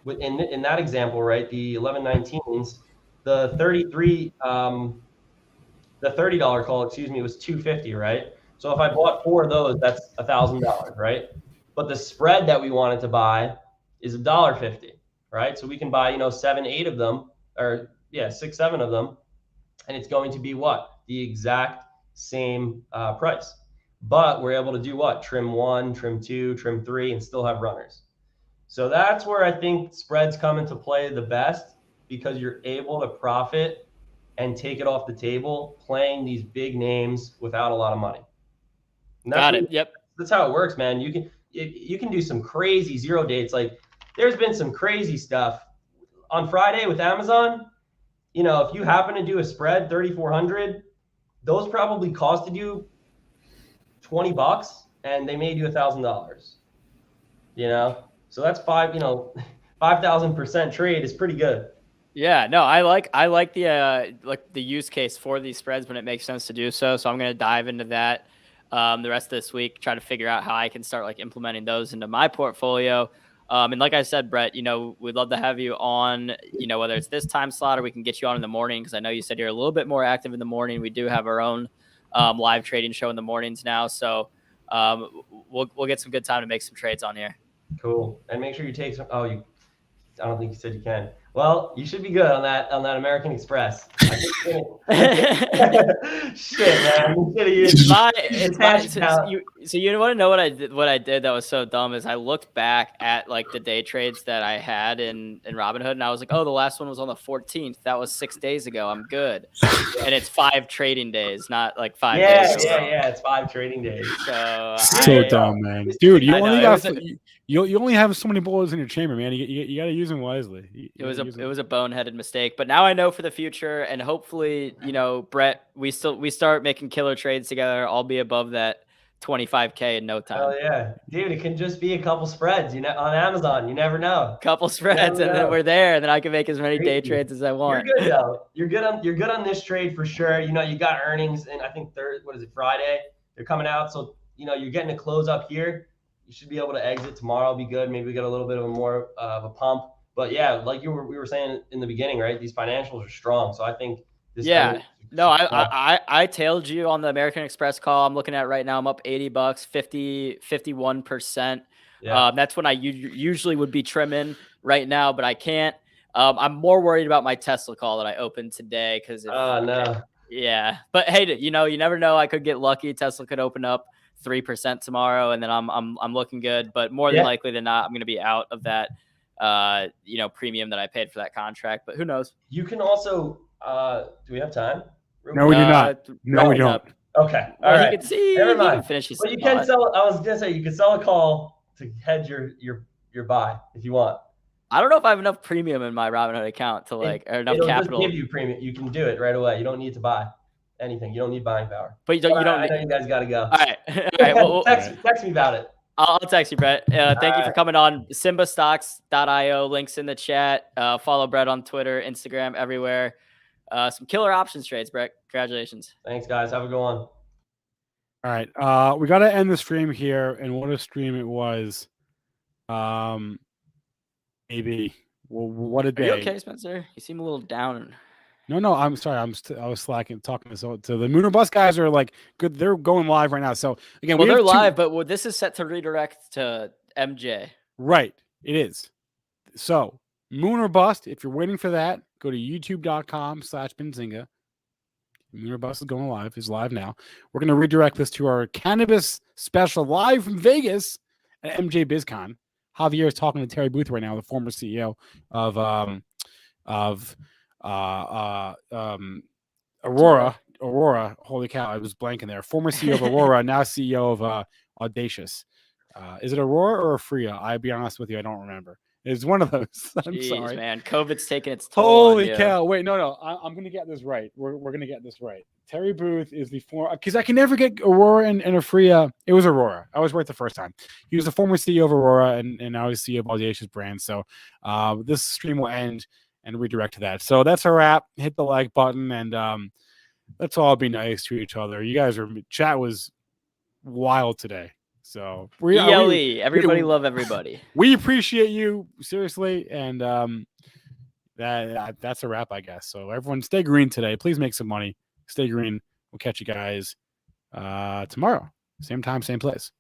in that example, right? The 1119s, the 33, the $30 call, was $250, right? So if I bought 4 of those, that's $1,000, right? But the spread that we wanted to buy is $1.50, right? So we can buy, 7, 8 of them, or 6, 7 of them, and it's going to be what? The exact same price. But we're able to do what? Trim 1, trim 2, trim 3, and still have runners. So that's where I think spreads come into play the best, because you're able to profit and take it off the table playing these big names without a lot of money. Got it. Yep. That's how it works, man. You can do some crazy zero dates. Like there's been some crazy stuff on Friday with Amazon. If you happen to do a spread 3,400, those probably costed you $20 and they made you $1,000. So that's 5,000% trade is pretty good. Yeah, no, I like the use case for these spreads when it makes sense to do so. So I'm going to dive into that the rest of this week, try to figure out how I can start implementing those into my portfolio. And like I said, Brett, we'd love to have you on, whether it's this time slot or we can get you on in the morning, because I know you said you're a little bit more active in the morning. We do have our own live trading show in the mornings now. So we'll get some good time to make some trades on here. Cool. And make sure you take some. Oh, I don't think you said you can. Well, you should be good on that American Express. I think shit, man. So you want to know what I did? What I did that was so dumb is I looked back at like the day trades that I had in Robinhood, and I was like, oh, the last one was on the 14th. That was 6 days ago. I'm good. And it's 5 trading days, not like 5 days. Yeah. It's 5 trading days. So dumb, man. Dude, you only have so many bullets in your chamber, man. You got to use them wisely. It was a boneheaded mistake, but now I know for the future, and hopefully, Brett, we start making killer trades together. I'll be above that 25K in no time. Oh yeah, dude, it can just be a couple spreads, on Amazon. You never know. Couple spreads, and then we're there, and then I can make as many day trades as I want. You're good though. You're good on this trade for sure. You got earnings, and I think Friday? They're coming out, so you're getting a close up here. You should be able to exit tomorrow. Be good. Maybe we get a little bit of a pump. But yeah, like we were saying in the beginning, right? These financials are strong, so I think this. Yeah. No, I tailed you on the American Express call. I'm looking at right now. I'm up $80, 51%. Yeah. That's when I usually would be trimming right now, but I can't. I'm more worried about my Tesla call that I opened today because. No. Yeah, but hey, you never know. I could get lucky. Tesla could open up 3% tomorrow, and then I'm looking good. But more than likely than not, I'm going to be out of that. Premium that I paid for that contract, but who knows? You can also, do we have time? No, we do not. No, we don't. Okay. All right. You can see. Never mind. You can finish. But you can sell. I was gonna say you can sell a call to hedge your buy if you want. I don't know if I have enough premium in my Robinhood account to or enough capital. Just give you premium. You can do it right away. You don't need to buy anything. You don't need buying power. But you don't. I know you guys got to go. All right. All right. Text me about it. I'll text you, Brett. Thank you for coming on. Simbastocks.io, links in the chat. Follow Brett on Twitter, Instagram, everywhere. Some killer options trades, Brett. Congratulations. Thanks, guys. Have a good one. All right. We got to end the stream here, and what a stream it was. Maybe. Well, what a day. Are you okay, Spencer? You seem a little down. No, I'm sorry. I was slacking talking to the Moon or Bust guys are like good. They're going live right now. So again, they're live, but this is set to redirect to MJ. Right, it is. So Moon or Bust. If you're waiting for that, go to youtube.com/Benzinga. Moon or Bust is going live. Is live now. We're going to redirect this to our cannabis special live from Vegas at MJ BizCon. Javier is talking to Terry Booth right now, the former CEO of Aurora. Holy cow, I was blanking there. Former CEO of Aurora, now CEO of Audacious. Is it Aurora or Afria? I'll be honest with you, I don't remember. It's one of those. I'm sorry, man. COVID's taking its toll. Holy cow! Wait, no. I'm gonna get this right. We're gonna get this right. Terry Booth is the former, because I can never get Aurora and Afria. It was Aurora. I was right the first time. He was the former CEO of Aurora and now he's CEO of Audacious brand. So this stream will end and redirect to that. So that's a wrap. Hit the like button and let's all be nice to each other. You guys chat was wild today. So everybody love everybody. We appreciate you seriously, and that's a wrap, I guess. So everyone, stay green today. Please make some money. Stay green. We'll catch you guys tomorrow, same time, same place.